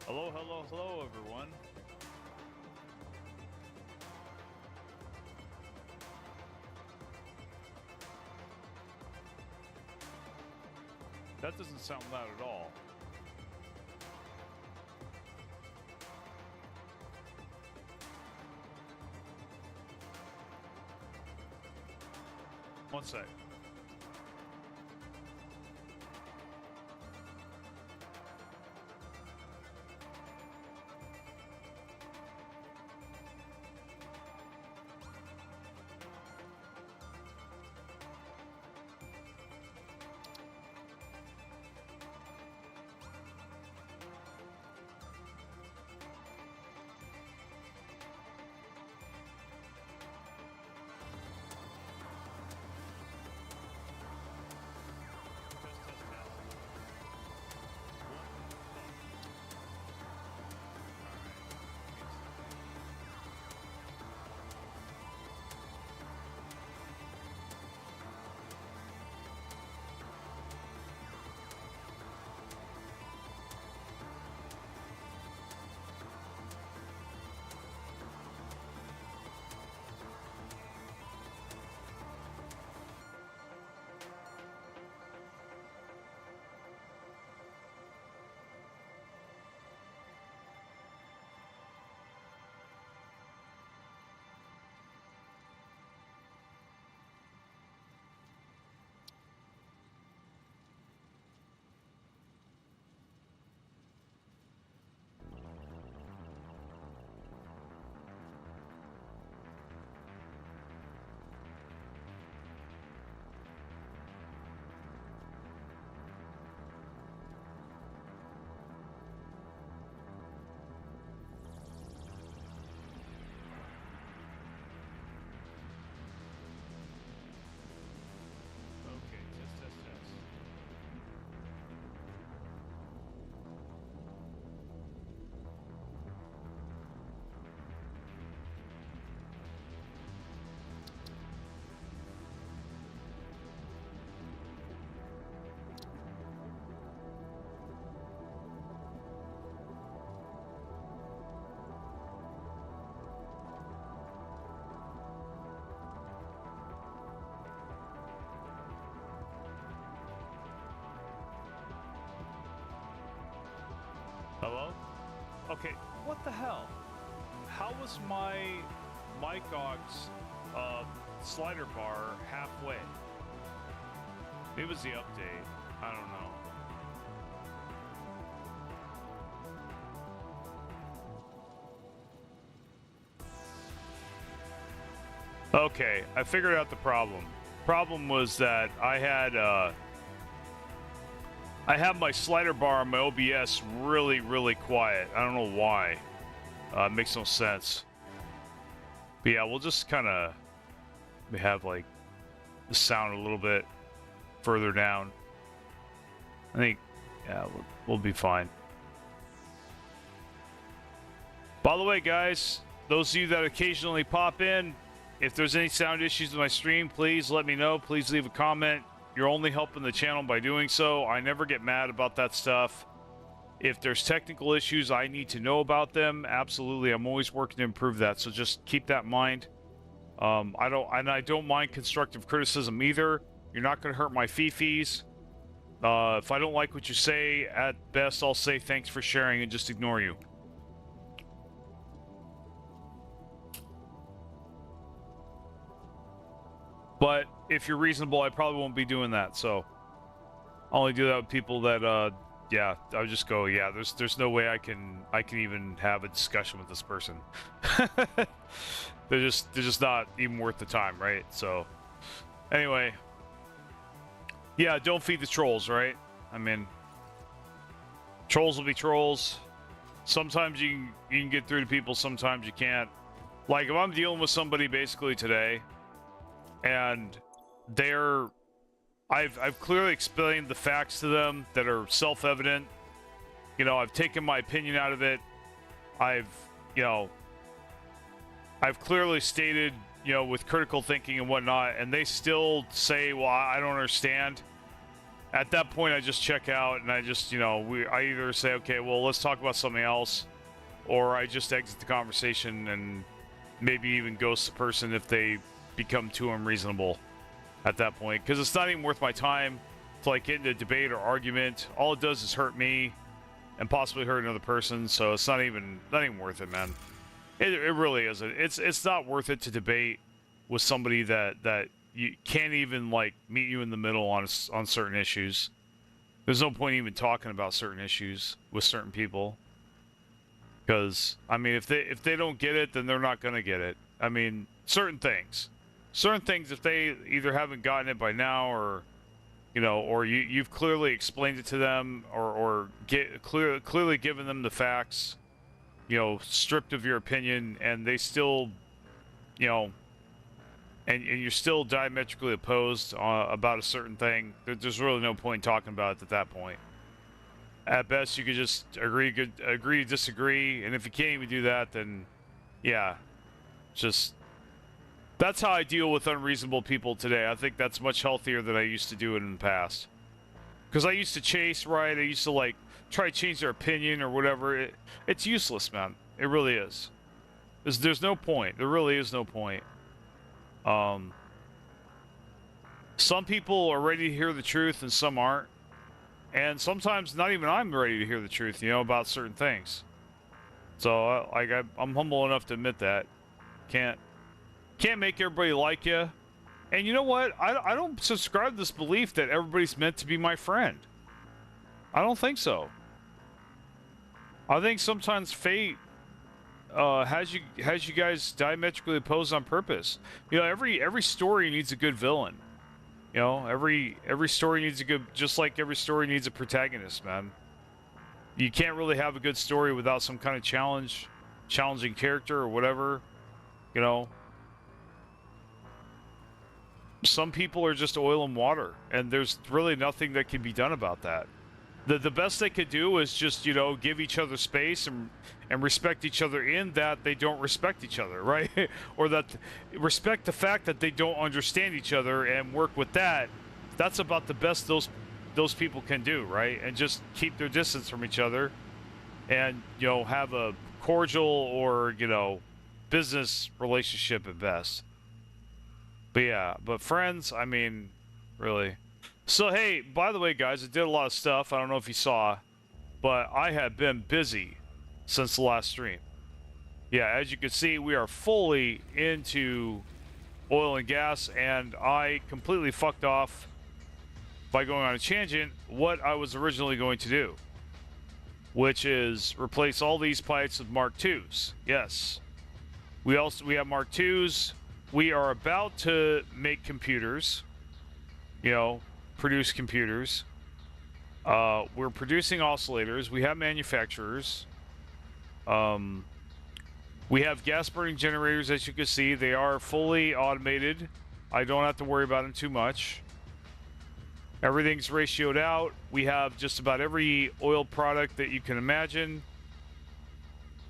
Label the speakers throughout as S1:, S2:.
S1: Hello, hello, hello, everyone. That doesn't sound loud at all. One sec. Okay, test. Hello? Okay, what the hell? How was my mic aux slider bar halfway? It was the update. I don't know. Okay, I figured out the problem. Problem was that I had my slider bar on my OBS really quiet. I don't know why. It makes no sense. But yeah, we'll just kind of have like the sound a little bit further down. I think, yeah, we'll be fine. By the way, guys, those of you that occasionally pop in, if there's any sound issues with my stream, please let me know. Please leave a comment. You're only helping the channel by doing so. I never get mad about that stuff. If there's technical issues, I need to know about them. Absolutely, I'm always working to improve that. So just keep that in mind. I don't mind constructive criticism either. You're not going to hurt my fees. If I don't like what you say, at best, I'll say thanks for sharing and just ignore you. But if you're reasonable, I probably won't be doing that. So I'll only do that with people that, yeah, I'll just go, yeah, there's no way I can even have a discussion with this person. they're just not even worth the time, right? So anyway, yeah, don't feed the trolls, right? I mean, trolls will be trolls. Sometimes you can get through to people, sometimes you can't. Like if I'm dealing with somebody basically today, and I've clearly explained the facts to them that are self-evident. You know, I've taken my opinion out of it. I've clearly stated, you know, with critical thinking and whatnot, and they still say, well, I don't understand. at that point, I just check out and I just, I either say, okay, well, let's talk about something else, or I just exit the conversation and maybe even ghost the person if they become too unreasonable at that point. Because it's not even worth my time to like get into a debate or argument. All it does is hurt me and possibly hurt another person. So it's not even worth it, man. It really isn't. It's not worth it to debate with somebody that you can't even like meet you in the middle on certain issues. There's no point even talking about certain issues with certain people. Because I mean, if they don't get it, then they're not gonna get it. I mean, certain things, if they either haven't gotten it by now, or or you've clearly explained it to them, or clearly given them the facts, stripped of your opinion, and they still, and you're still diametrically opposed about a certain thing, there's really no point in talking about it at that point. At best, you could just agree to disagree, and if you can't even do that, then yeah, just that's how I deal with unreasonable people today. I think that's much healthier than I used to do it in the past. Because I used to chase, right? I used to like try to change their opinion or whatever. It's useless, man. It really is. There's no point. There really is no point. Some people are ready to hear the truth and some aren't. And sometimes not even I'm ready to hear the truth, about certain things. So, I'm humble enough to admit that. Can't make everybody like you. And you know what? I don't subscribe to this belief that everybody's meant to be my friend. I don't think so. I think sometimes fate has you guys diametrically opposed on purpose. Every story needs a good villain. Every story needs a good, just like every story needs a protagonist, man. You can't really have a good story without some kind of challenging character or whatever. Some people are just oil and water, and there's really nothing that can be done about that. The best they could do is just, give each other space and respect each other in that they don't respect each other, right? Or that respect the fact that they don't understand each other and work with that. That's about the best those people can do, right? And just keep their distance from each other and, have a cordial or, business relationship at best. But yeah, but friends, I mean, really. So, hey, by the way, guys, I did a lot of stuff. I don't know if you saw, but I have been busy since the last stream. Yeah, as you can see, we are fully into oil and gas, and I completely fucked off by going on a tangent what I was originally going to do, which is replace all these pipes with Mark IIs. Yes. We have Mark IIs. We are about to make computers, produce computers. We're producing oscillators. We have manufacturers. We have gas burning generators, as you can see. They are fully automated. I don't have to worry about them too much. Everything's ratioed out. We have just about every oil product that you can imagine,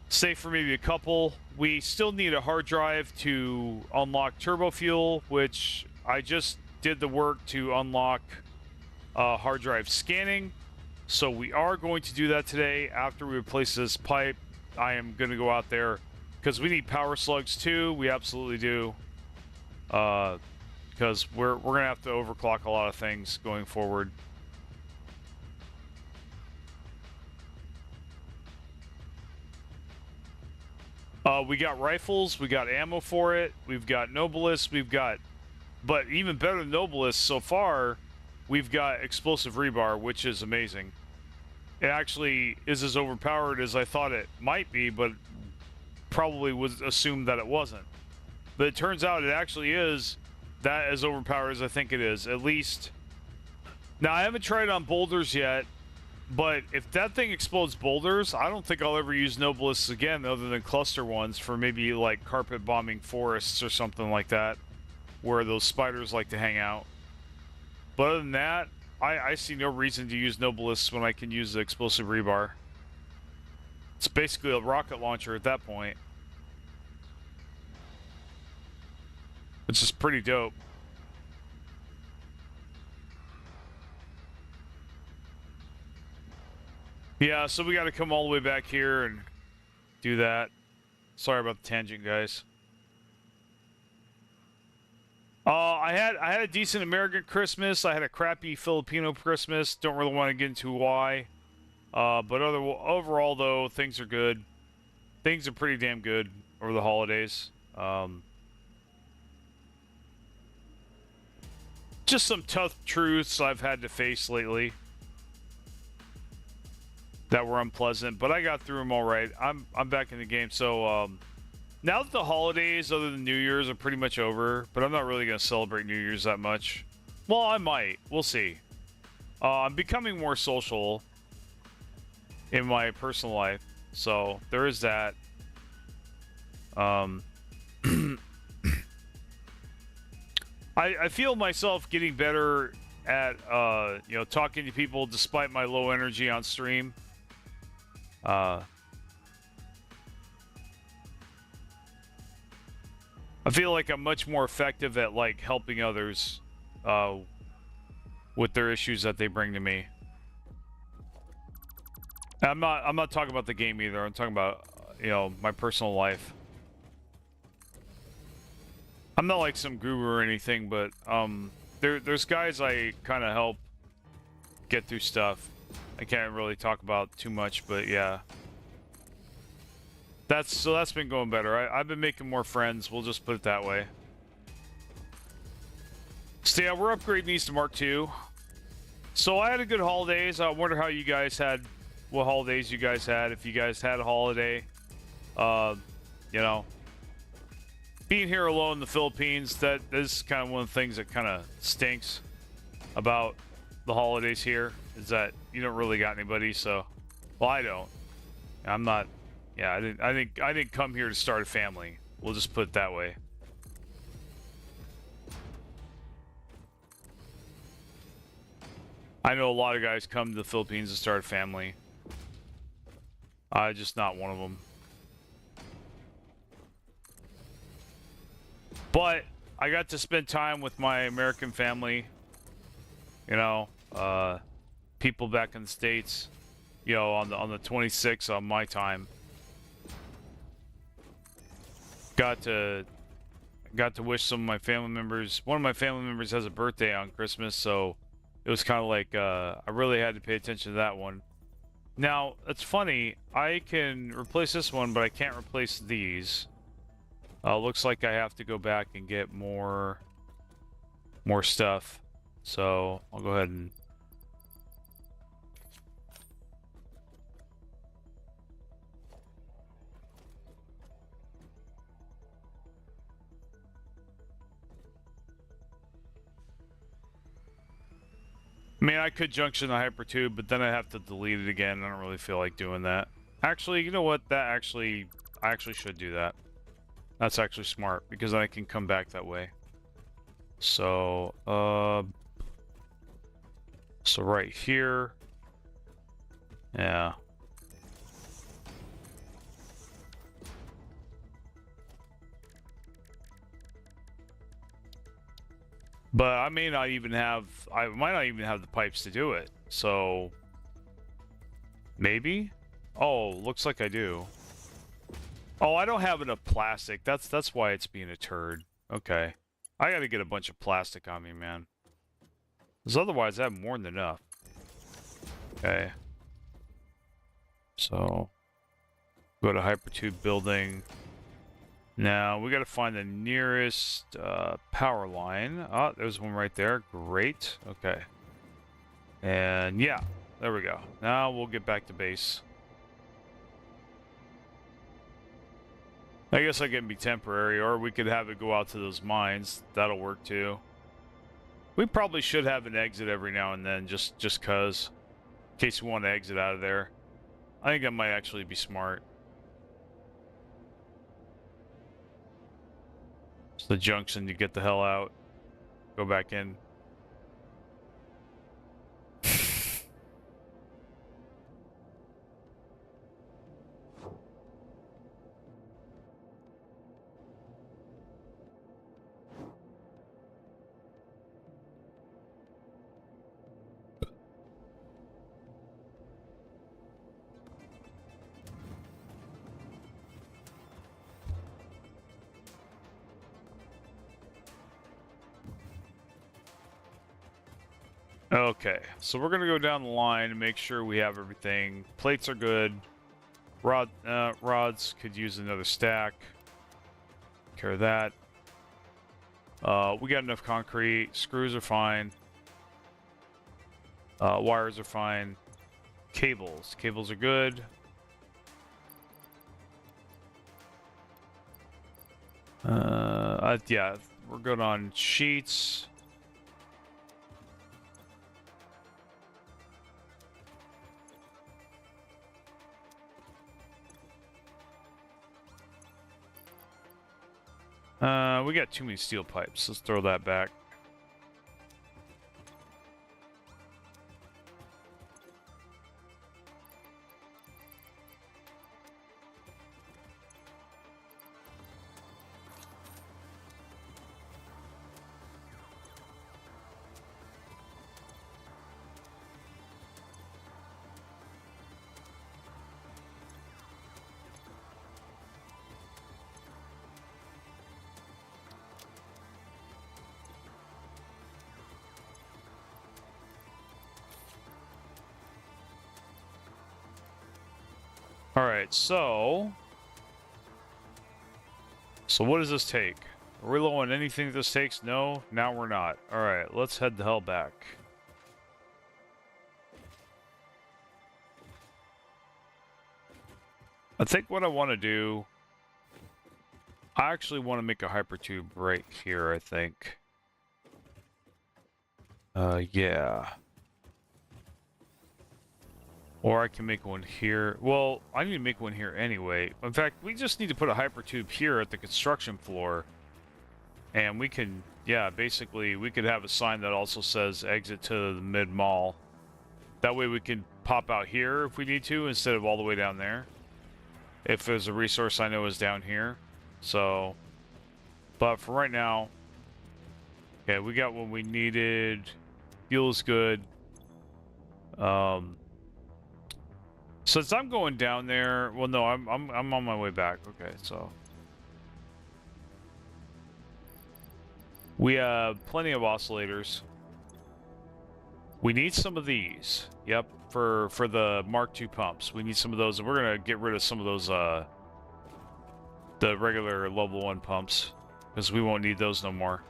S1: save for maybe a couple. We still need a hard drive to unlock turbo fuel, which I just did the work to unlock hard drive scanning. So we are going to do that today after we replace this pipe. I am going to go out there because we need power slugs too. We absolutely do. Because we're going to have to overclock a lot of things going forward. We got rifles, we got ammo for it, we've got Nobilis, but even better than Nobilis so far, we've got explosive rebar, which is amazing. It actually is as overpowered as I thought it might be, but probably was assumed that it wasn't. But it turns out it actually is that as overpowered as I think it is, at least. Now, I haven't tried it on boulders yet, but if that thing explodes boulders, I don't think I'll ever use Nobilis again other than cluster ones for maybe like carpet bombing forests or something like that, where those spiders like to hang out. But other than that, I see no reason to use Nobilis when I can use the explosive rebar. It's basically a rocket launcher at that point. It's just pretty dope. Yeah, so we got to come all the way back here and do that. Sorry about the tangent, guys. I had a decent American Christmas. I had a crappy Filipino Christmas. Don't really want to get into why. But overall, though, things are good. Things are pretty damn good over the holidays. Just some tough truths I've had to face lately that were unpleasant, but I got through them all right. I'm back in the game, so now that the holidays, other than New Year's, are pretty much over, but I'm not really going to celebrate New Year's that much. Well, I might. We'll see. I'm becoming more social in my personal life, so there is that. I feel myself getting better at talking to people despite my low energy on stream. I feel like I'm much more effective at like helping others with their issues that they bring to me. I'm not talking about the game either. I'm talking about my personal life. I'm not like some guru or anything, but there's guys I kind of help get through stuff. I can't really talk about too much, but yeah. That's been going better. I've been making more friends, we'll just put it that way. So yeah, we're upgrading these to Mark II. So I had a good holidays. I wonder how you guys had, what holidays you guys had, if you guys had a holiday. Being here alone in the Philippines, that is kind of one of the things that kind of stinks about the holidays here, is that you don't really got anybody. So, well, I don't. I'm not. Yeah, I didn't come here to start a family. We'll just put it that way. I know a lot of guys come to the Philippines to start a family. I'm just not one of them. But I got to spend time with my American family, people back in the States, on the 26th on my time. Got to wish some of my family members. One of my family members has a birthday on Christmas, so it was kind of like I really had to pay attention to that one. Now, it's funny, I can replace this one, but I can't replace these. Looks like I have to go back and get more stuff. So I'll go ahead and I could junction the hypertube, but then I have to delete it again. I don't really feel like doing that. Actually, you know what? I actually should do that. That's actually smart, because I can come back that way. So, so right here. Yeah. But I might not even have the pipes to do it. So, maybe? Oh, looks like I do. Oh, I don't have enough plastic. That's why it's being a turd. Okay. I gotta get a bunch of plastic on me, man. Because otherwise I have more than enough. Okay. So, go to hypertube building. Now, we gotta find the nearest power line. Oh, there's one right there. Great. Okay. And yeah, there we go. Now we'll get back to base. I guess I can be temporary, or we could have it go out to those mines. That'll work too. We probably should have an exit every now and then, just cause, in case we want to exit out of there. I think that might actually be smart. It's the junction, you get the hell out. Go back in. Okay, so we're gonna go down the line and make sure we have everything. Plates are good. Rods could use another stack. Take care of that. We got enough concrete. Screws are fine. Wires are fine. Cables are good. Yeah, we're good on sheets. We got too many steel pipes. Let's throw that back. All right, so what does this take? Are we low on anything this takes? No, now we're not. All right, let's head the hell back. I think what I want to do, I actually want to make a hypertube right here, I think. Yeah. Or I can make one here. Well, I need to make one here anyway. In fact, we just need to put a hypertube here at the construction floor. And we can, yeah, basically, we could have a sign that also says exit to the mid-mall. That way we can pop out here if we need to, instead of all the way down there. If there's a resource I know is down here. So, but for right now, yeah, we got what we needed. Fuel's good. Since I'm going down there, well, no, I'm on my way back. Okay, so we have plenty of oscillators. We need some of these. Yep, for the Mark II pumps, we need some of those, and we're gonna get rid of some of those the regular level 1 pumps because we won't need those no more.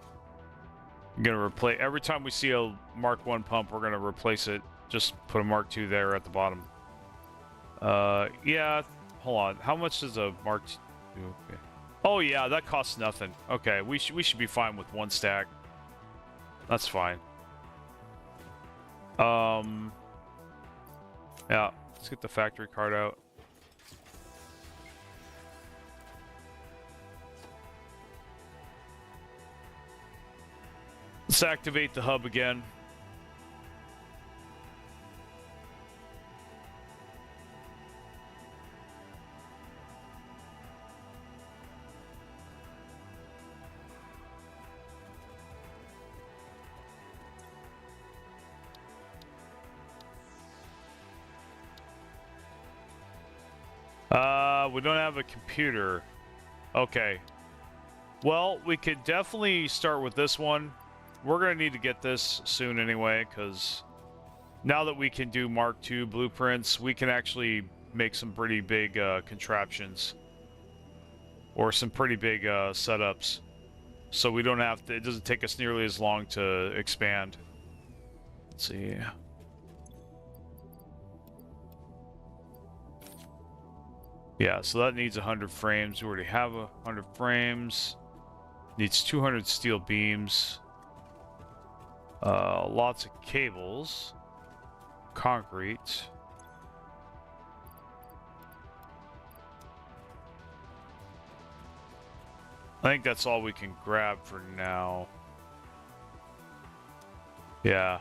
S1: I'm gonna replace every time we see a Mark I pump, we're gonna replace it. Just put a Mark II there at the bottom. Yeah, hold on. How much does a Mark II? Okay. Oh yeah, that costs nothing. Okay, we should be fine with 1 stack. That's fine. Yeah, let's get the factory card out. Let's activate the hub again. We don't have a computer. Okay. Well, we could definitely start with this one. We're going to need to get this soon anyway, because now that we can do Mark II blueprints, we can actually make some pretty big contraptions. Or some pretty big setups. So we don't have to, it doesn't take us nearly as long to expand. Let's see. Yeah, so that needs 100 frames. We already have 100 frames. Needs 200 steel beams. Lots of cables. Concrete. I think that's all we can grab for now. Yeah.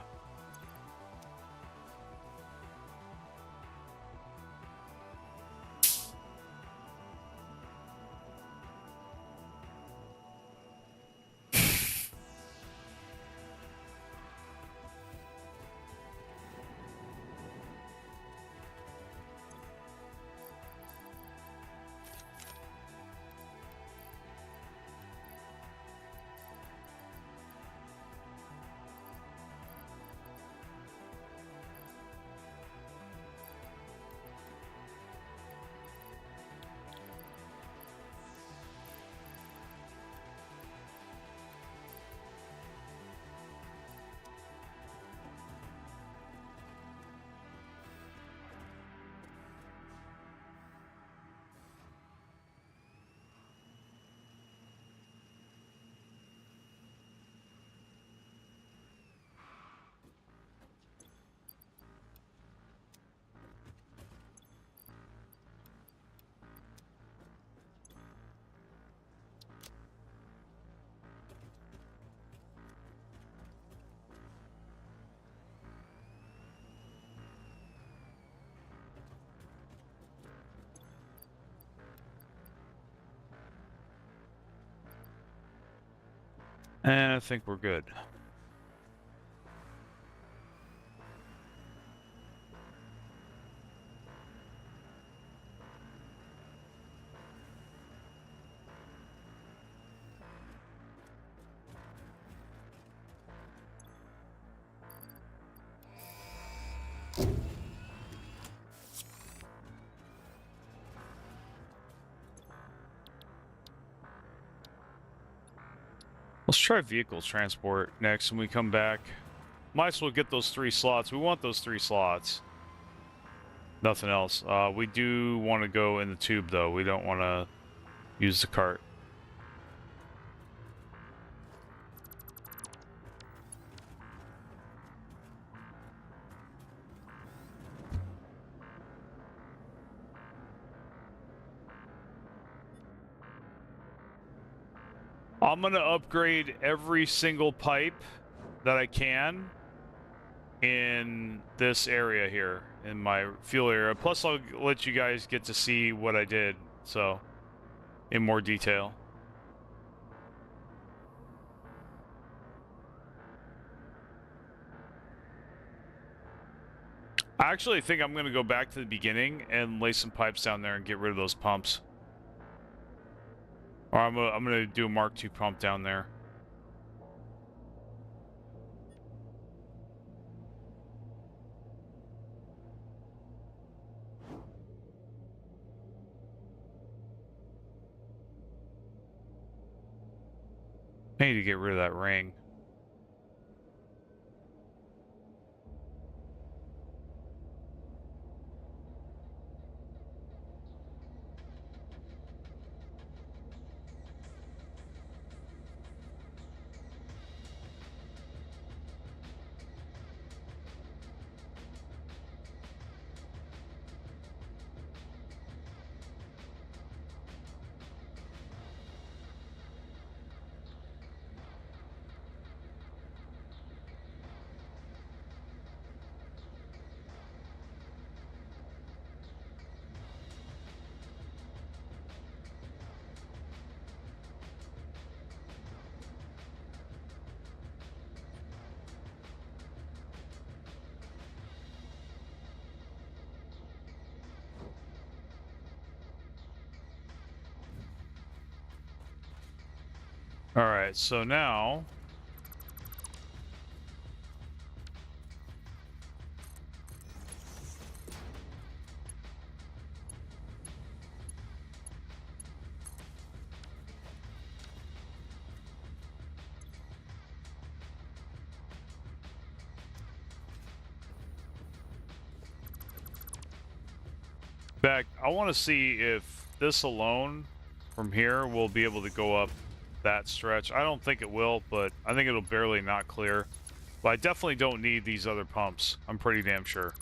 S1: And I think we're good. Let's try vehicle transport next when we come back. Might as well get those 3 slots. We want those 3 slots. Nothing else. We do want to go in the tube, though. We don't want to use the cart. I'm going to upgrade every single pipe that I can in this area here, in my fuel area. Plus, I'll let you guys get to see what I did, so, in more detail. I actually think I'm going to go back to the beginning and lay some pipes down there and get rid of those pumps. Or I'm going to do a Mark II pump down there. I need to get rid of that ring. All right, so now back, I want to see if this alone from here will be able to go up that stretch. I don't think it will, but I think it'll barely not clear. But I definitely don't need these other pumps. I'm pretty damn sure.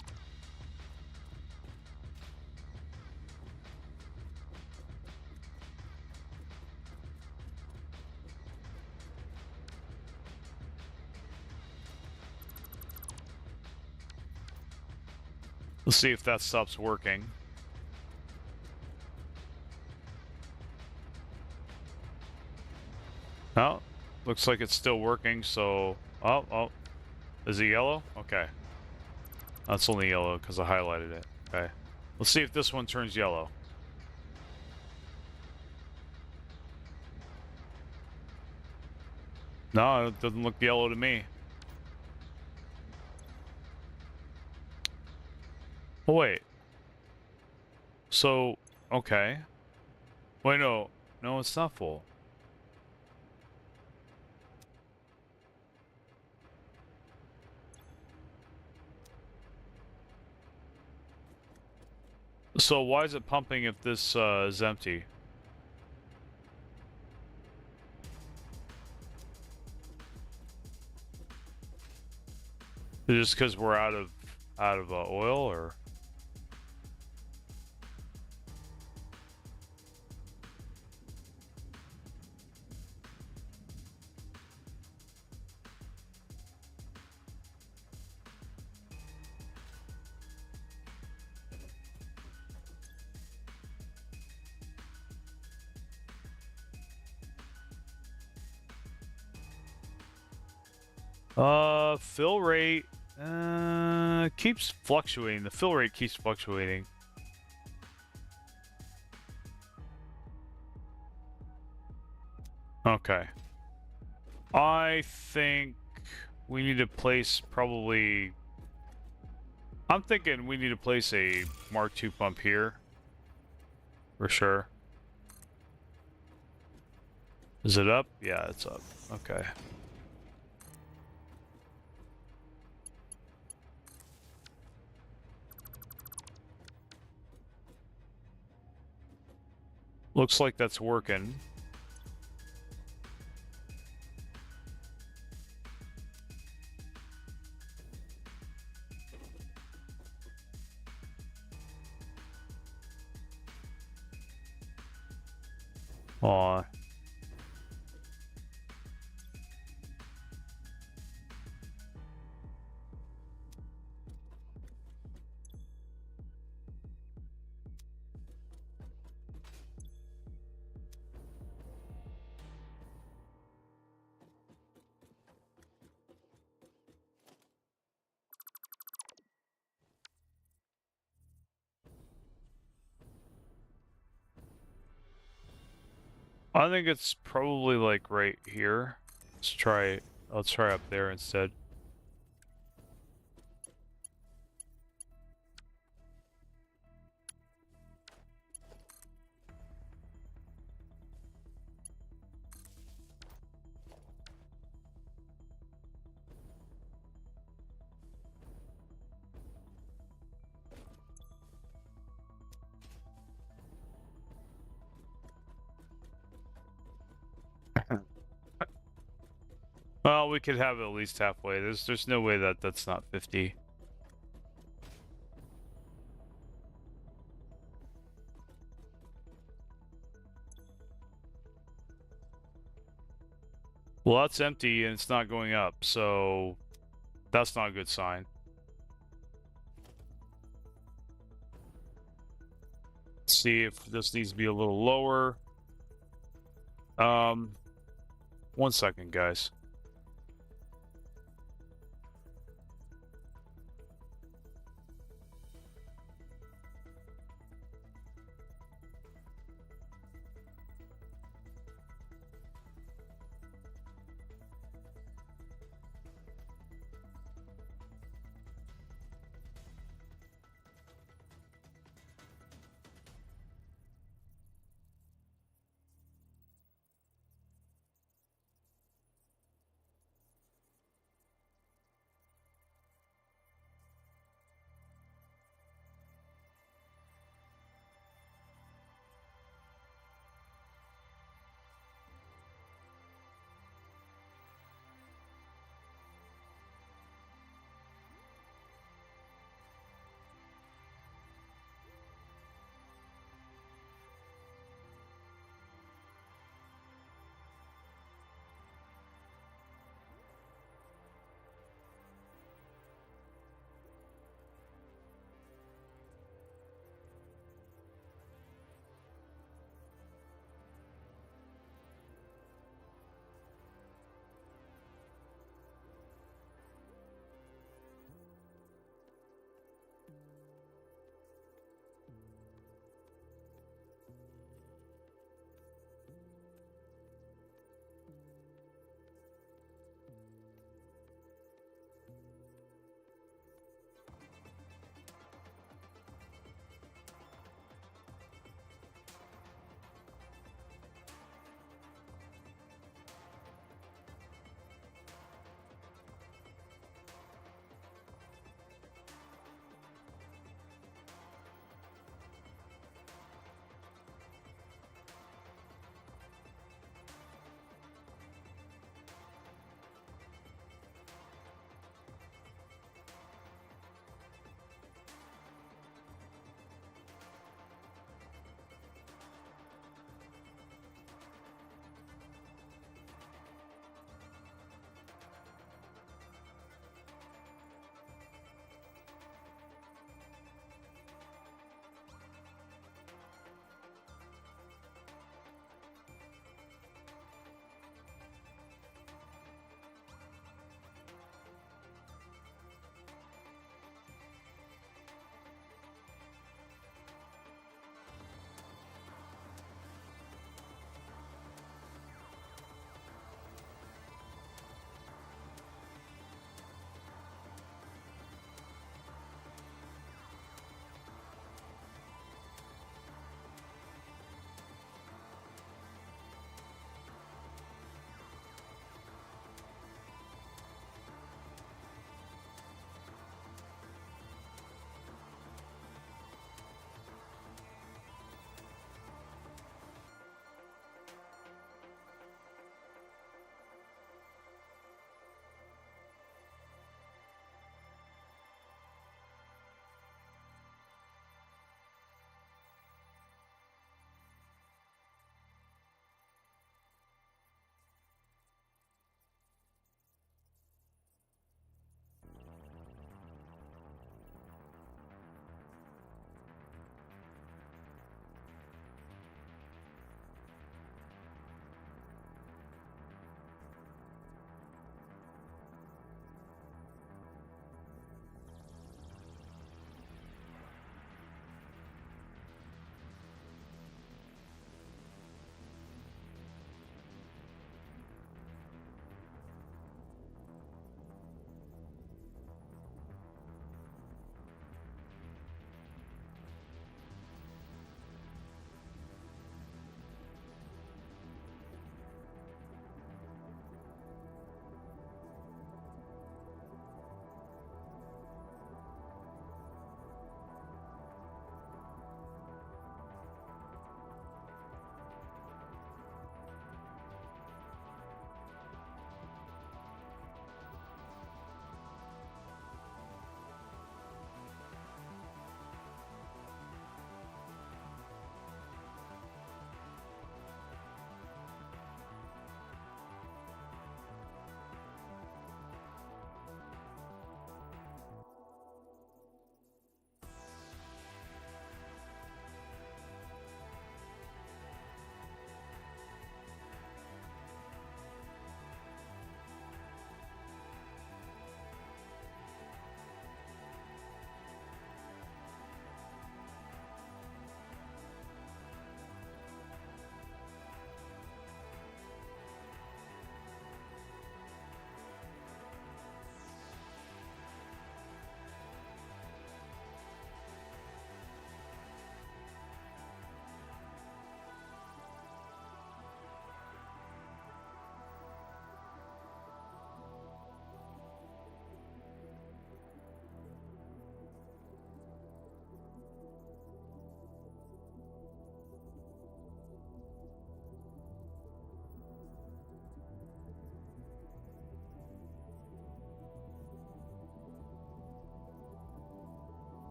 S1: Let's see if that stops working. Oh, looks like it's still working, so... Oh. Is it yellow? Okay. That's only yellow because I highlighted it. Okay. Let's see if this one turns yellow. No, it doesn't look yellow to me. Oh, wait. So, okay. Wait, no. No, it's not full. So why is it pumping if this is empty? Is it just because we're out of oil, or? Fill rate keeps fluctuating. The fill rate keeps fluctuating. Okay. I think we need to place probably... I'm thinking we need to place a Mark II pump here. For sure. Is it up? Yeah, it's up. Okay. Looks like that's working. Aw. I think it's probably like right here. Let's try up there instead. Well, we could have it at least halfway. There's no way that that's not 50. Well, that's empty and it's not going up, so that's not a good sign. Let's see if this needs to be a little lower. 1 second, guys.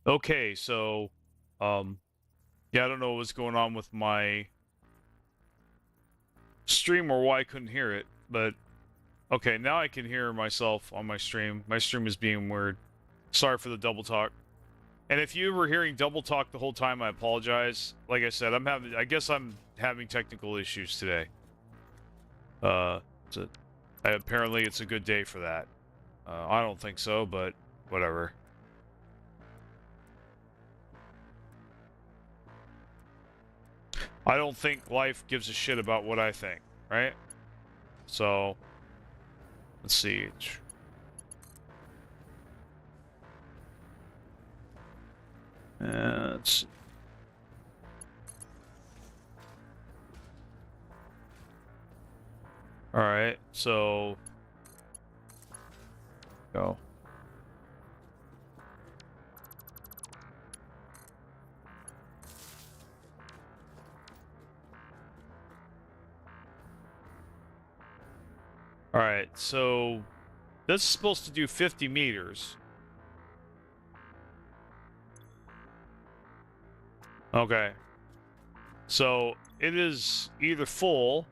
S1: Okay, so, yeah, I don't know what's going on with my stream or why I couldn't hear it, but okay, now I can hear myself on my stream. My stream is being weird. Sorry for the double talk. And if you were hearing double talk the whole time, I apologize. Like I said, I guess I'm having technical issues today. Apparently it's a good day for that. I don't think so, but whatever. I don't think life gives a shit about what I think, right? So, let's see. Let's... Alright, so... Go. Alright, so... This is supposed to do 50 meters. Okay. So, it is either full...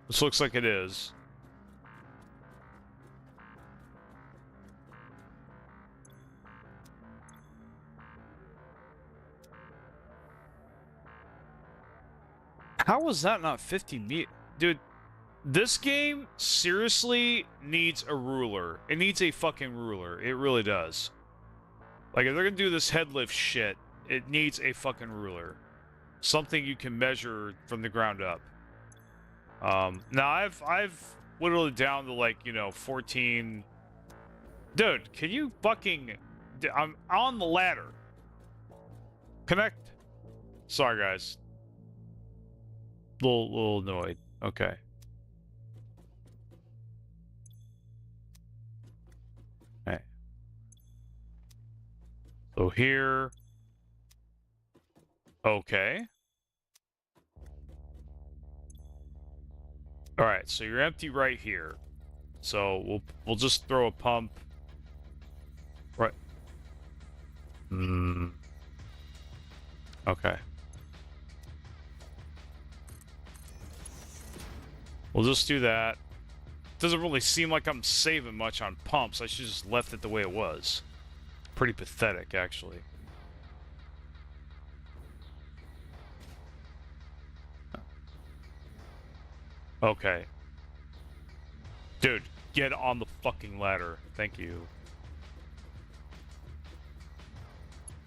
S1: This looks like it is. How was that not 50 meters? Dude, this game seriously needs a ruler. It needs a fucking ruler. It really does. Like, if they're gonna do this head lift shit, it needs a fucking ruler. Something you can measure from the ground up. Now I've whittled it down to, like, you know, 14. Dude, can you fucking... I'm on the ladder. Connect. Sorry, guys. Little annoyed. Okay. Okay. So here. Okay. All right, so you're empty right here. So we'll just throw a pump right. Okay. We'll just do that. Doesn't really seem like I'm saving much on pumps. I should just left it the way it was. Pretty pathetic, actually. Okay. Dude, get on the fucking ladder. Thank you.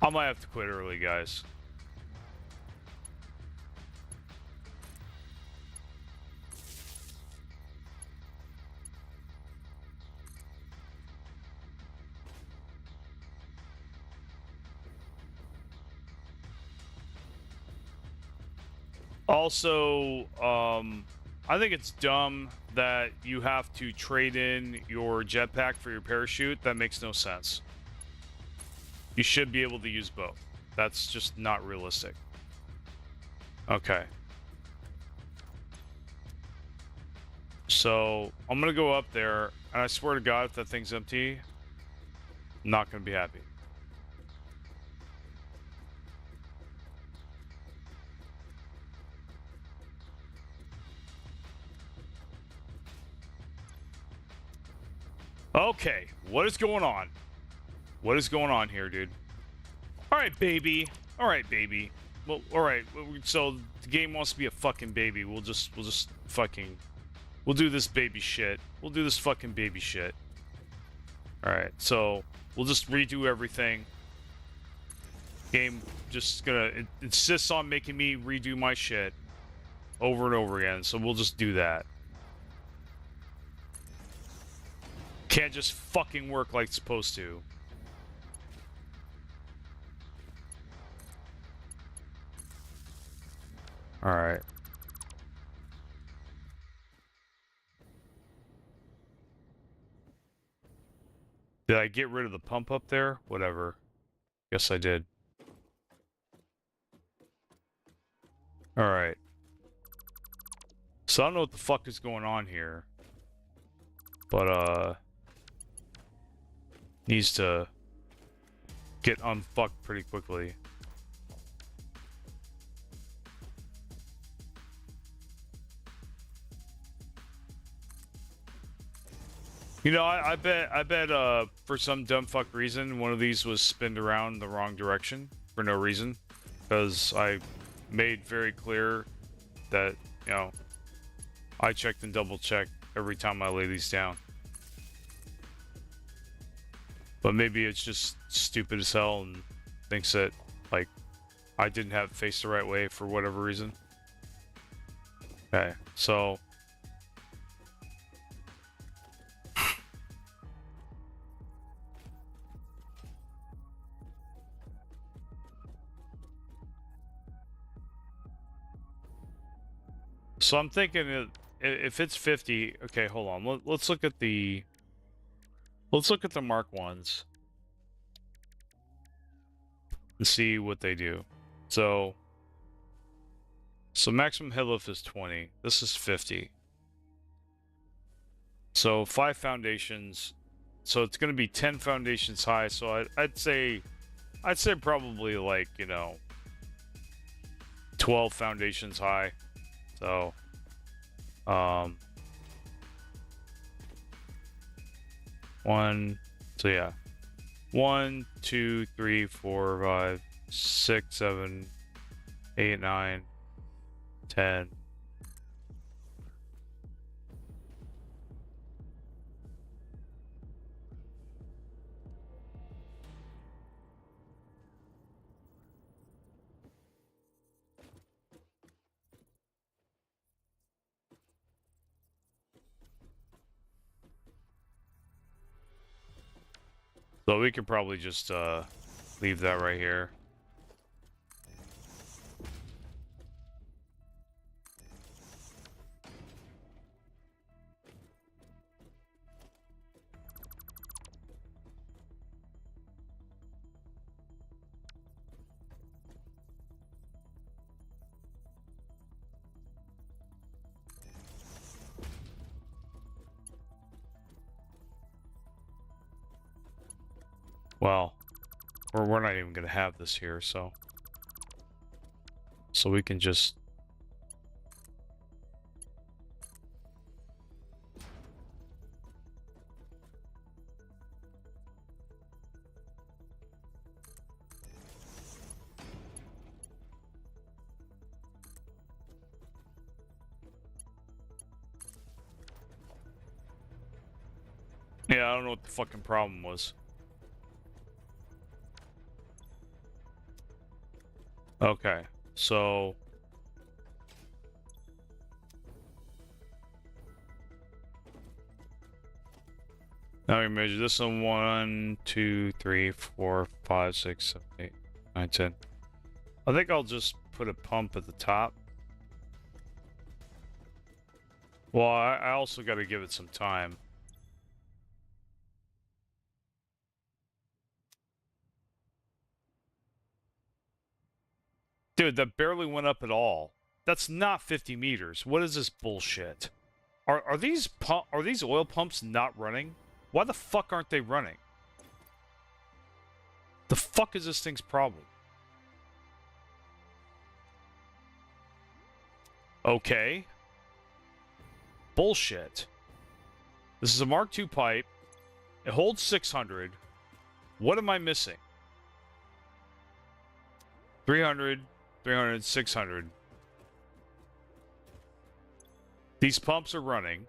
S1: I might have to quit early, guys. Also, I think it's dumb that you have to trade in your jetpack for your parachute. That makes no sense. You should be able to use both. That's just not realistic. Okay. So, I'm gonna go up there, and I swear to God, if that thing's empty, I'm not gonna be happy. Okay, what is going on? What is going on here, dude? Alright, baby. Alright, baby. Well, alright, so the game wants to be a fucking baby. We'll just fucking... We'll do this baby shit. We'll do this fucking baby shit. Alright, so we'll just redo everything. Game just gonna... It insists on making me redo my shit over and over again, so we'll just do that. Can't just fucking work like it's supposed to. Alright. Did I get rid of the pump up there? Whatever. Guess I did. Alright. So I don't know what the fuck is going on here. But, needs to get unfucked pretty quickly. You know, I bet for some dumb fuck reason one of these was spinned around the wrong direction for no reason, because I made very clear that, you know, I checked and double checked every time I lay these down. But maybe it's just stupid as hell and thinks that, like, I didn't have it faced the right way for whatever reason. Okay, so... So I'm thinking if it's 50, okay, hold on. Let's look at the Mark 1s and see what they do. So maximum head lift is 20. This is 50. So 5 foundations. So it's going to be 10 foundations high. So I'd say probably, like, you know, 12 foundations high. So, so yeah, 1, 2, 3, 4, 5, 6, 7, 8, 9, 10. So we could probably just leave that right here. Well, we're not even going to have this here, so we can just... Yeah, I don't know what the fucking problem was. Okay, so... Now we measure this one. 1, 2, 3, 4, 5, 6, 7, 8, 9, 10. I think I'll just put a pump at the top. Well, I also got to give it some time. Dude, that barely went up at all. That's not 50 meters. What is this bullshit? Are these oil pumps not running? Why the fuck aren't they running? The fuck is this thing's problem? Okay. Bullshit. This is a Mark II pipe. It holds 600. What am I missing? 300, 300, 600. These pumps are running.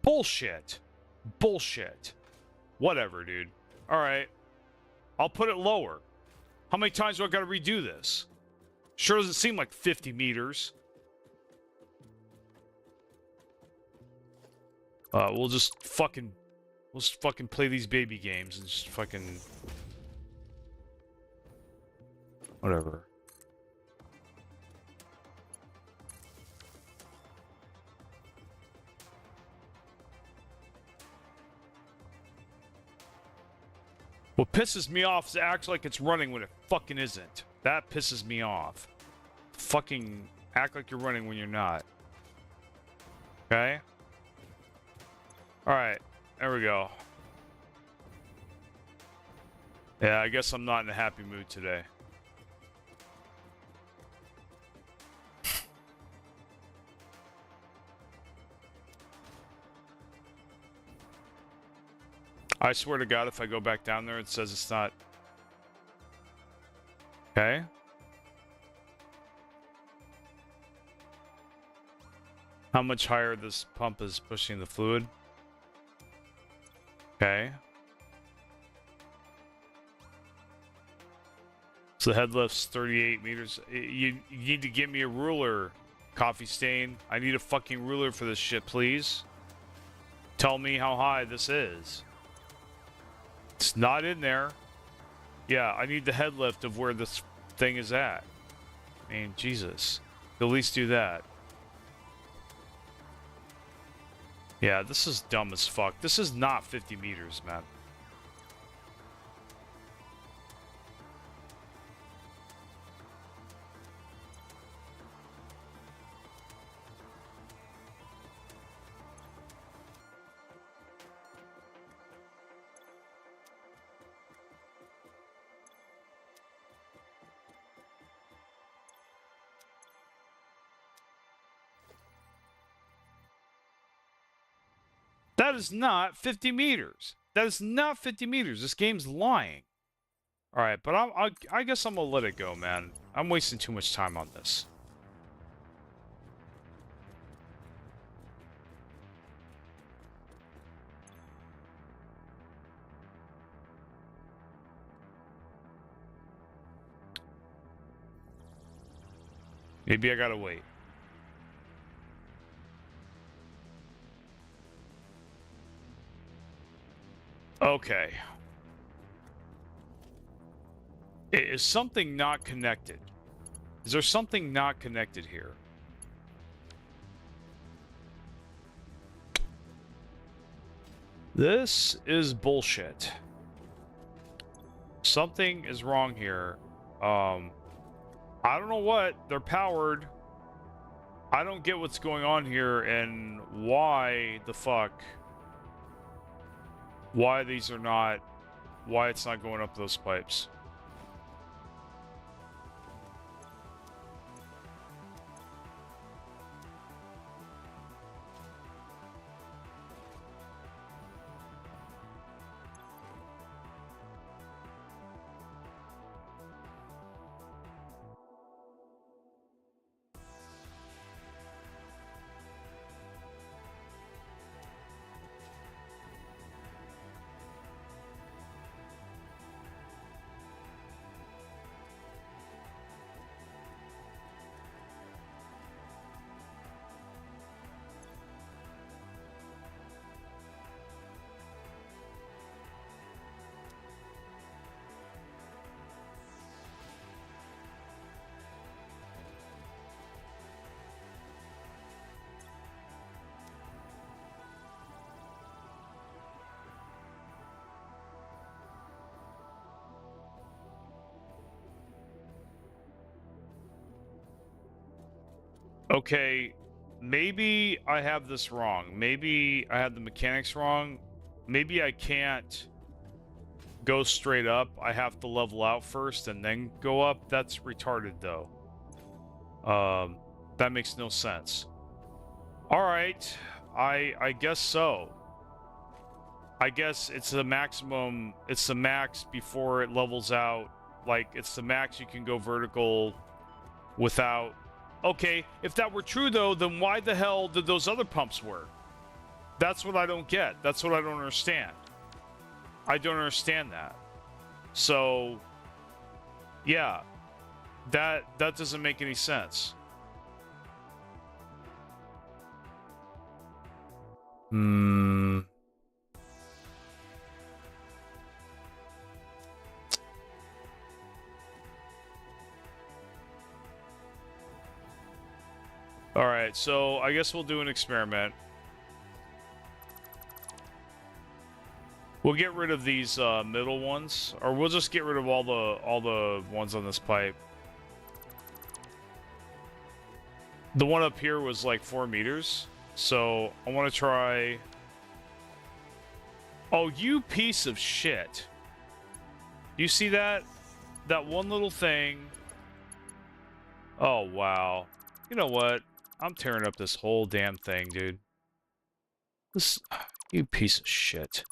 S1: Bullshit. Bullshit. Whatever, dude. Alright. I'll put it lower. How many times do I gotta redo this? Sure doesn't seem like 50 meters. We'll just fucking play these baby games and just fucking... Whatever. What pisses me off is it acts like it's running when it fucking isn't. That pisses me off. Fucking act like you're running when you're not. Okay? Alright, there we go. Yeah, I guess I'm not in a happy mood today. I swear to God, if I go back down there, it says it's not. Okay. How much higher this pump is pushing the fluid? Okay. So the head lift's 38 meters. You need to give me a ruler, Coffee Stain. I need a fucking ruler for this shit, please. Tell me how high this is. It's not in there. Yeah, I need the head lift of where this thing is at. I mean, Jesus. At least do that. Yeah, this is dumb as fuck. This is not 50 meters, man. That is not 50 meters. That is not 50 meters. This game's lying. All right, but I guess I'm gonna let it go, man. I'm wasting too much time on this. Maybe I gotta wait. Okay. Is something not connected? Is there something not connected here? This is bullshit. Something is wrong here. I don't know what. They're powered. I don't get what's going on here and why the fuck. Why these are not. Why it's not going up those pipes. Okay, maybe I have this wrong. Maybe I have the mechanics wrong. Maybe I can't go straight up. I have to level out first and then go up. That's retarded, though. That makes no sense. All right, I guess so. I guess it's the maximum. It's the max before it levels out. Like, it's the max you can go vertical without... Okay, if that were true, though, then why the hell did those other pumps work? That's what I don't get. That's what I don't understand. I don't understand that. So, yeah, that doesn't make any sense. All right, so I guess we'll do an experiment. We'll get rid of these middle ones, or we'll just get rid of all the ones on this pipe. The one up here was like 4 meters, so I want to try. Oh, you piece of shit! You see that? That one little thing. Oh, wow. You know what? I'm tearing up this whole damn thing, dude. This, you piece of shit.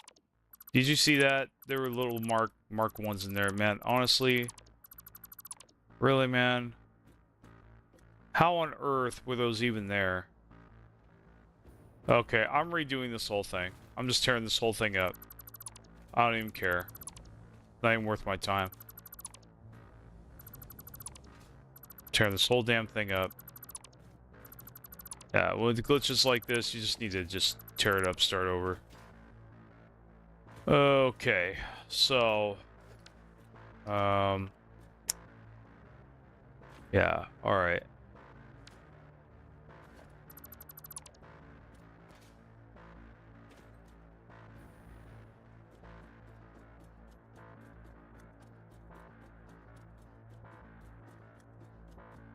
S1: Did you see that? There were little mark ones in there, man. Honestly, really, man. How on earth were those even there? Okay, I'm redoing this whole thing. I'm just tearing this whole thing up. I don't even care. Not even worth my time. Tearing this whole damn thing up. Yeah, with glitches like this, you just need to just tear it up, start over. Okay, so... yeah, alright.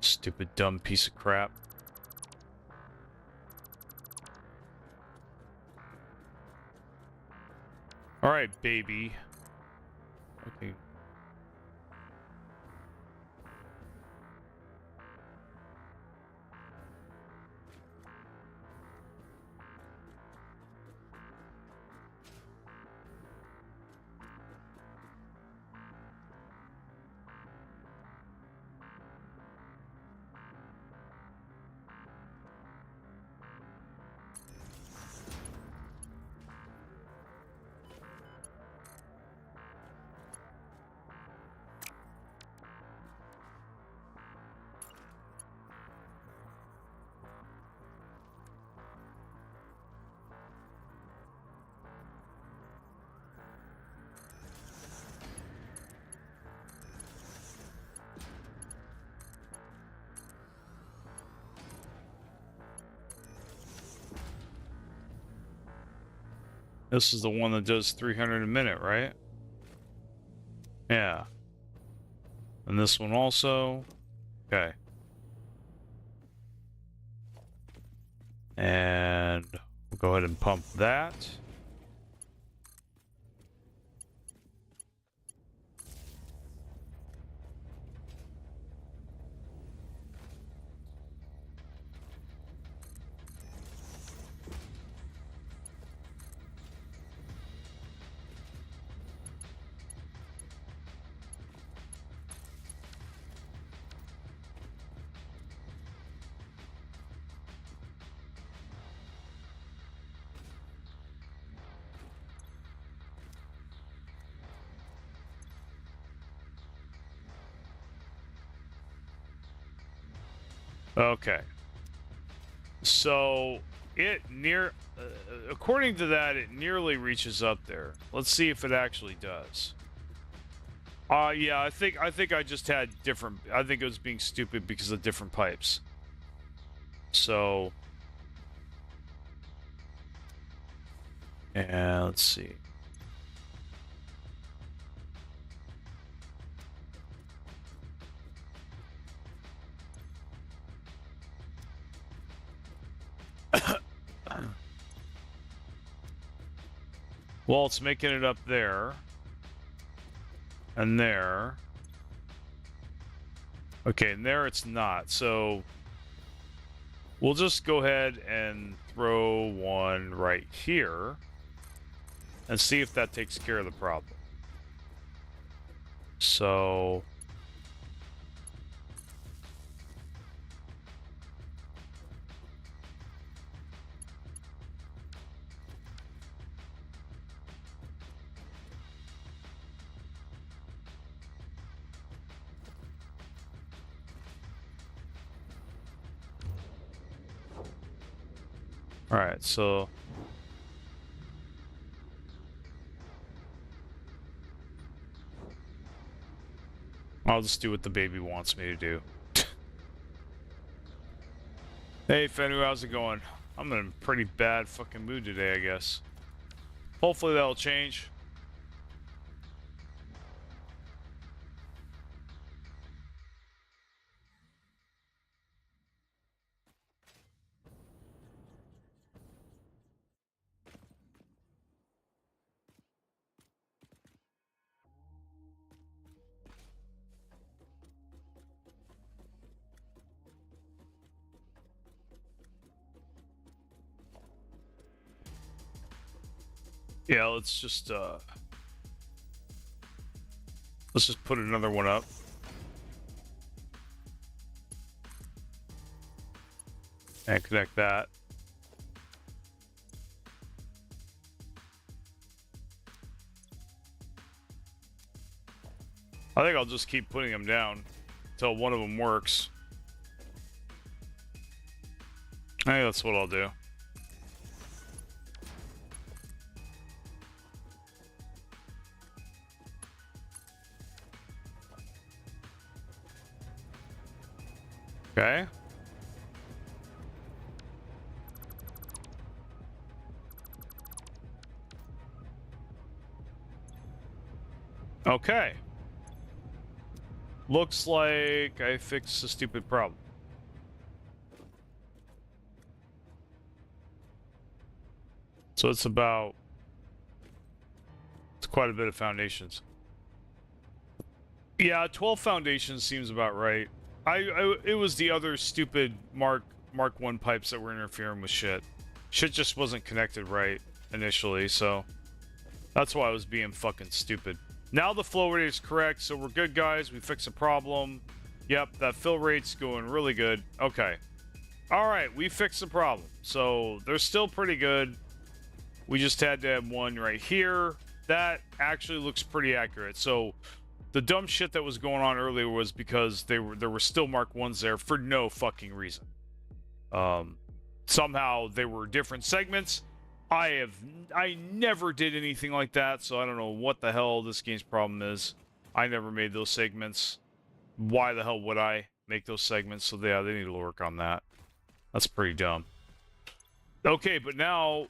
S1: Stupid, dumb piece of crap. Alright, baby. Okay. This is the one that does 300 a minute, right? Yeah. And this one also. Okay. And we'll go ahead and pump that. Okay. So according to that, it nearly reaches up there. Let's see if it actually does. Yeah, I think I just had different. I think it was being stupid because of different pipes. So, and let's see. Well, it's making it up there. And there. Okay, and there it's not. So we'll just go ahead and throw one right here and see if that takes care of the problem. So all right, so I'll just do what the baby wants me to do. Hey, Fenrir, how's it going? I'm in a pretty bad fucking mood today, I guess. Hopefully that'll change. Yeah, let's just put another one up. And connect that. I think I'll just keep putting them down until one of them works. I think that's what I'll do. Okay. Okay. Looks like I fixed the stupid problem. So it's quite a bit of foundations. Yeah, 12 foundations seems about right. It was the other stupid Mark 1 pipes that were interfering with shit. Shit just wasn't connected right initially, so that's why I was being fucking stupid. Now the flow rate is correct, so we're good, guys. We fixed a problem. Yep, that fill rate's going really good. Okay. Alright, we fixed the problem. So they're still pretty good. We just had to have one right here. That actually looks pretty accurate. So the dumb shit that was going on earlier was because there were still Mark 1s there for no fucking reason. Somehow they were different segments. I never did anything like that, so I don't know what the hell this game's problem is. I never made those segments. Why the hell would I make those segments? So yeah, they need to work on that. That's pretty dumb. Okay, but now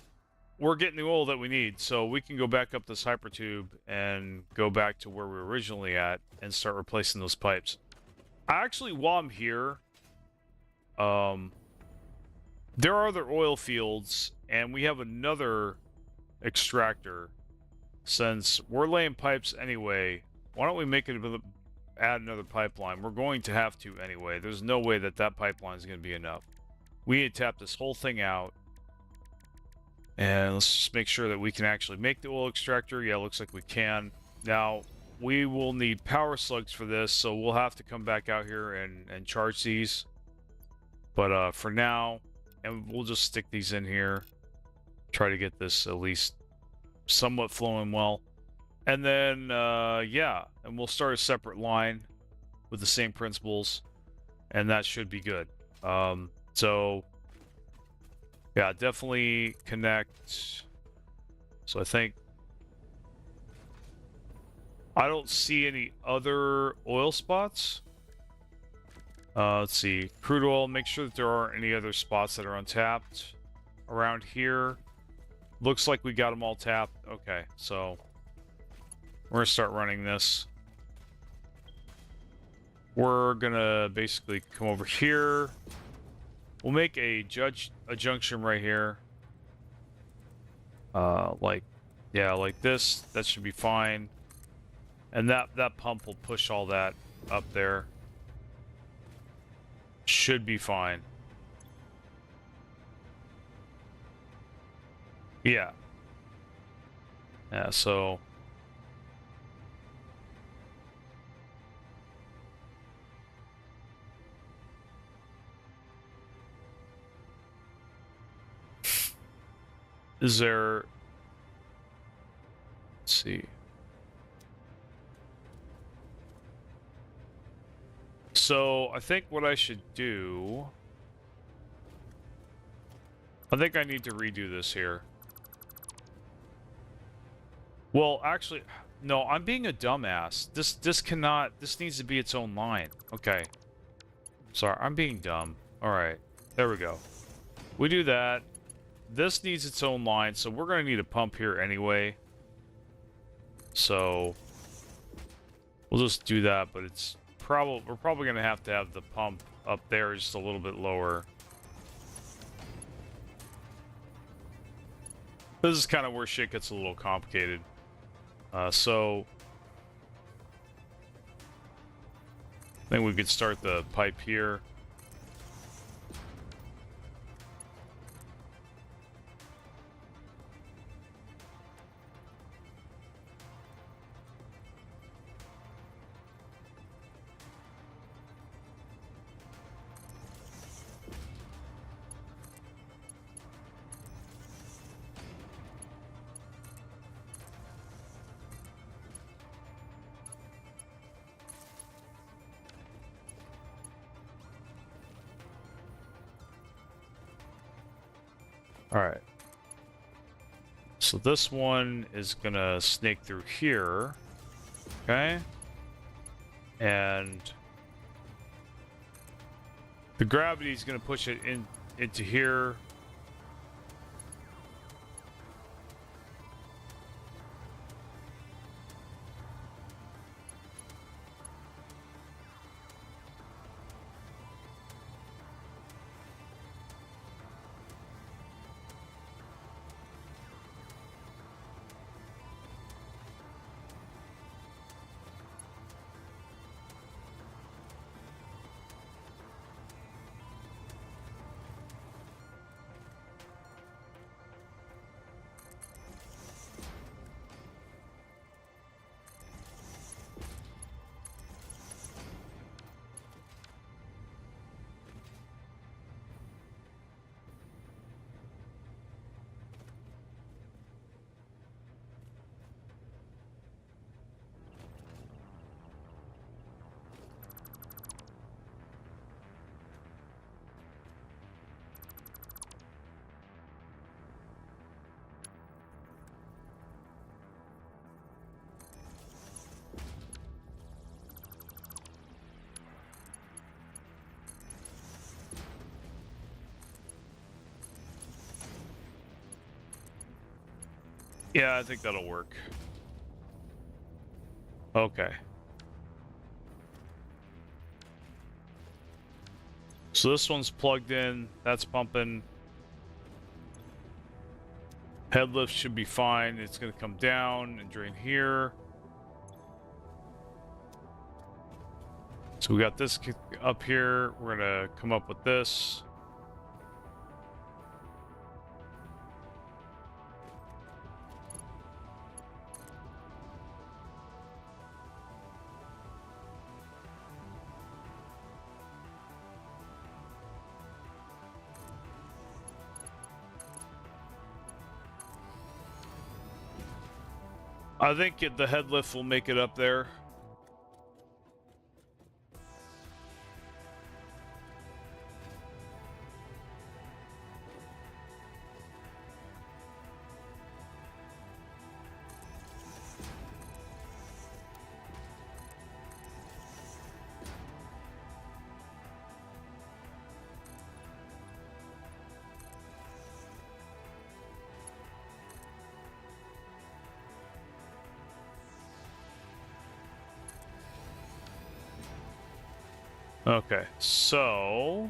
S1: we're getting the oil that we need, so we can go back up this hypertube and go back to where we were originally at and start replacing those pipes. Actually, while I'm here, there are other oil fields, and we have another extractor. Since we're laying pipes anyway, why don't we make it add another pipeline? We're going to have to anyway. There's no way that pipeline is going to be enough. We need to tap this whole thing out. And let's just make sure that we can actually make the oil extractor. Yeah, looks like we can. Now, we will need power slugs for this, so we'll have to come back out here and charge these. But for now, and we'll just stick these in here. Try to get this at least somewhat flowing well. And then, yeah, and we'll start a separate line with the same principles. And that should be good. So, yeah, definitely connect. So I think I don't see any other oil spots. Let's see. Crude oil, make sure that there aren't any other spots that are untapped around here. Looks like we got them all tapped. Okay, so we're going to start running this. We're going to basically come over here. We'll make a junction right here. Like this. That should be fine. And that pump will push all that up there. Should be fine. Yeah. Yeah, so is there, let's see. So I think what I should do, I think I need to redo this here. Well, actually, no, I'm being a dumbass. This needs to be its own line. Okay. Sorry, I'm being dumb. Alright, there we go. We do that. This needs its own line, so we're going to need a pump here anyway. So, we'll just do that, but it's we're probably going to have the pump up there just a little bit lower. This is kind of where shit gets a little complicated. So I think we could start the pipe here. All right. So this one is gonna snake through here. Okay. And the gravity is gonna push it into here. Yeah, I think that'll work. Okay. So this one's plugged in. That's pumping. Head lift should be fine. It's going to come down and drain here. So we got this up here. We're going to come up with this. I think the head lift will make it up there. Okay, so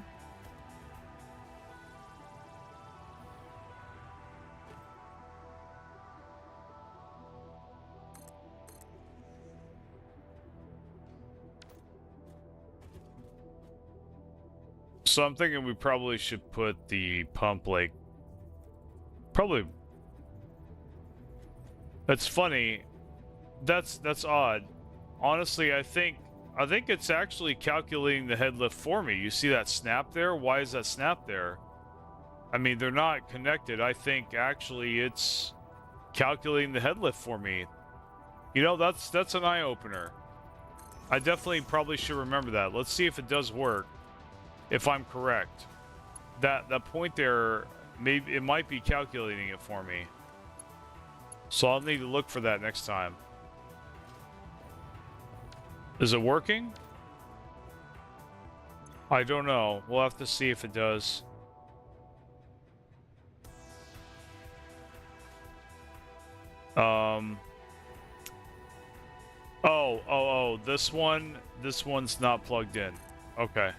S1: I'm thinking we probably should put the pump like probably. That's funny. That's odd. Honestly, I think it's actually calculating the head lift for me. You see that snap there? Why is that snap there? I mean, they're not connected. I think actually it's calculating the head lift for me. You know, that's an eye-opener. I definitely probably should remember that. Let's see if it does work. If I'm correct. That point there, maybe it might be calculating it for me. So I'll need to look for that next time. Is it working? I don't know. We'll have to see if it does. Oh, this one's not plugged in. Okay.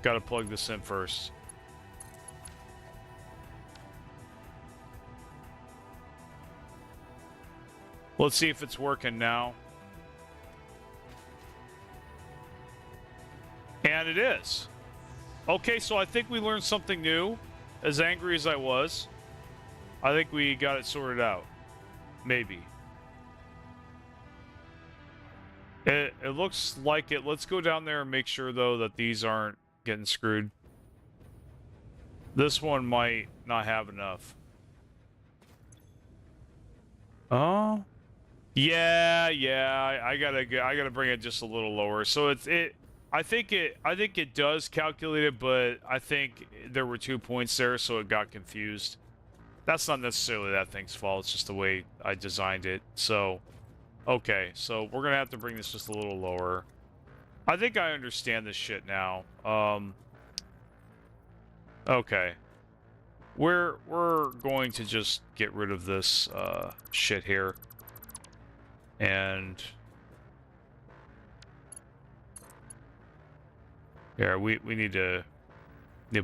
S1: Gotta plug this in first. Let's see if it's working now. And it is. Okay, so I think we learned something new. As angry as I was, I think we got it sorted out. Maybe. It looks like it. Let's go down there and make sure, though, that these aren't getting screwed. This one might not have enough. Oh. Yeah, I gotta bring it just a little lower. So I think it does calculate it, but I think there were 2 points there, so it got confused. That's not necessarily that thing's fault. It's just the way I designed it. So, okay. So we're going to have to bring this just a little lower. I think I understand this shit now. Okay. We're going to just get rid of this shit here. And yeah, we need to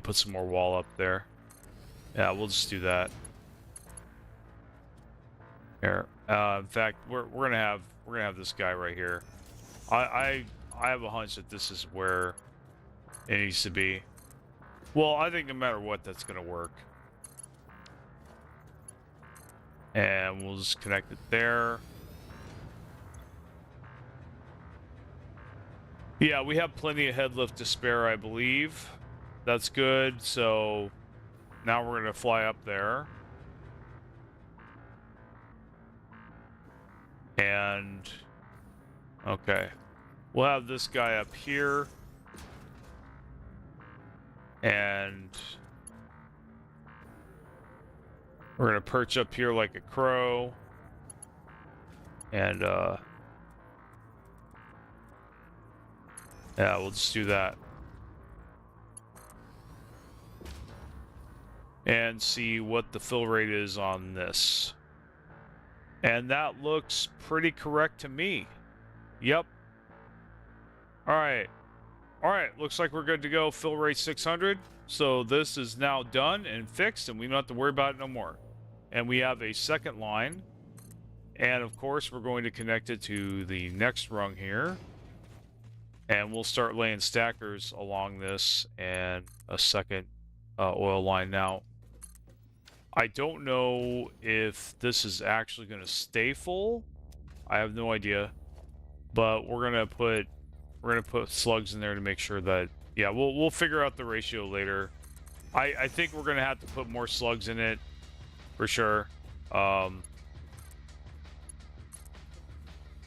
S1: put some more wall up there. Yeah, we'll just do that. Here. In fact, we're gonna have this guy right here. I have a hunch that this is where it needs to be. Well, I think no matter what, that's gonna work. And we'll just connect it there. Yeah, we have plenty of headlift to spare, I believe. That's good. So now we're gonna fly up there. And okay, we'll have this guy up here, and we're gonna perch up here like a crow, and yeah, we'll just do that and see what the fill rate is on this. And that looks pretty correct to me. Yep. All right. All right. Looks like we're good to go. Fill rate 600. So this is now done and fixed, and we don't have to worry about it no more. And we have a second line. And of course, we're going to connect it to the next rung here. And we'll start laying stackers along this and a second oil line now. I don't know if this is actually going to stay full. I have no idea, but we're gonna put slugs in there to make sure that, yeah, we'll figure out the ratio later. I think we're gonna have to put more slugs in it for sure. I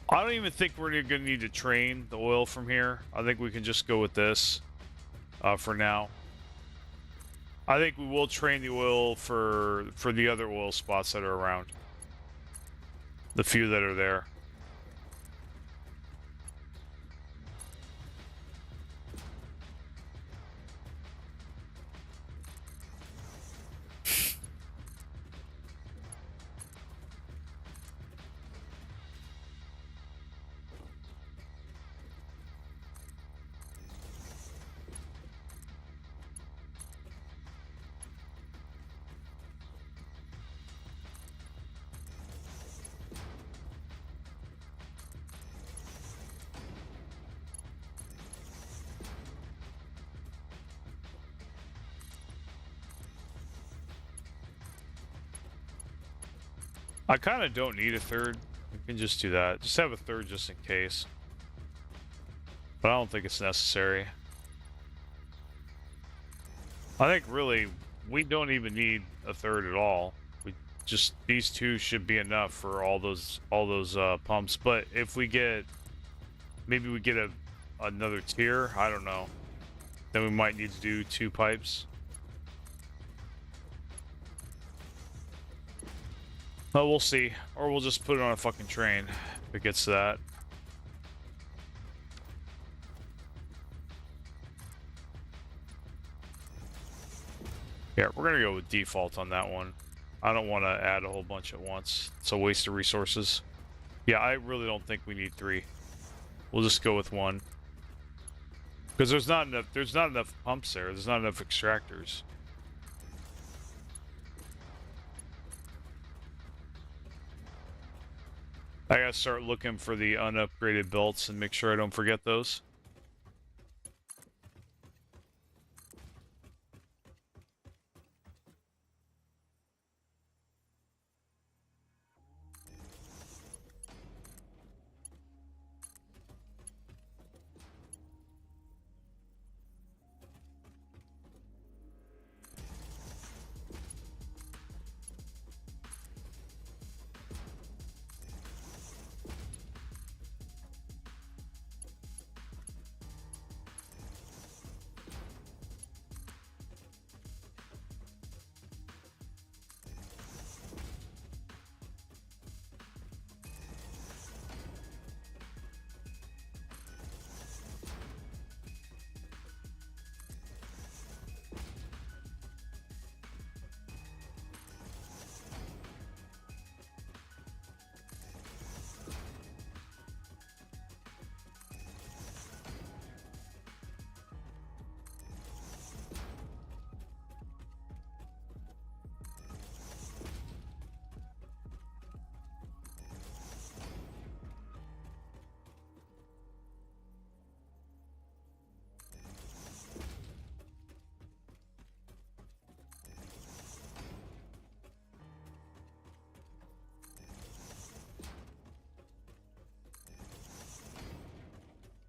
S1: don't even think we're gonna need to train the oil from here. I think we can just go with this for now. I think we will train the oil for the other oil spots that are around. The few that are there. I kind of don't need a third. We can just do that. Just have a third just in case. But I don't think it's necessary. I think really we don't even need a third at all. We just, these two should be enough for all those pumps. But if we get, maybe we get another tier, I don't know. Then we might need to do 2 pipes. Oh, we'll see. Or we'll just put it on a fucking train if it gets to that. Yeah, we're gonna go with default on that one. I don't want to add a whole bunch at once. It's a waste of resources. Yeah, I really don't think we need 3. We'll just go with 1. Because there's not enough pumps there. There's not enough extractors. I gotta start looking for the unupgraded belts and make sure I don't forget those.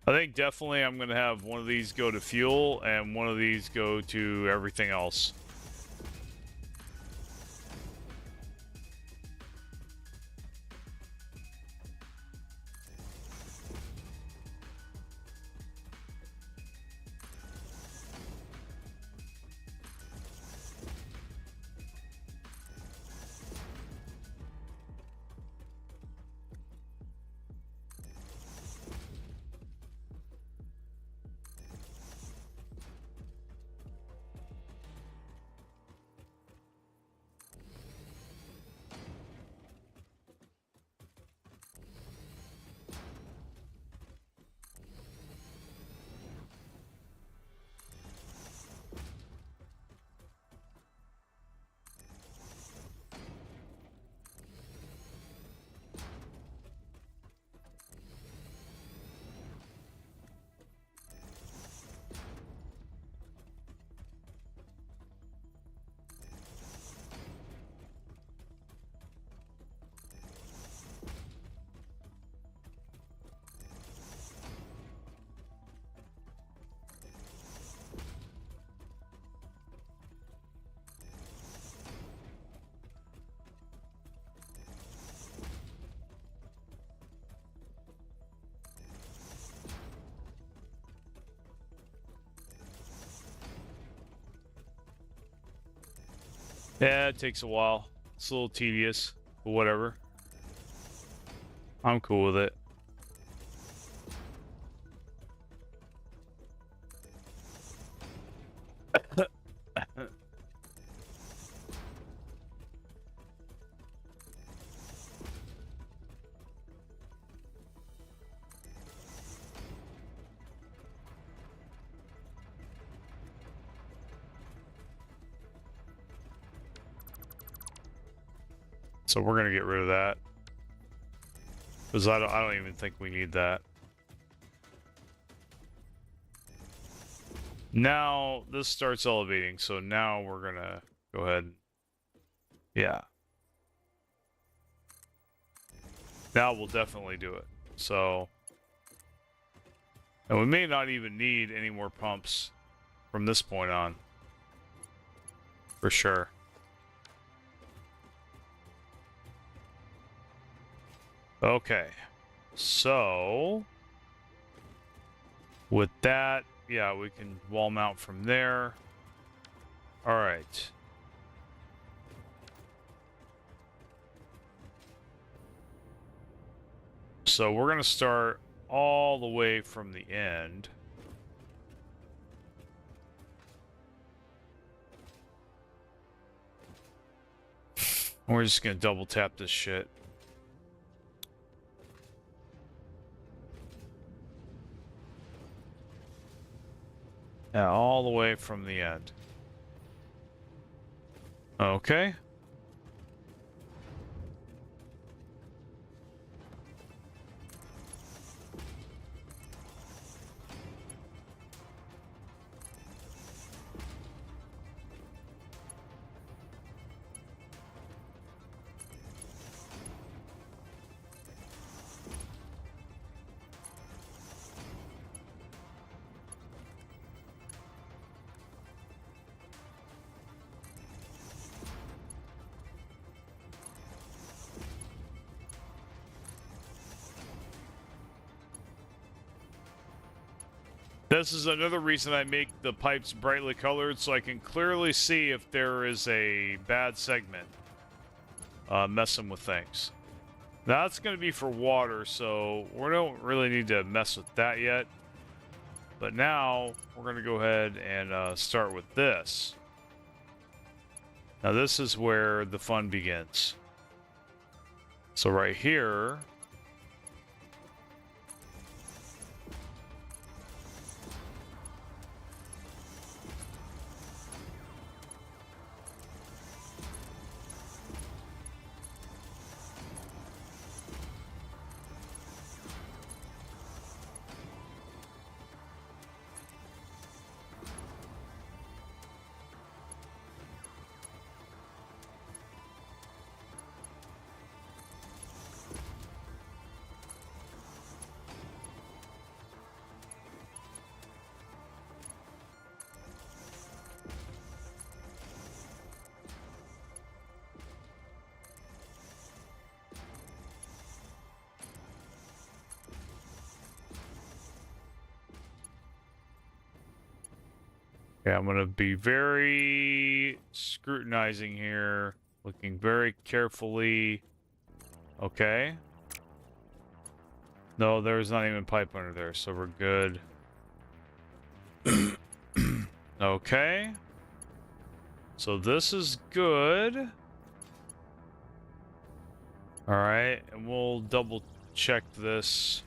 S1: I think definitely I'm going to have one of these go to fuel and one of these go to everything else. Yeah, it takes a while. It's a little tedious, but whatever. I'm cool with it. So we're gonna get rid of that because I don't even think we need that. Now this starts elevating, so now we're gonna go ahead. Yeah. Now we'll definitely do it. So, and we may not even need any more pumps from this point on. For sure. Okay. So, with that, yeah, we can wall mount from there. All right. So we're going to start all the way from the end. We're just going to double tap this shit. Yeah, all the way from the end. Okay. This is another reason I make the pipes brightly colored, so I can clearly see if there is a bad segment messing with things. That's going to be for water, so we don't really need to mess with that yet. But now we're going to go ahead and start with this. Now this is where the fun begins. So right here, Okay, I'm gonna be very scrutinizing here, looking very carefully. Okay. No, there's not even pipe under there, so we're good. Okay. So this is good. All right, and we'll double check this.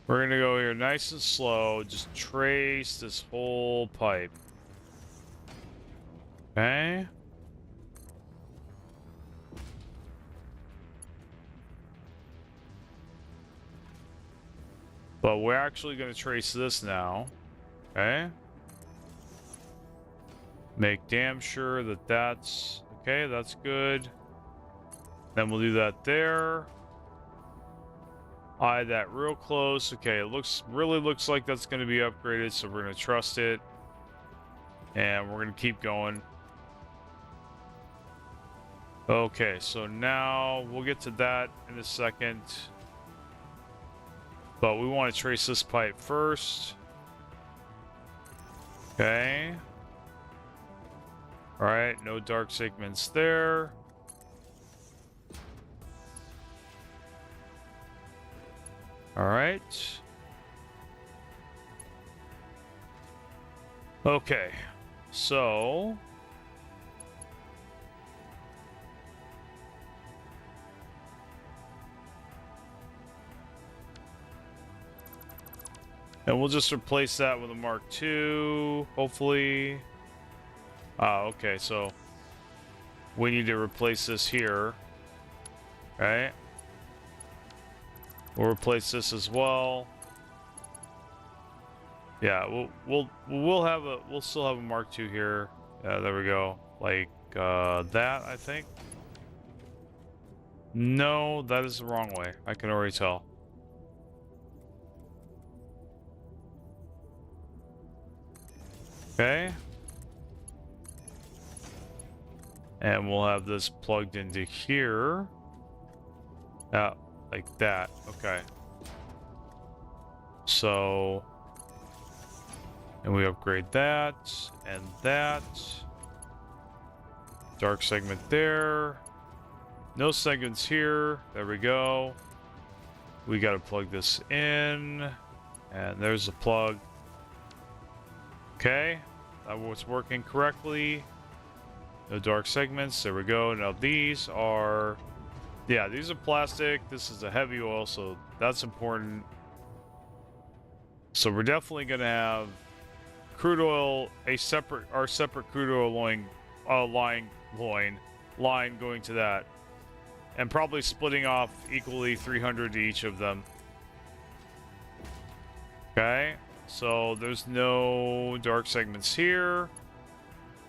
S1: We're gonna go here nice and slow, just trace this whole pipe. Okay. But we're actually gonna trace this now. Okay. Make damn sure that that's okay, that's good. Then we'll do that there. Eye that real close. Okay, it really looks like that's going to be upgraded, so we're going to trust it. And we're going to keep going. Okay, so now we'll get to that in a second. But we want to trace this pipe first. Okay. All right, no dark segments there. All right. Okay, so and we'll just replace that with a Mark II, hopefully. Okay, so we need to replace this here, right? We'll replace this as well. Yeah, we'll still have a Mark II here. There we go. Like that, I think. No, that is the wrong way. I can already tell. Okay. And we'll have this plugged into here. Like that. Okay. So, and we upgrade that and that. Dark segment there. No segments here. There we go. We got to plug this in. And there's the plug. Okay. That was working correctly. No dark segments. There we go. Now these are... Yeah, these are plastic. This is a heavy oil, so that's important. So we're definitely going to have crude oil, our separate crude oil line going to that. And probably splitting off equally 300 to each of them. Okay, so there's no dark segments here.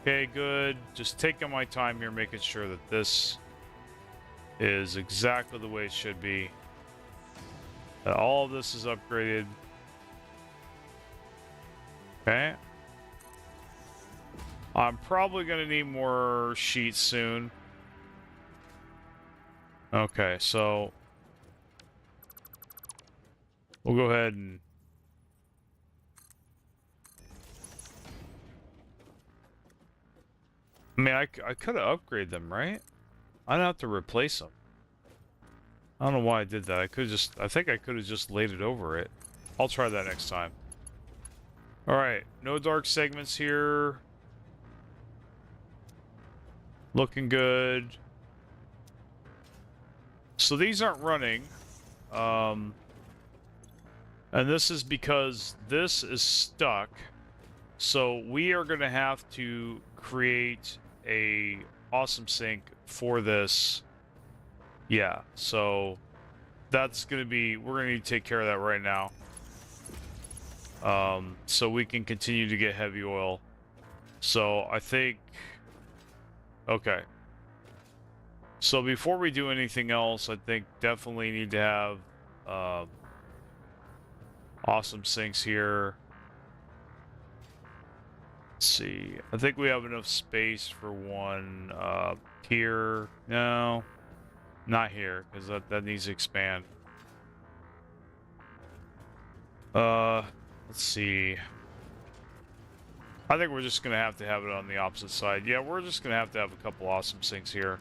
S1: Okay, good. Just taking my time here, making sure that this is exactly the way it should be. All of this is upgraded. Okay. I'm probably going to need more sheets soon. Okay, so we'll go ahead and I mean, I could have upgraded them, right? I don't have to replace them. I don't know why I did that. I think I could have just laid it over it. I'll try that next time. Alright, no dark segments here. Looking good. So these aren't running. And this is because this is stuck. So we are going to have to create a awesome sink for this. Yeah, so that's going to be... We're going to need to take care of that right now. So we can continue to get heavy oil. So I think... Okay. So before we do anything else, I think definitely need to have awesome sinks here. Let's see. I think we have enough space for one here. No, not here, because that needs to expand. Let's see. I think we're just going to have it on the opposite side. Yeah, we're just going to have a couple awesome sinks here.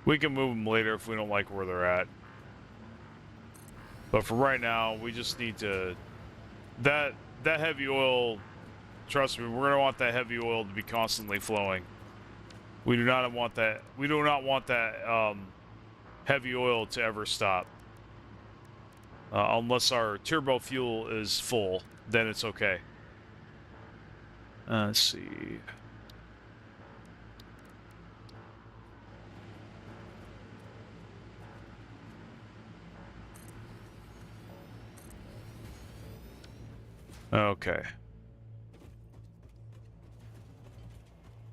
S1: We can move them later if we don't like where they're at. But for right now, we just need to... That heavy oil, trust me, we're going to want that heavy oil to be constantly flowing. We do not want that... We do not want that heavy oil to ever stop. Unless our turbo fuel is full, then it's okay. Let's see. Okay.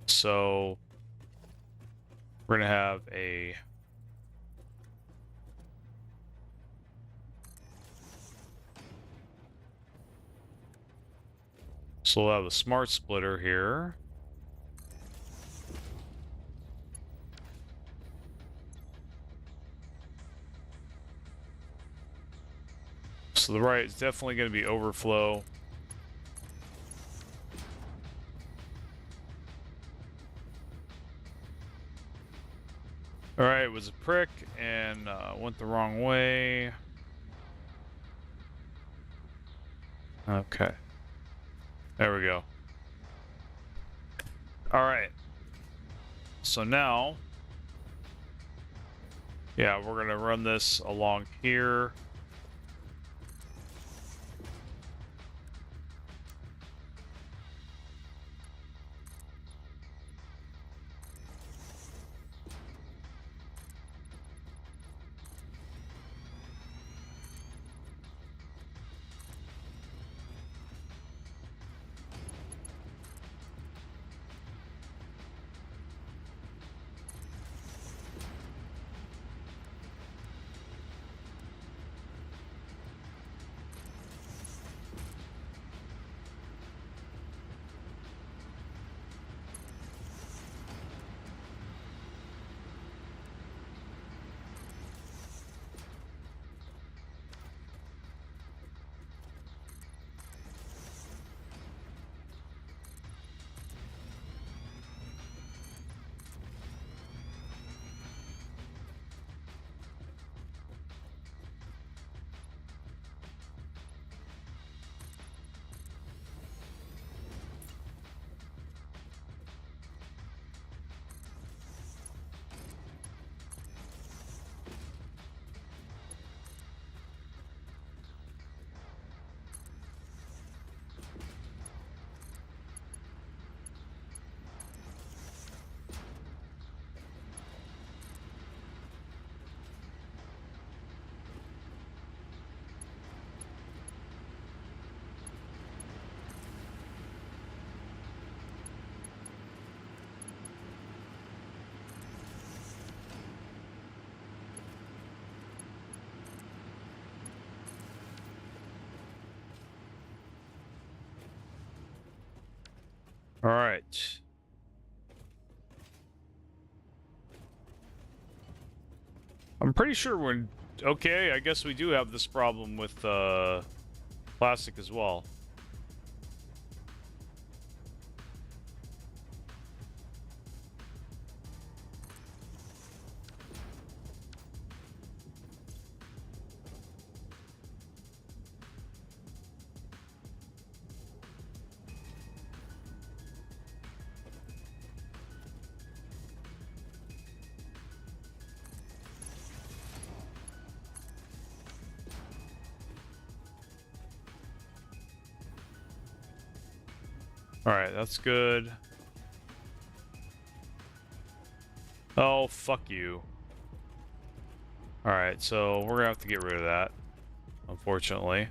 S1: So we're gonna have a we'll have a smart splitter here. So the right is definitely going to be overflow. Alright, it was a prick and went the wrong way. Okay. There we go. Alright. So now, yeah, we're going to run this along here. All right. I'm pretty sure we're okay. I guess we do have this problem with plastic as well. Alright, that's good. Oh, fuck you. Alright, so we're gonna have to get rid of that, unfortunately.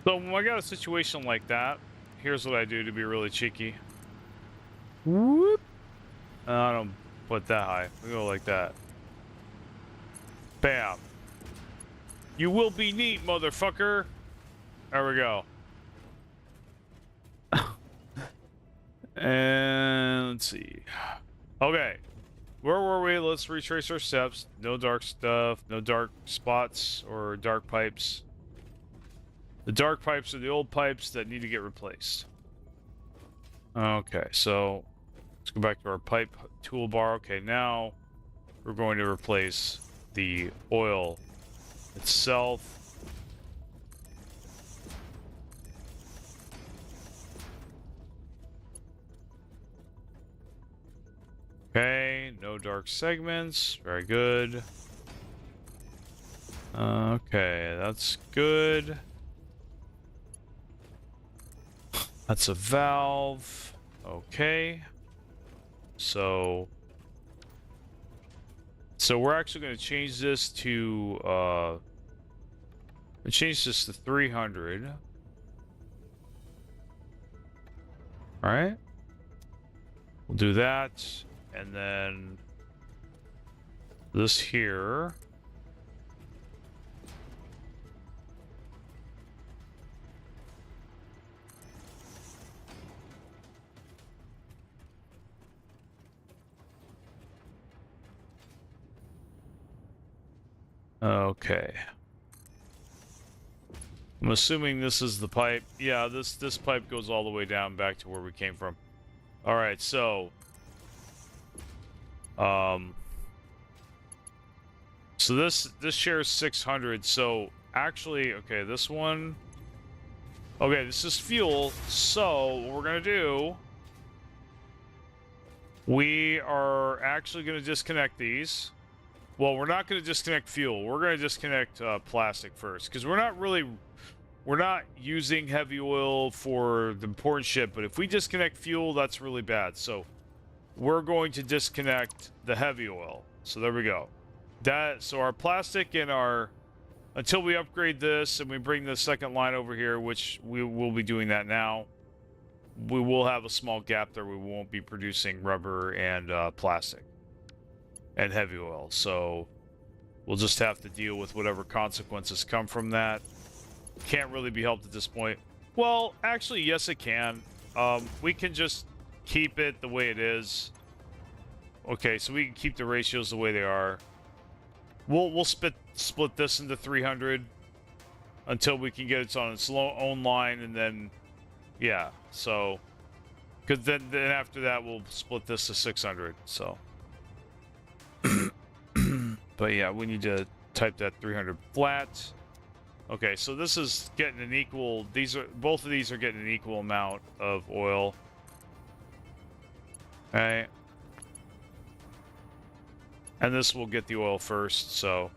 S1: So when I got a situation like that, here's what I do to be really cheeky. Whoop. I don't put that high. We go like that. Bam. You will be neat, motherfucker. There we go. And let's see. Okay. Where were we? Let's retrace our steps. No dark stuff. No dark spots or dark pipes. The dark pipes are the old pipes that need to get replaced. Okay, so let's go back to our pipe toolbar. Okay, now we're going to replace the oil itself. Okay, no dark segments. Very good. Okay, that's good. That's a valve. Okay. So we're actually going to change this to 300. All right. We'll do that, and then this here. Okay. I'm assuming this is the pipe. Yeah, this pipe goes all the way down back to where we came from. All right, so so this shares 600. So actually, okay, this one. Okay, this is fuel. So what we're gonna do, we are actually gonna disconnect these. Well, we're not gonna disconnect fuel. We're gonna disconnect plastic first, because we're not using heavy oil for the important shit. But if we disconnect fuel, that's really bad. So we're going to disconnect the heavy oil. So there we go. So our plastic and our, until we upgrade this and we bring the second line over here, which we will be doing that now, we will have a small gap there. We won't be producing rubber and plastic and heavy oil. So we'll just have to deal with whatever consequences come from that. Can't really be helped at this point. Well, actually, yes, it can. We can just keep it the way it is. Okay, so we can keep the ratios the way they are. We'll split this into 300 until we can get it on its own line, and then yeah. So, because then after that we'll split this to 600. So, but yeah, we need to type that 300 flat. Okay, so this is getting an equal. Both of these are getting an equal amount of oil. Okay. And this will get the oil first, so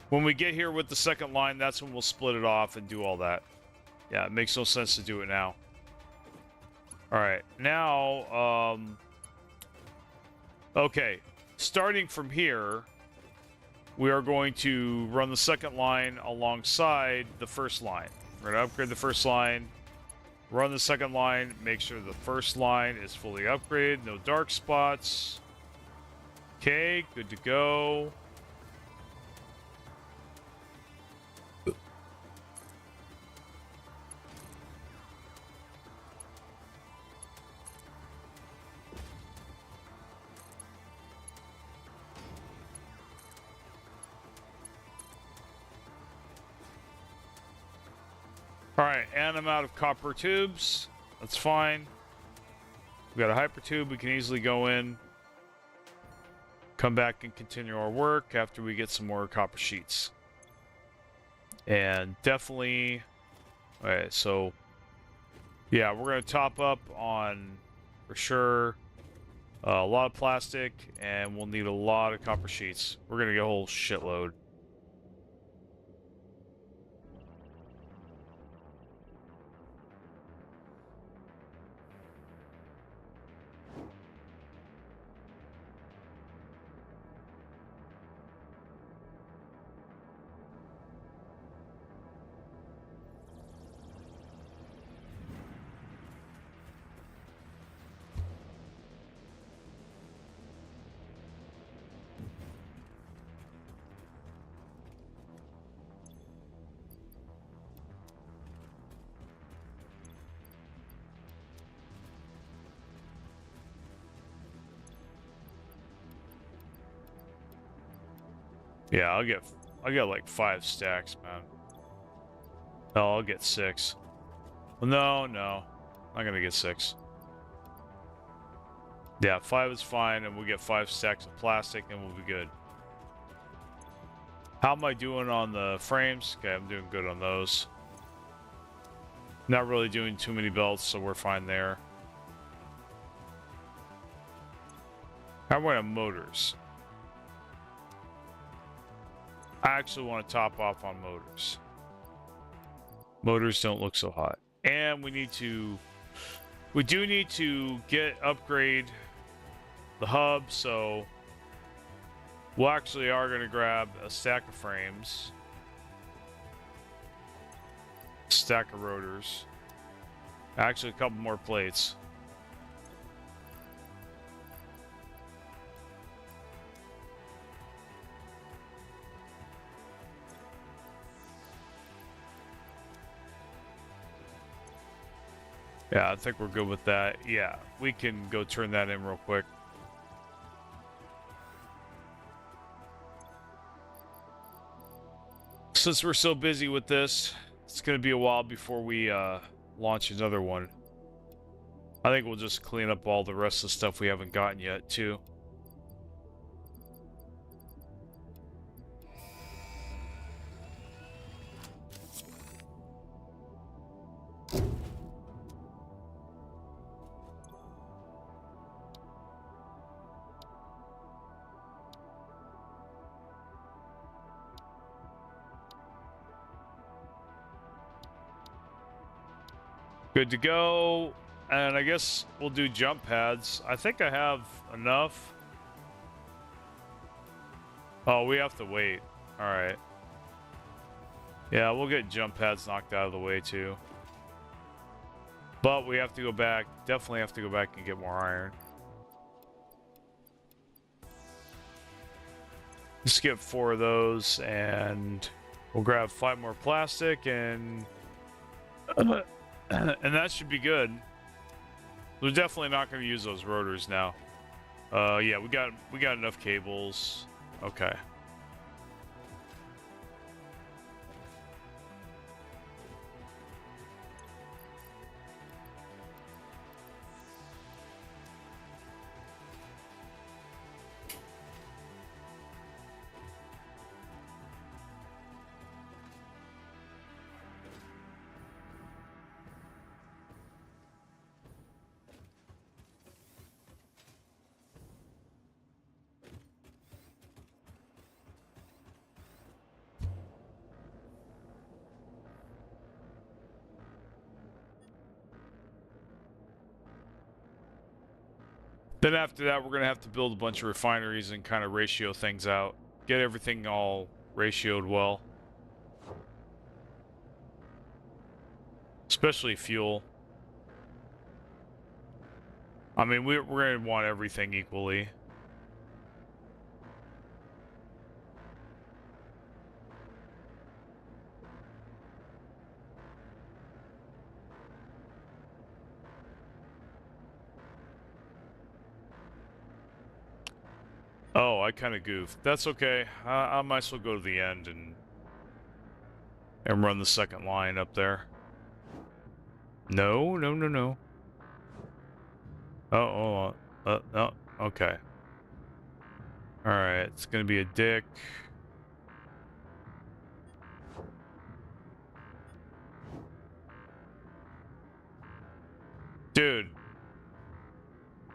S1: when we get here with the second line, that's when we'll split it off and do all that. Yeah, it makes no sense to do it now. Alright, now, okay, starting from here, we are going to run the second line alongside the first line. We're going to upgrade the first line, run the second line, make sure the first line is fully upgraded, no dark spots. Okay, good to go. All right, and I'm out of copper tubes. That's fine. We got a hyper tube. We can easily go in, come back and continue our work after we get some more copper sheets. And definitely, all right, so yeah, we're going to top up on, for sure, a lot of plastic, and we'll need a lot of copper sheets. We're going to get a whole shitload. Yeah, I'll get like 5 stacks, man. No, I'll get 6. Well, no. I'm gonna get 6. Yeah, 5 is fine, and we'll get 5 stacks of plastic, and we'll be good. How am I doing on the frames? Okay, I'm doing good on those. Not really doing too many belts, so we're fine there. How am I on motors? I actually want to top off on motors. Motors don't look so hot. And we do need to upgrade the hub, so we actually are going to grab a stack of frames, stack of rotors, actually a couple more plates. Yeah, I think we're good with that. Yeah, we can go turn that in real quick. Since we're so busy with this, it's going to be a while before we launch another one. I think we'll just clean up all the rest of the stuff we haven't gotten yet, too. Good to go. And I guess we'll do jump pads. I think I have enough. Oh, we have to wait. All right. Yeah, we'll get jump pads knocked out of the way too. But we have to go back. Definitely have to go back and get more iron. Just get 4 of those, and we'll grab 5 more plastic, and and that should be good. We're definitely not going to use those rotors now. Yeah, we got enough cables. Okay. Then after that, we're going to have to build a bunch of refineries and kind of ratio things out. Get everything all ratioed well. Especially fuel. I mean, we're going to want everything equally. Oh, I kind of goofed. That's okay. I might as well go to the end and run the second line up there. No. Oh, no. Okay. All right. It's gonna be a dick. Dude.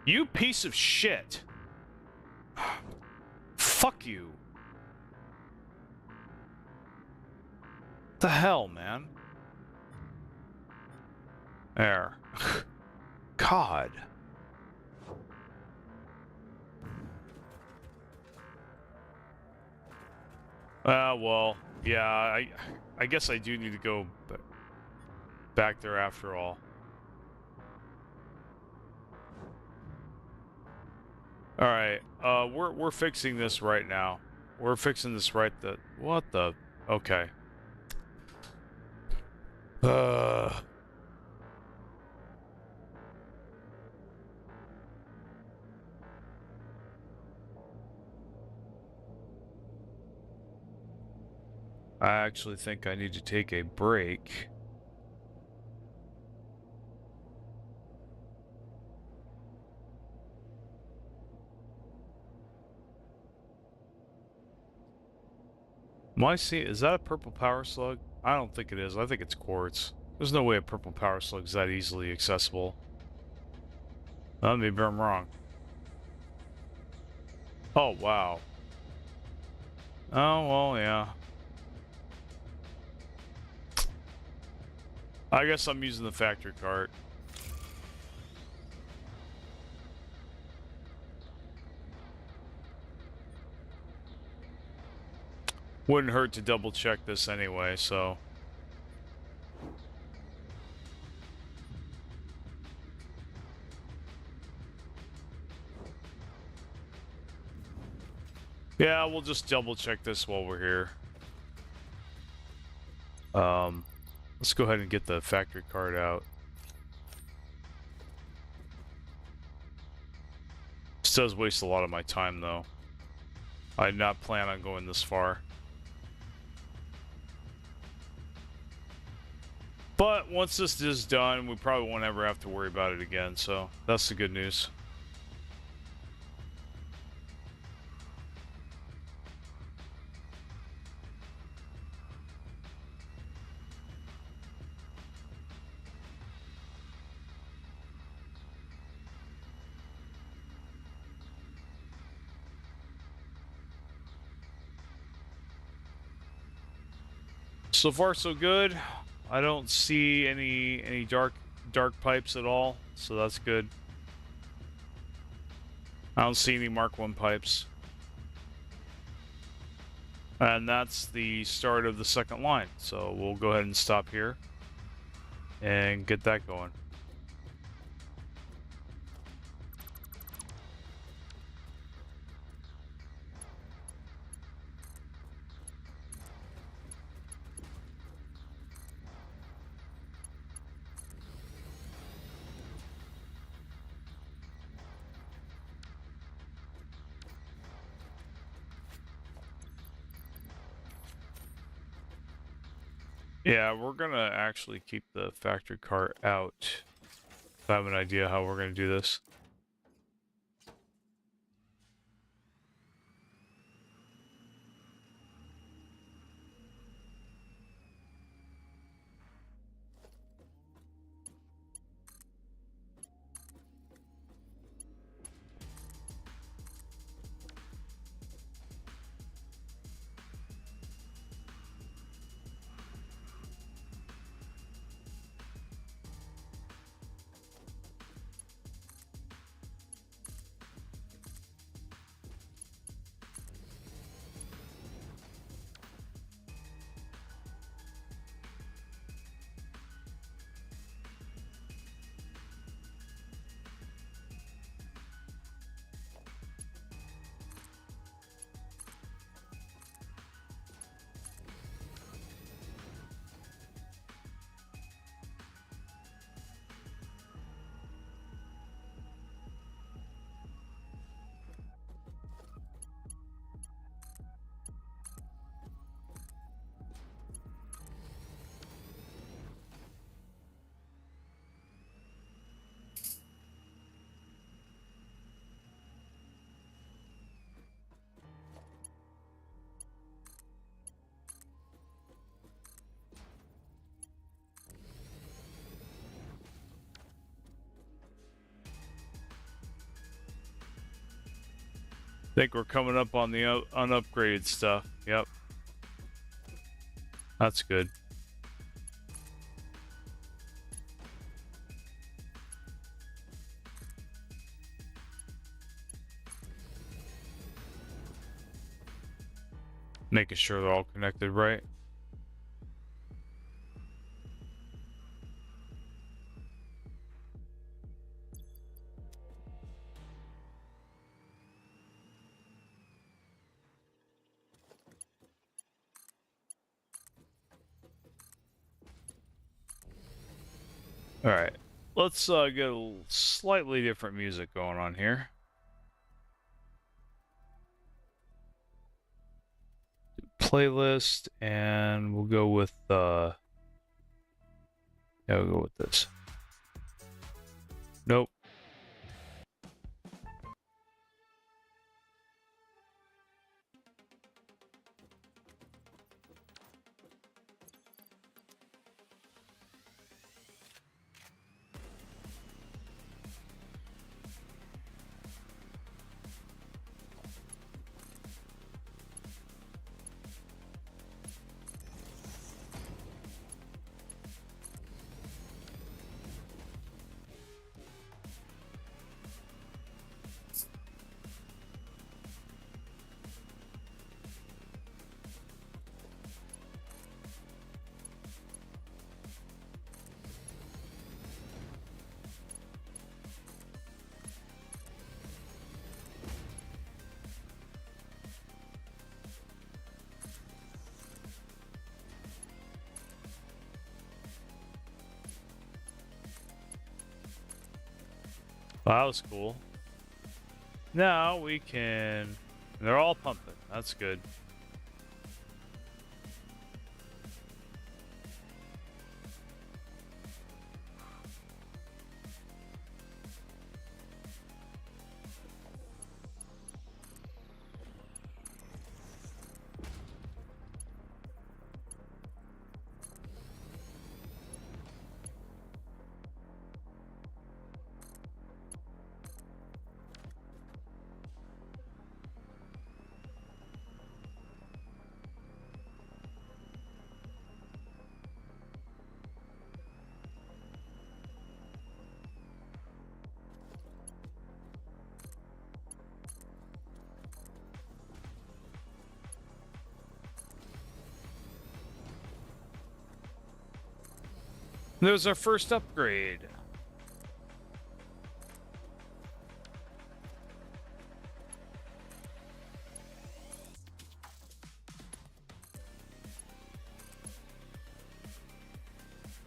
S1: You piece of shit. Fuck you. What the hell, man? There. God. Well, yeah, I guess I do need to go back there after all. All right, we're fixing this right now. We're fixing this right. What the? Okay. I actually think I need to take a break. Am I seeing, is that a purple power slug? I don't think it is. I think it's quartz. There's no way a purple power slug is that easily accessible. Maybe I'm wrong. Oh, wow. Oh, well, yeah. I guess I'm using the factory cart. Wouldn't hurt to double check this anyway, so. Yeah, we'll just double check this while we're here. Let's go ahead and get the factory card out. This does waste a lot of my time, though. I did not plan on going this far. But once this is done, we probably won't ever have to worry about it again, so that's the good news. So far, so good. I don't see any dark pipes at all, so that's good. I don't see any Mark 1 pipes. And that's the start of the second line. So we'll go ahead and stop here and get that going. Yeah, we're gonna actually keep the factory cart out. I have an idea how we're gonna do this. Think we're coming up on the unupgraded stuff. Yep. That's good. Making sure they're all connected right. All right, let's get a slightly different music going on here. playlist, and we'll go with yeah, we'll go with this. Nope. Well, that was cool. Now we can... They're all pumping. That's good. There's our first upgrade.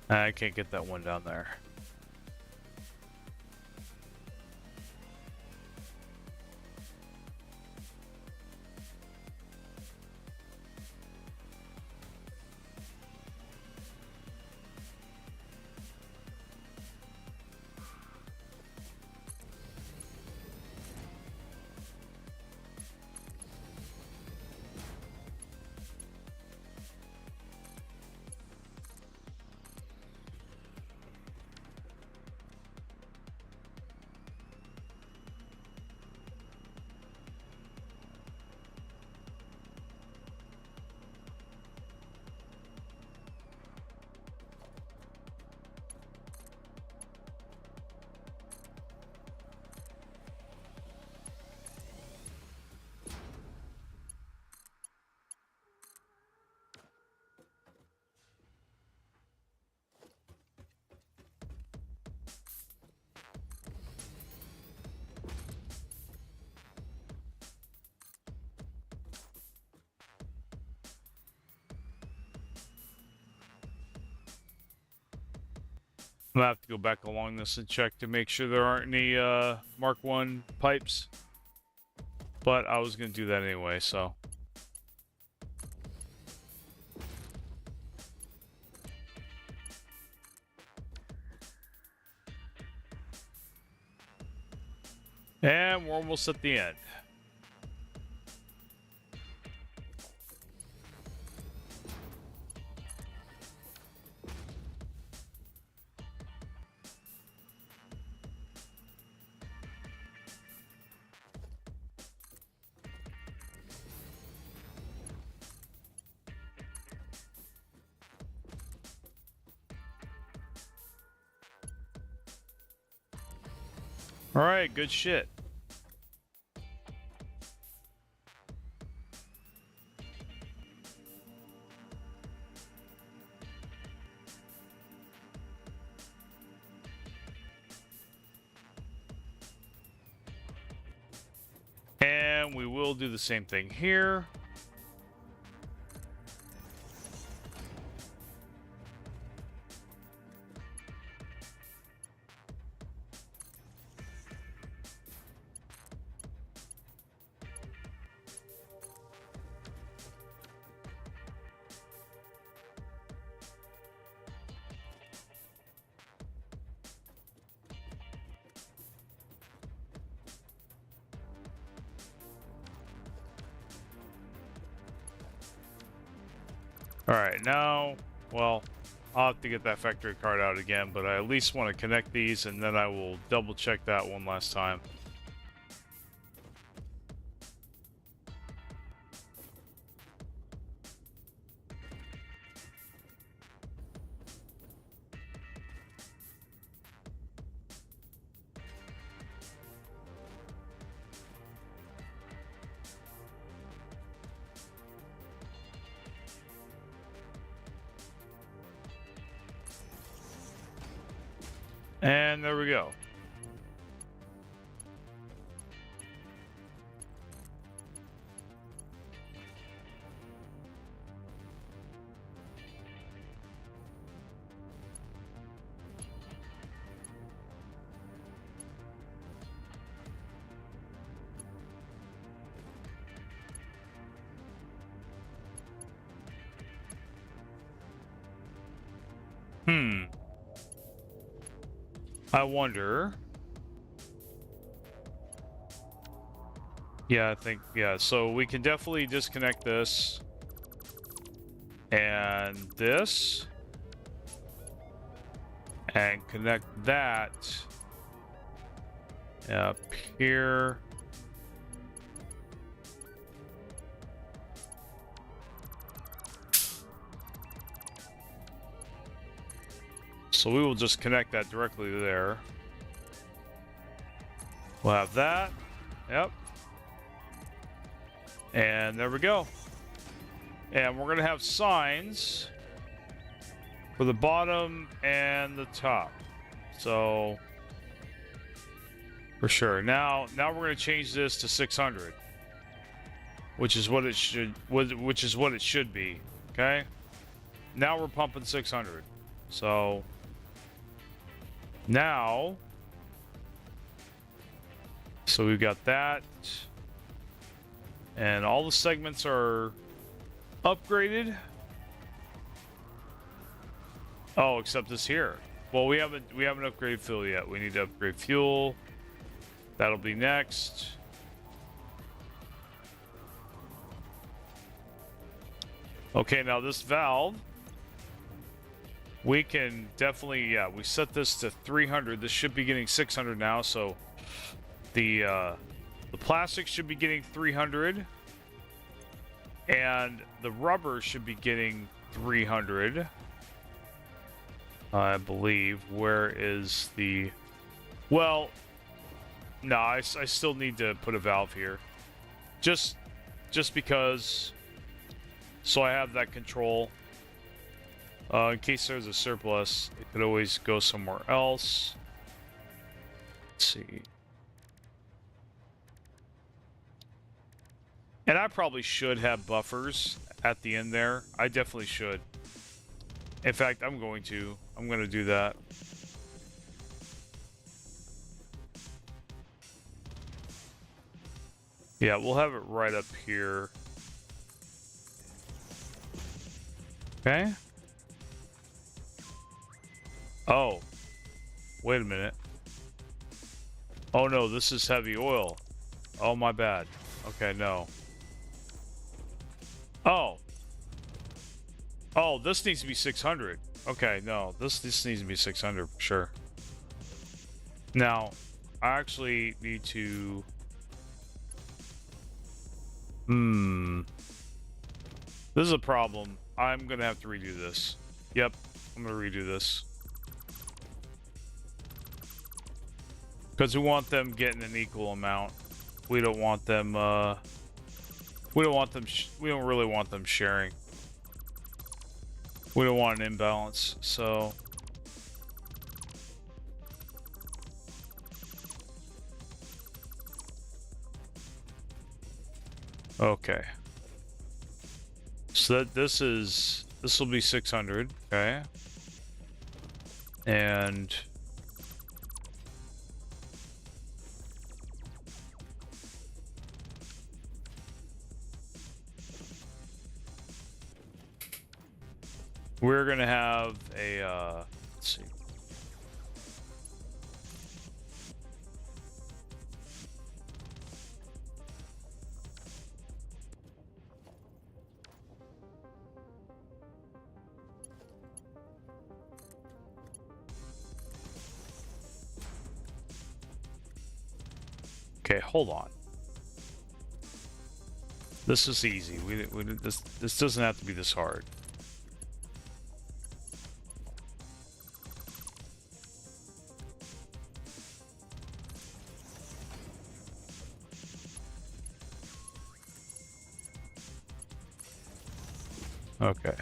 S1: I can't get that one down there. I'm gonna have to go back along this and check to make sure there aren't any Mark 1 pipes. But I was gonna do that anyway, so. And we're almost at the end. All right, good shit. And we will do the same thing here. All right, now, well, I'll have to get that factory card out again, but I at least want to connect these, and then I will double check that one last time. And there we go. I wonder. Yeah, I think, yeah, so we can definitely disconnect this. And this. And connect that up here. So we will just connect that directly there. We'll have that. Yep. And there we go. And we're going to have signs for the bottom and the top. So for sure. Now we're going to change this to 600, which is what it should be. Okay? Now we're pumping 600. So now, so we've got that, and all the segments are upgraded. Oh, except this here. Well, we haven't upgraded fuel yet. We need to upgrade fuel. That'll be next. Okay, now this valve, we can definitely, yeah, we set this to 300. This should be getting 600 now, so the plastic should be getting 300, and the rubber should be getting 300. I believe. Where is the... Well, no, I still need to put a valve here. Just because, so I have that control. In case there's a surplus, it could always go somewhere else. Let's see. And I probably should have buffers at the end there. I definitely should. In fact, I'm going to do that. Yeah, we'll have it right up here. Okay. Oh. Wait a minute. Oh no, this is heavy oil. Oh, my bad. Okay, no. Oh. Oh, this needs to be 600. Okay, no. This needs to be 600 for sure. Now, I actually need to... This is a problem. I'm gonna have to redo this. Yep, I'm gonna redo this. Because we want them getting an equal amount. We don't want them, we don't really want them sharing. We don't want an imbalance, so... Okay. So this will be 600, okay? And... we're gonna have a, let's see. Okay, hold on. This is easy. This doesn't have to be this hard. Okay.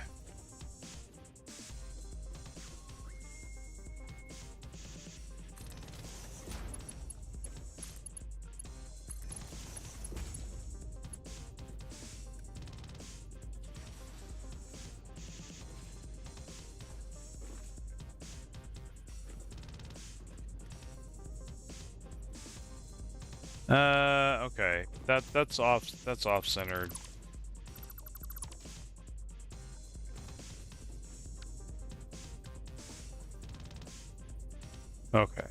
S1: Okay. That's off centered. Okay.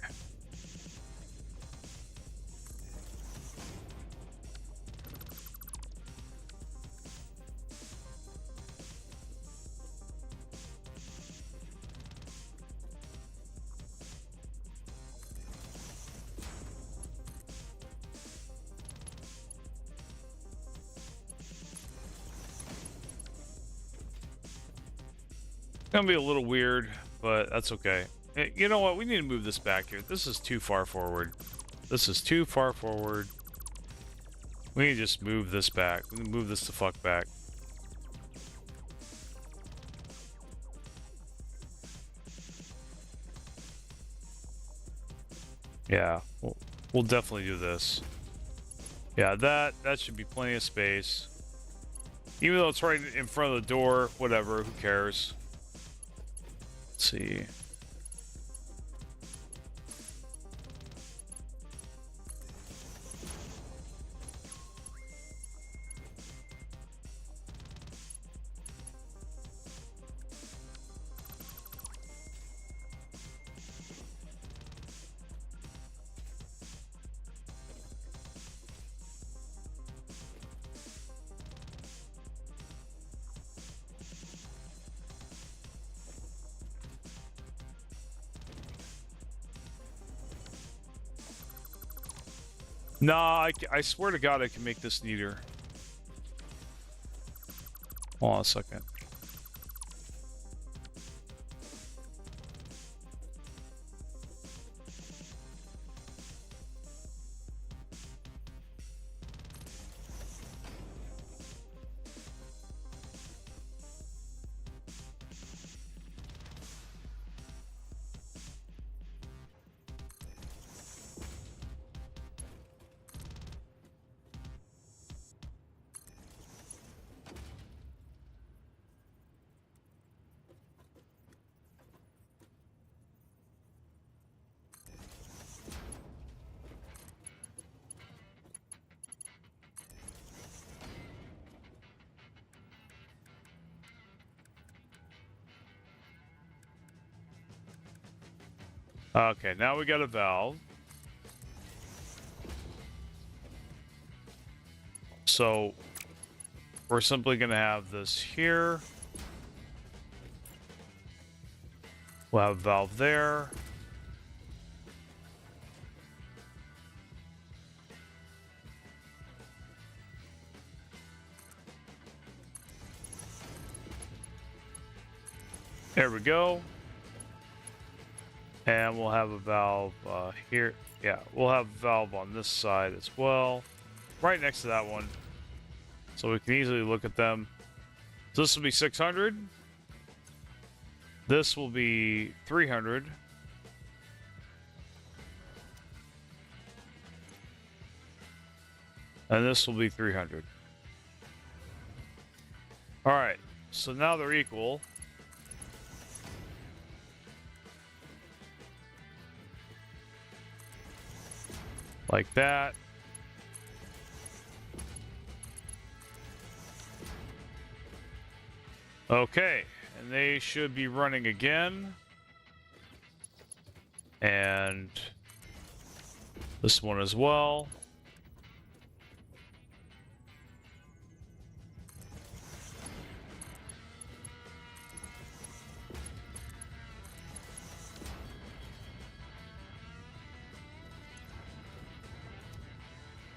S1: It's gonna be a little weird, but that's okay. You know what? We need to move this back here. This is too far forward. This is too far forward. We need to just move this back. We can move this the fuck back. Yeah, we'll definitely do this. Yeah, that should be plenty of space. Even though it's right in front of the door, whatever, who cares? Let's see. Nah, I swear to God I can make this neater. Hold on a second. Okay, now we got a valve. So we're simply going to have this here. We'll have a valve there. There we go. And we'll have a valve here. Yeah, we'll have a valve on this side as well. Right next to that one. So we can easily look at them. So this will be 600. This will be 300. And this will be 300. All right, so now they're equal. Like that. Okay, and they should be running again. And this one as well.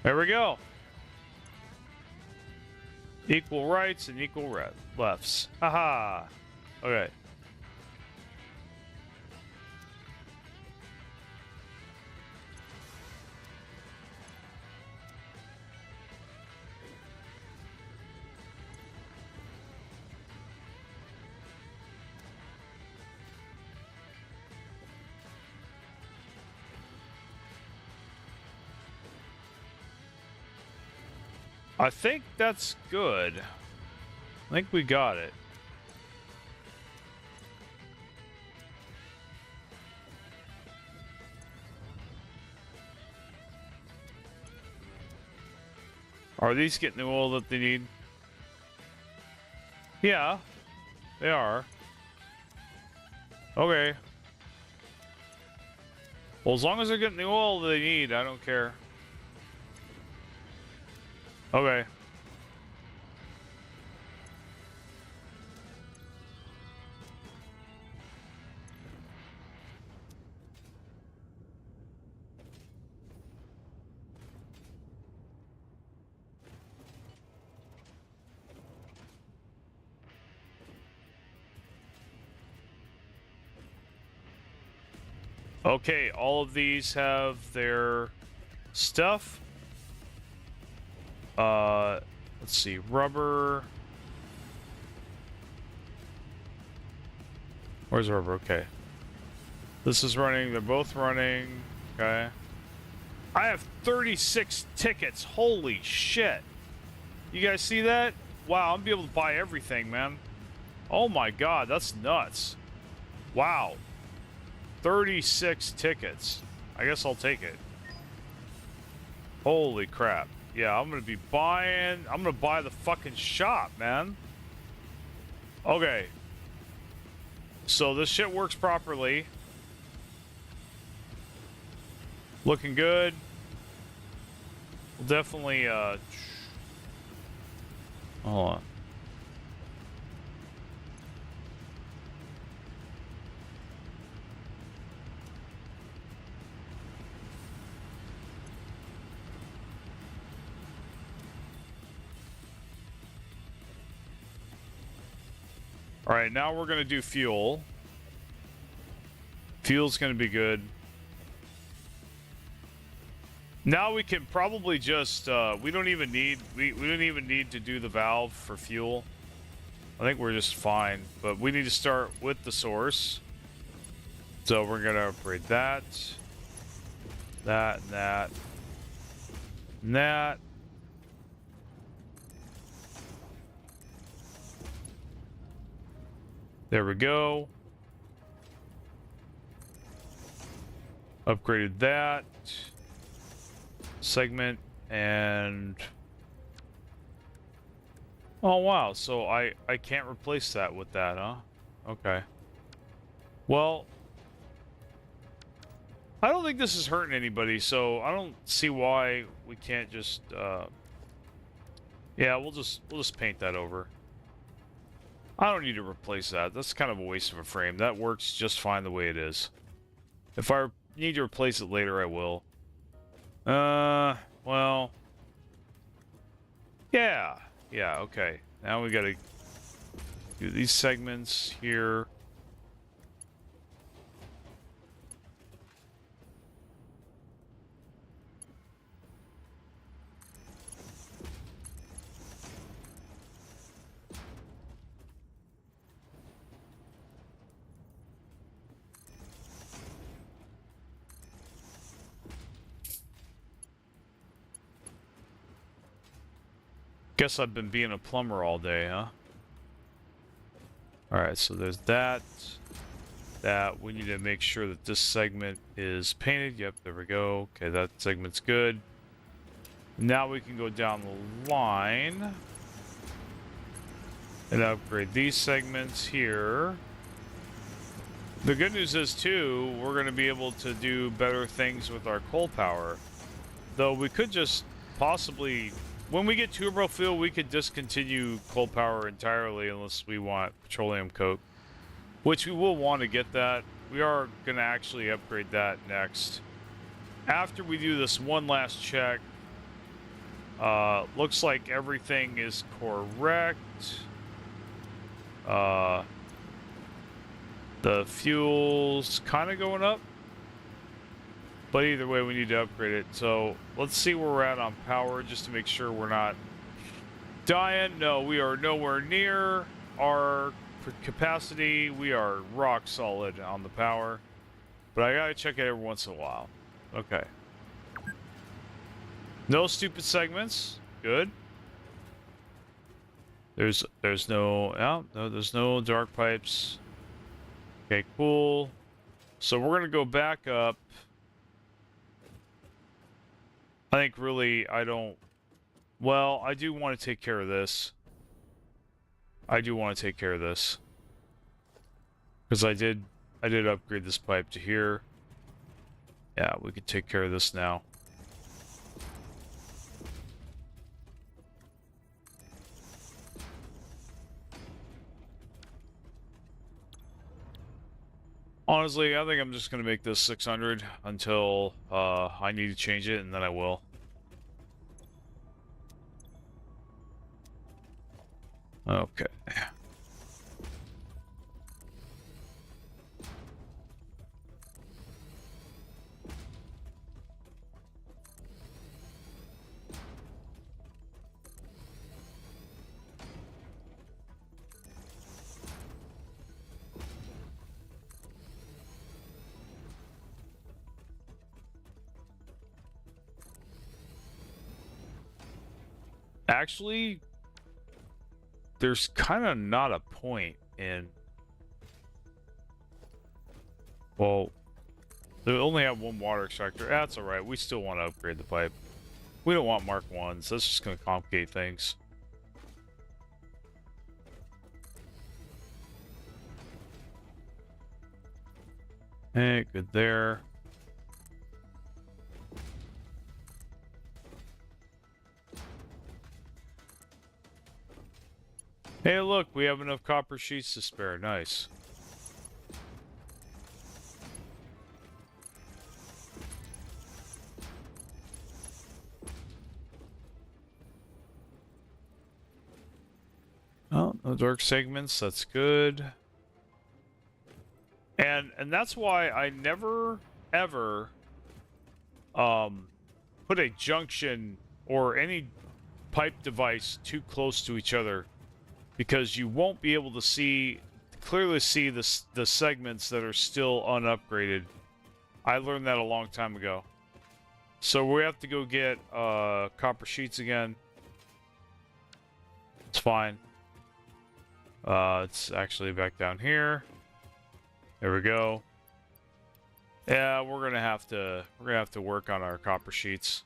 S1: There we go. Equal rights and equal lefts. Haha. Okay. I think that's good. I think we got it. Are these getting the oil that they need? Yeah, they are. Okay. Well, as long as they're getting the oil they need, I don't care. Okay. Okay, all of these have their stuff. Let's see, rubber. Where's rubber? Okay. This is running, they're both running. Okay. I have 36 tickets. Holy shit. You guys see that? Wow, I'm gonna be able to buy everything, man. Oh my god, that's nuts. Wow. 36 tickets. I guess I'll take it. Holy crap. Yeah, I'm gonna be buying... I'm gonna buy the fucking shop, man. Okay. So this shit works properly. Looking good. We'll definitely, hold on. All right, now we're gonna do fuel. Fuel's gonna be good. Now we can probably just we don't even need to do the valve for fuel. I think we're just fine, but we need to start with the source. So we're gonna upgrade that, that, and that, and that. There we go. Upgraded that segment and oh wow, so I can't replace that with that, huh? Okay. Well, I don't think this is hurting anybody, so I don't see why we can't just yeah, we'll just paint that over. I don't need to replace that. That's kind of a waste of a frame. That works just fine the way it is. If I need to replace it later, I will. Well... Yeah. Yeah, okay. Now we gotta do these segments here. Guess I've been being a plumber all day, huh? Alright, so there's that. That. We need to make sure that this segment is painted. Yep, there we go. Okay, that segment's good. Now we can go down the line and upgrade these segments here. The good news is, too, we're going to be able to do better things with our coal power. Though we could just possibly... When we get turbo fuel, we could discontinue coal power entirely unless we want petroleum coke. Which we will want to get that. We are going to actually upgrade that next. After we do this one last check Looks like everything is correct. The fuel's kind of going up. But either way, we need to upgrade it. So let's see where we're at on power just to make sure we're not dying. No, we are nowhere near our capacity. We are rock solid on the power. But I gotta check it every once in a while. Okay. No stupid segments. Good. There's no there's no dark pipes. Okay, cool. So we're gonna go back up. I think really well, I do want to take care of this. Because I did upgrade this pipe to here. Yeah, we could take care of this now. Honestly, I think I'm just going to make this 600 until I need to change it, and then I will. Okay. Actually, there's kind of not a point in... Well, they only have one water extractor. That's alright. We still want to upgrade the pipe. We don't want Mark 1s. That's just going to complicate things. Hey, good there. Hey, look, we have enough copper sheets to spare. Nice. Oh, no dark segments. That's good. And that's why I never ever put a junction or any pipe device too close to each other, because you won't be able to clearly see the segments that are still unupgraded. I learned that a long time ago. So we have to go get copper sheets again. It's fine. It's actually back down here. There we go. Yeah, we're gonna have to work on our copper sheets,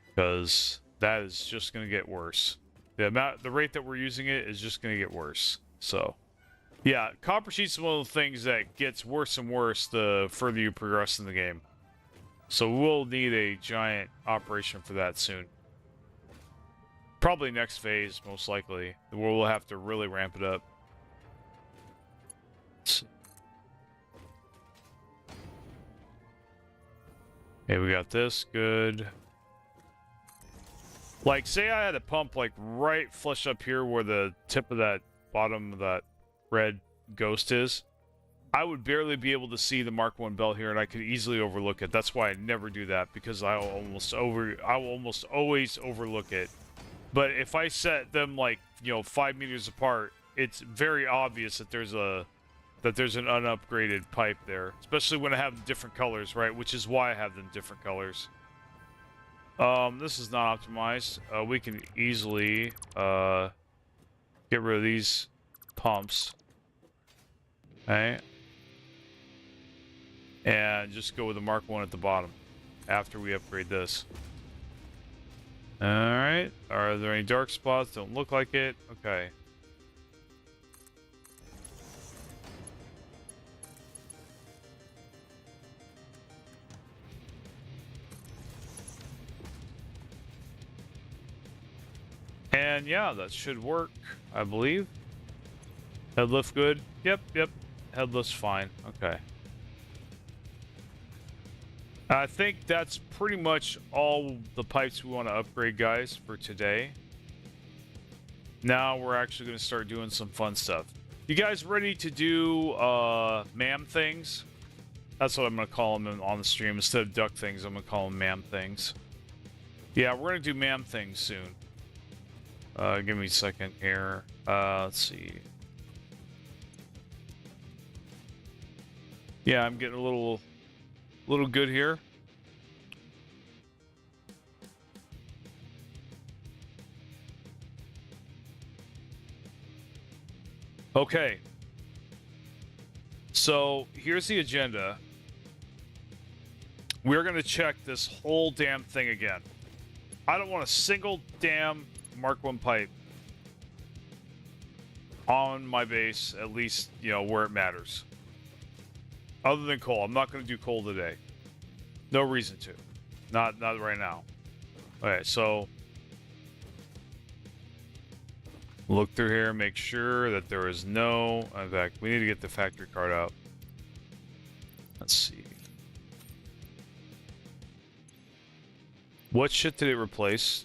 S1: because that is just gonna get worse. The rate that we're using it is just gonna get worse. So, yeah, copper sheets is one of the things that gets worse and worse the further you progress in the game. So we'll need a giant operation for that soon. Probably next phase, most likely, where we'll have to really ramp it up. Okay, we got this. Good. Like, say I had a pump, like, right flush up here where the tip of that bottom of that red ghost is. I would barely be able to see the Mark 1 belt here, and I could easily overlook it. That's why I never do that, because I will almost always overlook it. But if I set them, like, 5 meters apart, it's very obvious that there's an unupgraded pipe there, especially when I have different colors, right? Which is why I have them different colors. This is not optimized. We can easily get rid of these pumps, okay, and just go with the Mark 1 at the bottom after we upgrade this. All right. Are there any dark spots? Don't look like it. Okay. And yeah, that should work, I believe. Head lift good? Yep. Head lift's fine. Okay. I think that's pretty much all the pipes we want to upgrade, guys, for today. Now we're actually going to start doing some fun stuff. You guys ready to do ma'am things? That's what I'm going to call them on the stream. Instead of duck things, I'm going to call them ma'am things. Yeah, we're going to do ma'am things soon. Give me a second here. Let's see. Yeah, I'm getting a little good here. Okay. So here's the agenda. We're going to check this whole damn thing again. I don't want a single damn Mark 1 pipe on my base, at least, you know, where it matters. Other than coal. I'm not going to do coal today. No reason to. Not right now. Okay, so look through here, make sure that there is no... In fact, we need to get the factory card out. Let's see. What shit did it replace?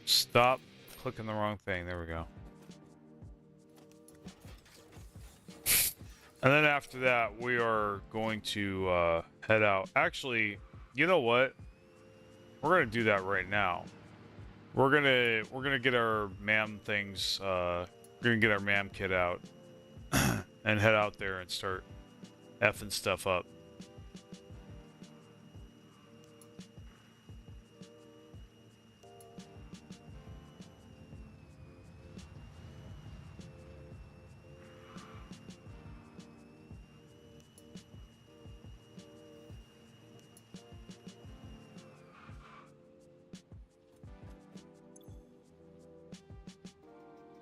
S1: Stop clicking the wrong thing. There we go. And then after that, we are going to head out. Actually, you know what? We're gonna do that right now. We're gonna get our MAM things. We're gonna get our MAM kit out and head out there and start effing stuff up.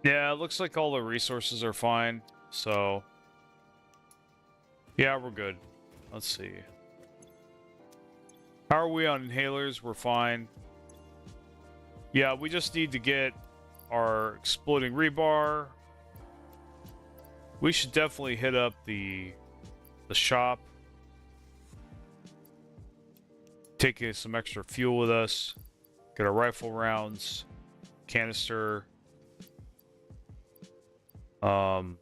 S1: Yeah, it looks like all the resources are fine, so... Yeah, we're good. Let's see. How are we on inhalers? We're fine. Yeah, we just need to get our exploding rebar. We should definitely hit up the shop. Take some extra fuel with us. Get our rifle rounds. Canister. Want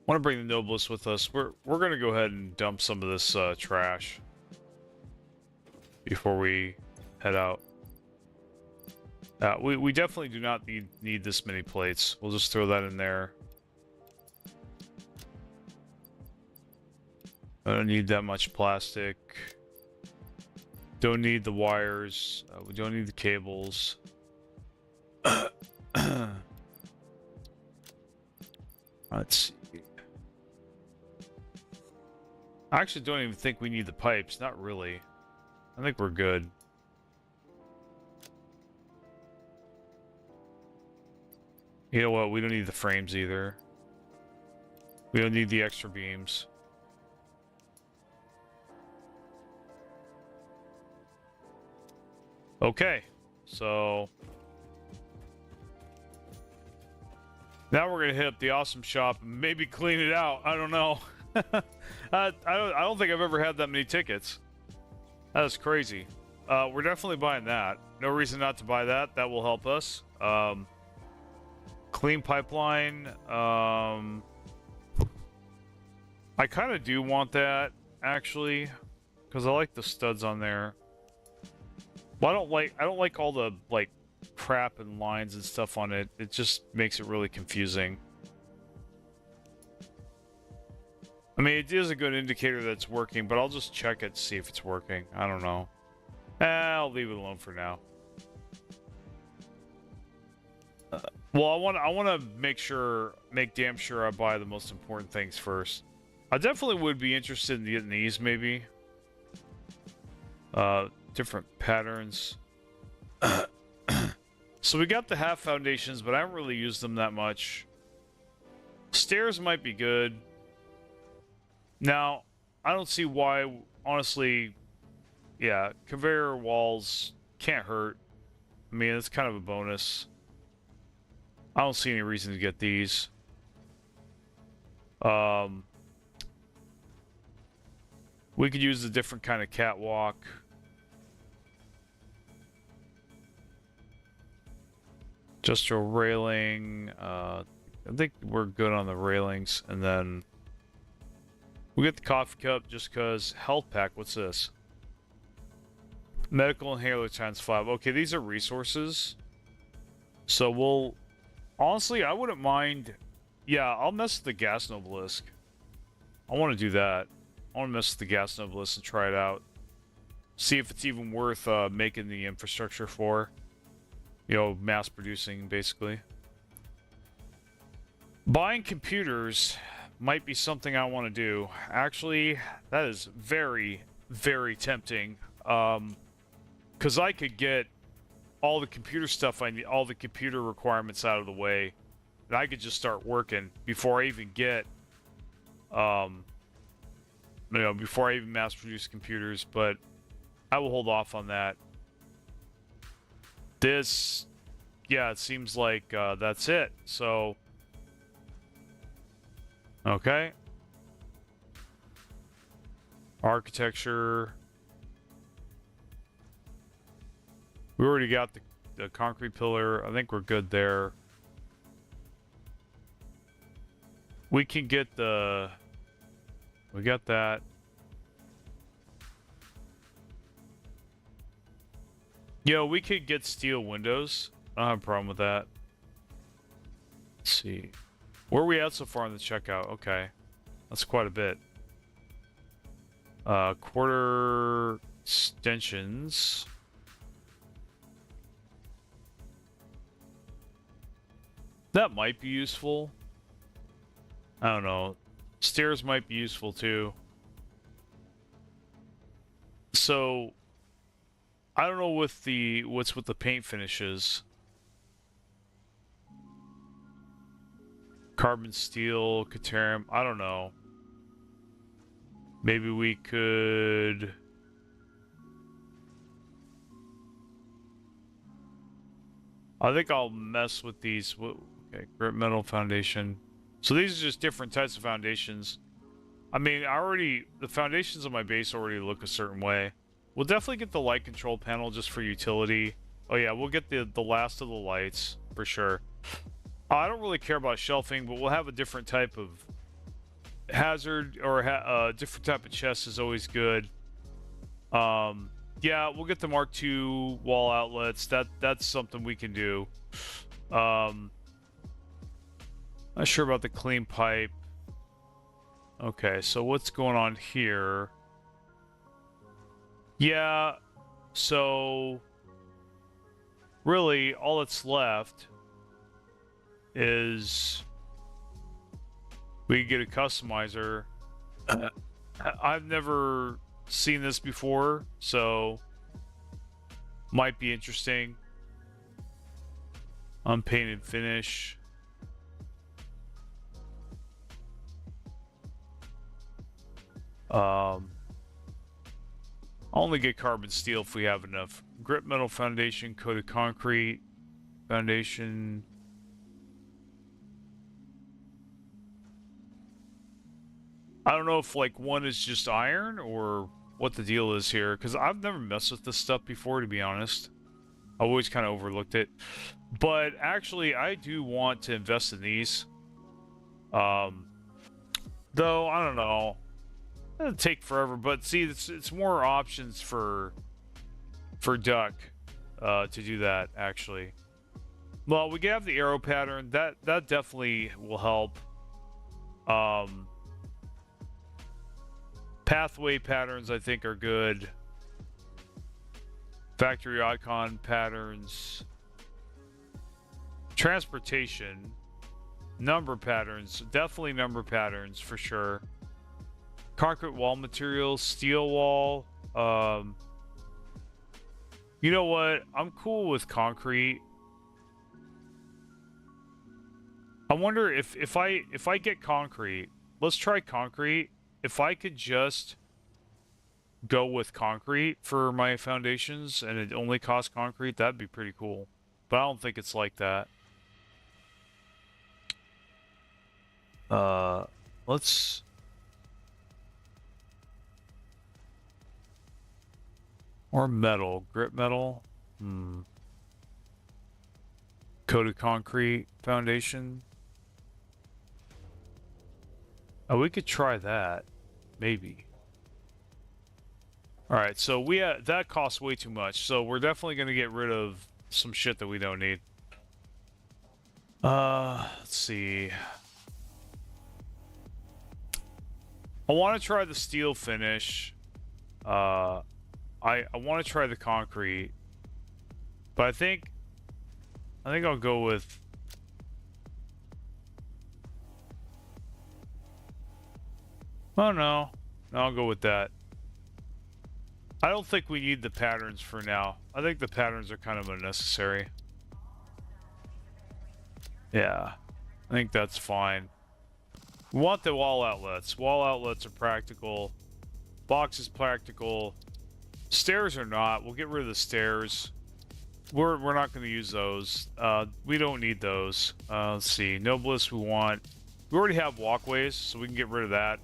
S1: to bring the Noblest with us. We're gonna go ahead and dump some of this trash before we head out. We definitely do not need this many plates. We'll just throw that in there. I don't need that much plastic. Don't need the wires. We don't need the cables. Let's see. I actually don't even think we need the pipes. Not really. I think we're good. You know what? We don't need the frames either. We don't need the extra beams. Okay. So... now we're gonna hit up the awesome shop and maybe clean it out. I don't know. I don't think I've ever had that many tickets. That is crazy. We're definitely buying that. No reason not to buy that. That will help us. Clean pipeline. I kind of do want that actually, because I like the studs on there. Well, I don't like all the like crap and lines and stuff on it. It just makes it really confusing. I mean, it is a good indicator that it's working, but I'll just check it to see if it's working. I don't know. I'll leave it alone for now. Well, I want to make damn sure I buy the most important things first. I definitely would be interested in getting these, maybe. Different patterns. So we got the half foundations, but I haven't really used them that much. Stairs might be good. Now, I don't see why, honestly, yeah, conveyor walls can't hurt. I mean, it's kind of a bonus. I don't see any reason to get these. We could use a different kind of catwalk. Industrial railing. I think we're good on the railings. And then we get the coffee cup just because. Health pack. What's this? Medical inhaler times 5. Okay, these are resources. So we'll... Honestly, I wouldn't mind... Yeah, I'll mess with the gas obelisk. I want to do that. I want to mess with the gas obelisk and try it out. See if it's even worth making the infrastructure for. You know, mass producing, basically. Buying computers might be something I want to do. Actually, that is very, very tempting. Because I could get all the computer stuff I need, all the computer requirements out of the way, and I could just start working before I even get, you know, before I even mass produce computers. But I will hold off on that. This, yeah, it seems like that's it. So, okay. Architecture. We already got the concrete pillar. I think we're good there. We can get the... We got that. Yo, we could get steel windows. I don't have a problem with that. Let's see. Where are we at so far on the checkout? Okay. That's quite a bit. Quarter extensions. That might be useful. I don't know. Stairs might be useful too. So I don't know with the what's with the paint finishes. Carbon steel, Caterium, I don't know. Maybe we could... I think I'll mess with these. Okay, grit metal foundation. So these are just different types of foundations. I mean, the foundations of my base already look a certain way. We'll definitely get the light control panel just for utility. Oh yeah, we'll get the last of the lights for sure. I don't really care about shelving, but we'll have a different type of hazard, or a different type of chest is always good. Yeah, we'll get the Mark II wall outlets. That's something we can do. Not sure about the clean pipe. Okay, so what's going on here? Yeah, so really all that's left is we can get a customizer. I've never seen this before, so might be interesting. Unpainted finish. I'll only get carbon steel if we have enough. Grit metal foundation, coated concrete foundation. I don't know if like one is just iron or what the deal is here, because I've never messed with this stuff before, to be honest. I always kind of overlooked it. But actually, I do want to invest in these. Though, I don't know. It'll take forever, but see, it's more options for Duck to do that, actually. Well, we can have the arrow pattern. That definitely will help. Pathway patterns, I think, are good. Factory icon patterns. Transportation. Number patterns. Definitely number patterns, for sure. Concrete wall materials. Steel wall. You know what? I'm cool with concrete. I wonder if I get concrete. Let's try concrete. If I could just go with concrete for my foundations and it only costs concrete, that'd be pretty cool. But I don't think it's like that. Let's... Or metal. Grip metal. Coated concrete foundation. Oh, we could try that. Maybe. Alright, so that costs way too much. So we're definitely going to get rid of some shit that we don't need. Let's see. I want to try the steel finish. I want to try the concrete. But I think I'll go with... Oh, no. No, I'll go with that. I don't think we need the patterns for now. I think the patterns are kind of unnecessary. Yeah. I think that's fine. We want the wall outlets. Wall outlets are practical. Box is practical. Stairs are not. We'll get rid of the stairs. We're not going to use those. We don't need those. Let's see. Noblest we want. We already have walkways, so we can get rid of that.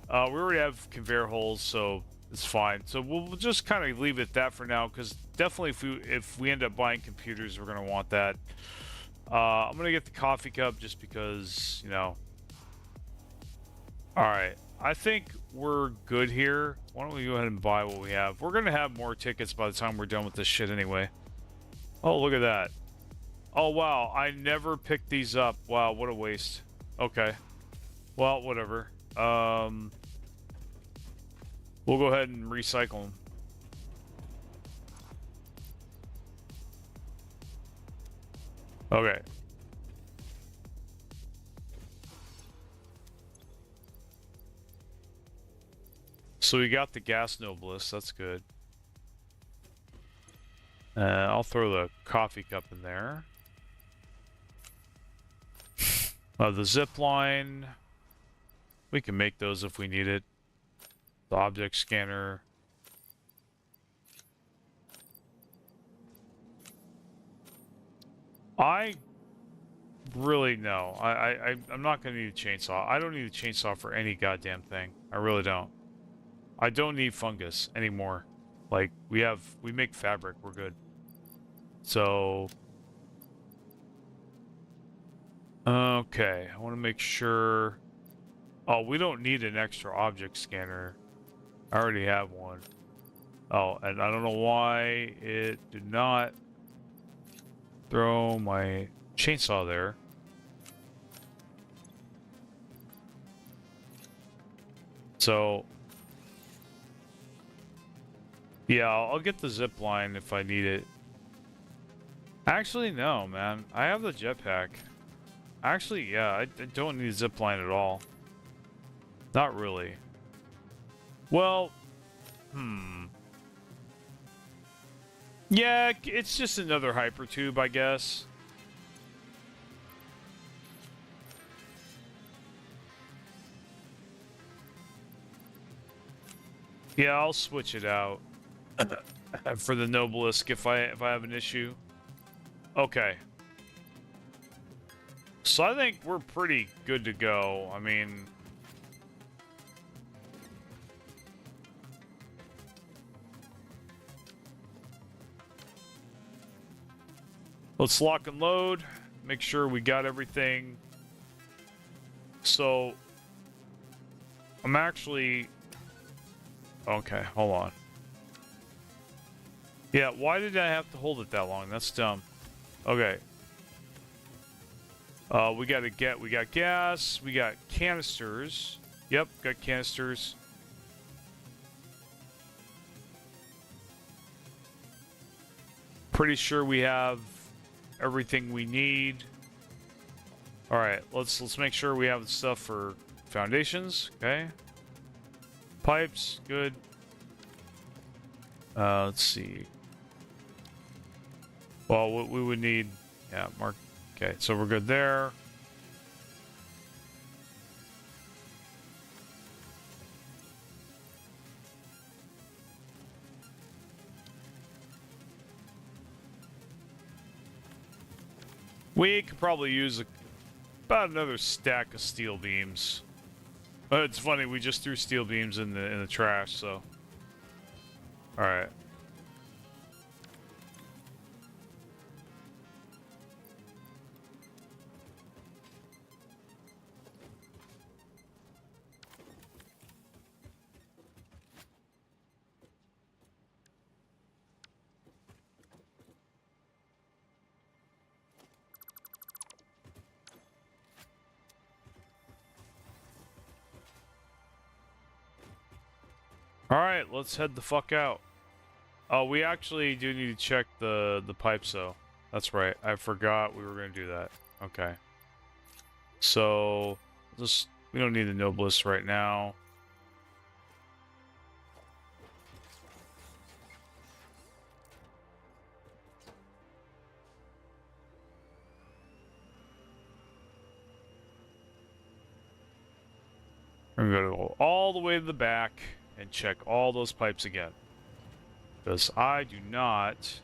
S1: We already have conveyor holes, so it's fine. So we'll just kind of leave it at that for now, because definitely if we end up buying computers, we're going to want that. I'm going to get the coffee cup just because, you know. Alright. I think we're good here. Why don't we go ahead and buy what we have? We're going to have more tickets by the time we're done with this shit anyway. Oh, look at that. Oh, wow. I never picked these up. Wow, what a waste. Okay. Well, whatever. We'll go ahead and recycle them. Okay. So we got the gas noblest. That's good. I'll throw the coffee cup in there. The zip line. We can make those if we need it. The object scanner. I really no. I'm not gonna need a chainsaw. I don't need a chainsaw for any goddamn thing. I really don't. I don't need fungus anymore. Like we make fabric. We're good. So okay, I want to make sure. Oh, we don't need an extra object scanner. I already have one. Oh, and I don't know why it did not throw my chainsaw there. So yeah, I'll get the zip line if I need it. Actually, no, man. I have the jetpack. Actually, yeah, I don't need a zip line at all. Not really. Well, yeah, it's just another hyper tube, I guess. Yeah, I'll switch it out for the Noblisk if I have an issue. Okay. So I think we're pretty good to go. I mean, let's lock and load. Make sure we got everything. So I'm actually... Okay, hold on. Yeah, why did I have to hold it that long? That's dumb. Okay. We got gas, we got canisters. Yep, got canisters. Pretty sure we have everything we need. All right, let's make sure we have the stuff for foundations. Okay. Pipes, good. Let's see. Well, what we would need, yeah, mark. Okay, so we're good there. We could probably use about another stack of steel beams. It's funny, we just threw steel beams in the trash, so. Alright. Alright, let's head the fuck out. Oh, we actually do need to check the pipes, though. That's right. I forgot we were going to do that. Okay. So, we don't need the Noblest right now. I'm going to go all the way to the back and check all those pipes again. Because I do not...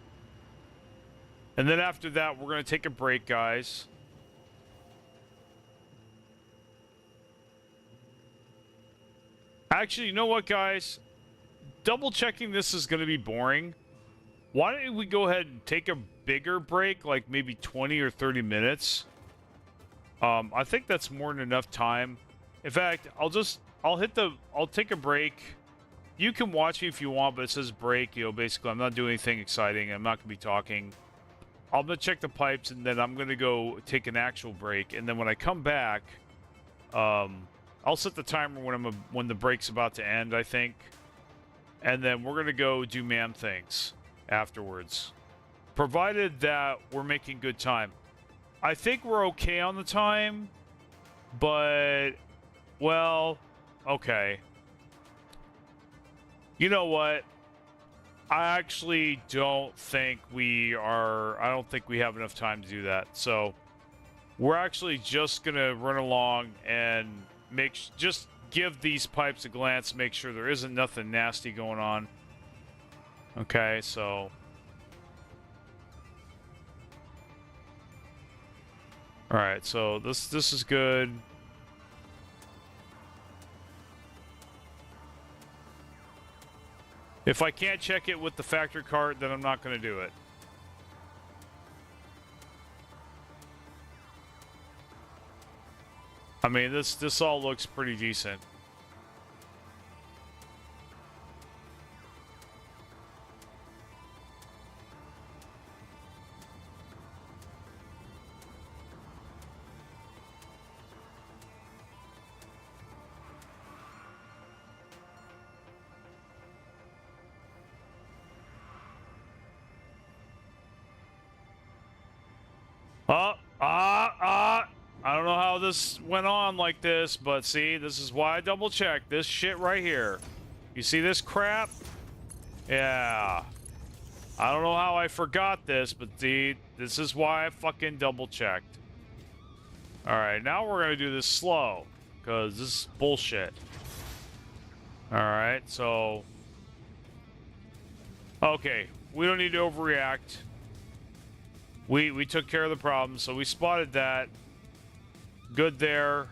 S1: And then after that, we're going to take a break, guys. Actually, you know what, guys? Double checking this is going to be boring. Why don't we go ahead and take a bigger break, like maybe 20 or 30 minutes? I think that's more than enough time. In fact, I'll take a break. You can watch me if you want, but it says break. You know, basically, I'm not doing anything exciting. I'm not going to be talking. I'm going to check the pipes, and then I'm going to go take an actual break. And then when I come back, I'll set the timer when the break's about to end, I think. And then we're going to go do man things afterwards. Provided that we're making good time. I think we're okay on the time, but, well, okay. You know what? I actually don't think I don't think we have enough time to do that. So we're actually just going to run along and just give these pipes a glance, make sure there isn't nothing nasty going on. Okay, so... Alright, so this is good. If I can't check it with the factory cart, then I'm not going to do it. I mean, this all looks pretty decent. I don't know how this went on like this, but see, this is why I double checked this shit right here. You see this crap? Yeah. I don't know how I forgot this, but see, this is why I fucking double checked. Alright, now we're gonna do this slow, because this is bullshit. Alright, so... Okay, we don't need to overreact. We took care of the problem, so we spotted that. Good there.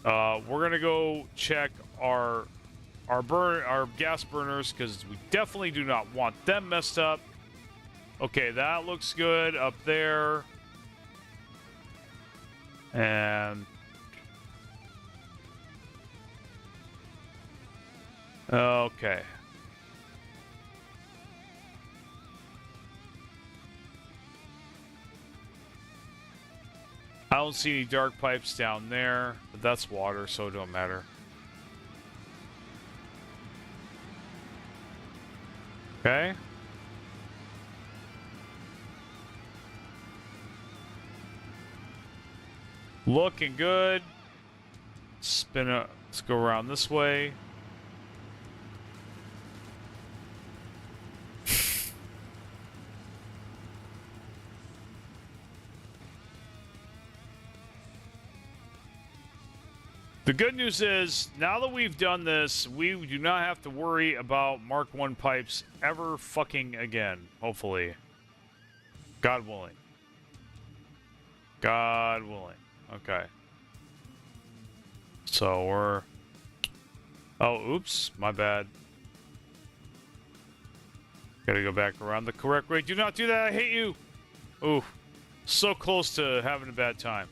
S1: We're gonna go check our gas burners, because we definitely do not want them messed up. Okay, that looks good up there. And okay. I don't see any dark pipes down there, but that's water, so it don't matter. Okay. Looking good. Let's go around this way. The good news is, now that we've done this, we do not have to worry about Mark 1 pipes ever fucking again, hopefully. God willing. God willing. Okay. So we're... Oh, oops. My bad. Gotta go back around the correct way. Do not do that. I hate you. Ooh. So close to having a bad time.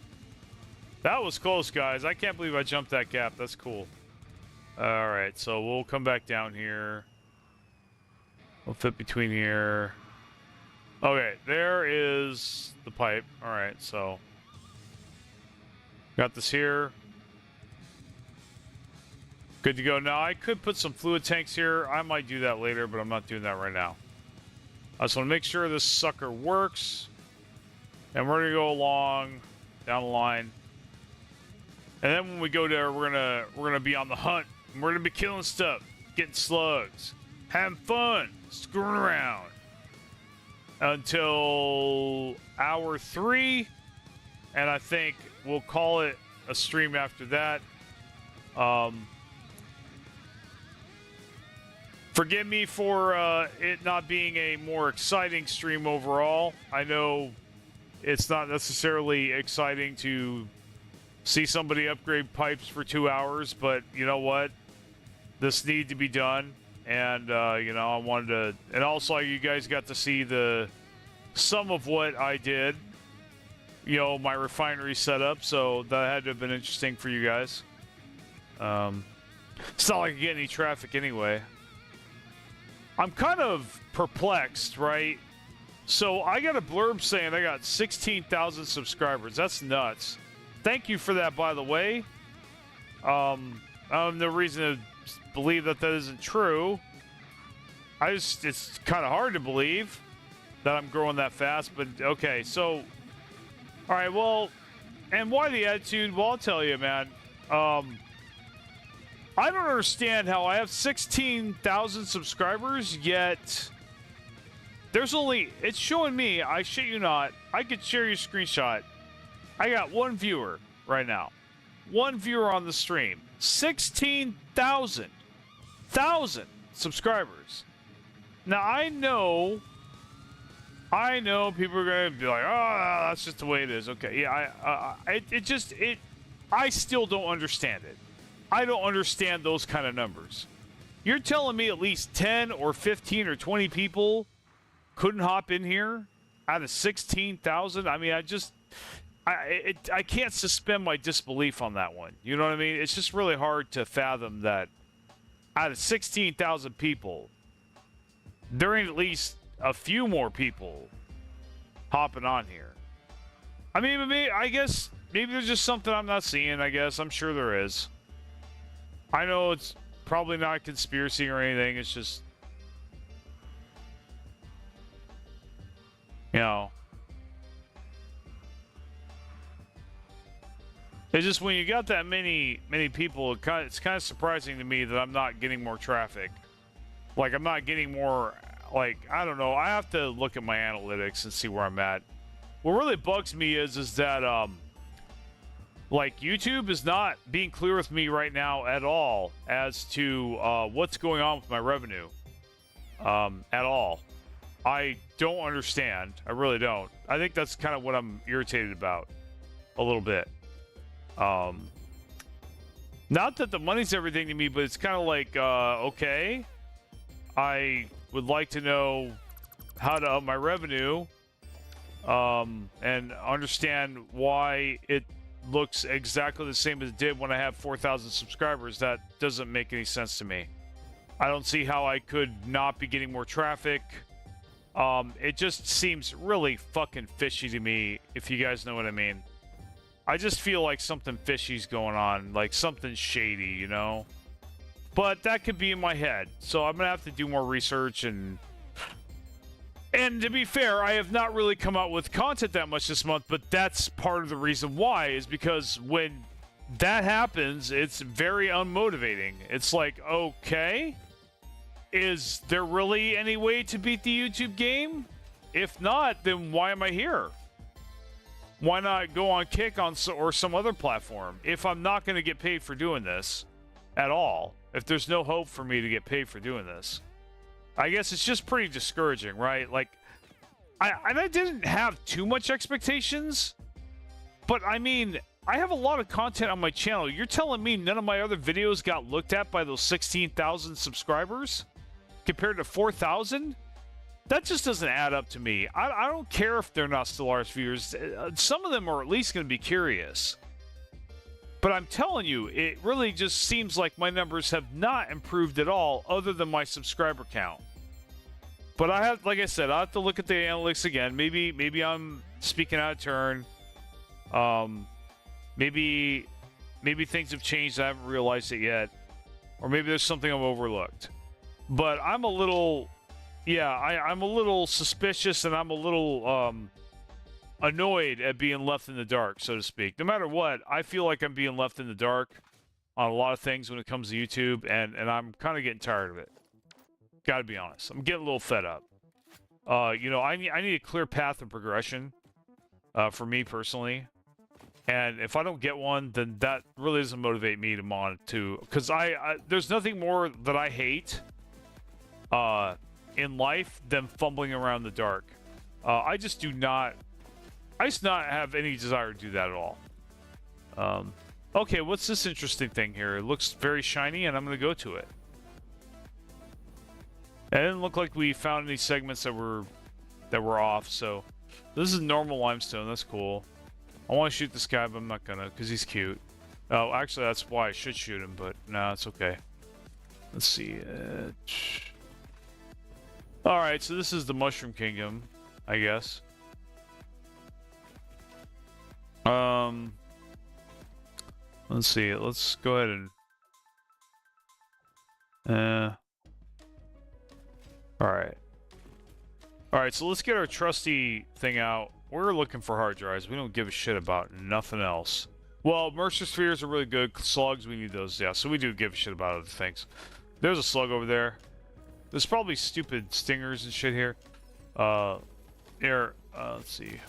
S1: That was close, guys. I can't believe I jumped that gap. That's cool. Alright, so we'll come back down here. We'll fit between here. Okay, there is the pipe. Alright, so... Got this here. Good to go. Now, I could put some fluid tanks here. I might do that later, but I'm not doing that right now. I just want to make sure this sucker works. And we're going to go along down the line. And then when we go there, we're gonna be on the hunt. And we're gonna be killing stuff, getting slugs, having fun, screwing around until hour 3, and I think we'll call it a stream after that. Forgive me for it not being a more exciting stream overall. I know it's not necessarily exciting to see somebody upgrade pipes for 2 hours, but you know what? This needed to be done, and you know, I wanted to, and also you guys got to see some of what I did, you know, my refinery setup, so that had to have been interesting for you guys. It's not like I get any traffic anyway. I'm kind of perplexed, right? So I got a blurb saying I got 16,000 subscribers. That's nuts. Thank you for that, by the way. I have no reason to believe that isn't true. It's kind of hard to believe that I'm growing that fast, but okay, so, all right, well, and why the attitude? Well, I'll tell you, man. I don't understand how I have 16,000 subscribers, yet there's only, it's showing me, I shit you not, I could share your screenshot. I got one viewer right now. One viewer on the stream. 16,000 subscribers. Now, I know people are going to be like, oh, that's just the way it is. Okay, yeah, I still don't understand it. I don't understand those kind of numbers. You're telling me at least 10 or 15 or 20 people couldn't hop in here out of 16,000? I mean, I can't suspend my disbelief on that one. You know what I mean? It's just really hard to fathom that out of 16,000 people, there ain't at least a few more people hopping on here. I mean, I guess maybe there's just something I'm not seeing, I guess. I'm sure there is. I know it's probably not a conspiracy or anything. It's just, you know, it's just when you got that many people, it's kind of surprising to me that I'm not getting more traffic. Like, I'm not getting more, like, I don't know. I have to look at my analytics and see where I'm at. What really bugs me is that, like, YouTube is not being clear with me right now at all as to what's going on with my revenue. At all. I don't understand. I really don't. I think that's kind of what I'm irritated about a little bit. Not that the money's everything to me, but it's kind of like, okay, I would like to know how to up my revenue, and understand why it looks exactly the same as it did when I have 4,000 subscribers. That doesn't make any sense to me. I don't see how I could not be getting more traffic. It just seems really fucking fishy to me, if you guys know what I mean. I just feel like something fishy's going on, like something shady, you know? But that could be in my head, so I'm gonna have to do more research, and to be fair, I have not really come out with content that much this month, but that's part of the reason why, is because when that happens, it's very unmotivating. It's like, okay, is there really any way to beat the YouTube game? If not, then why am I here? Why not go on Kick or some other platform if I'm not going to get paid for doing this at all? If there's no hope for me to get paid for doing this, I guess it's just pretty discouraging, right? Like, I didn't have too much expectations, but I mean, I have a lot of content on my channel. You're telling me none of my other videos got looked at by those 16,000 subscribers compared to 4,000? That just doesn't add up to me. I don't care if they're not Stellaris viewers. Some of them are at least going to be curious. But I'm telling you, it really just seems like my numbers have not improved at all, other than my subscriber count. But I have, like I said, I have to look at the analytics again. Maybe I'm speaking out of turn. Maybe things have changed. I haven't realized it yet. or maybe there's something I've overlooked. But I'm a little, yeah, I'm a little suspicious, and I'm a little annoyed at being left in the dark, so to speak. No matter what, I feel like I'm being left in the dark on a lot of things when it comes to YouTube, and I'm kind of getting tired of it. Gotta be honest. I'm getting a little fed up. You know, I need a clear path of progression for me personally. And if I don't get one, then that really doesn't motivate me to because there's nothing more that I hate in life than fumbling around the dark. I just not have any desire to do that at all. Okay, what's this interesting thing here? It looks very shiny, and I'm going to go to it. It didn't look like we found any segments that were off, so this is normal limestone. That's cool. I want to shoot this guy, but I'm not gonna, because he's cute. Oh, actually, that's why I should shoot him, but no, it's okay. Let's see. Alright, so this is the Mushroom Kingdom, I guess. Let's see. Let's go ahead and... Alright. Alright, so let's get our trusty thing out. We're looking for hard drives. We don't give a shit about nothing else. Well, Mercer Spheres are really good. Slugs, we need those. Yeah, so we do give a shit about other things. There's a slug over there. There's probably stupid stingers and shit here. Let's see.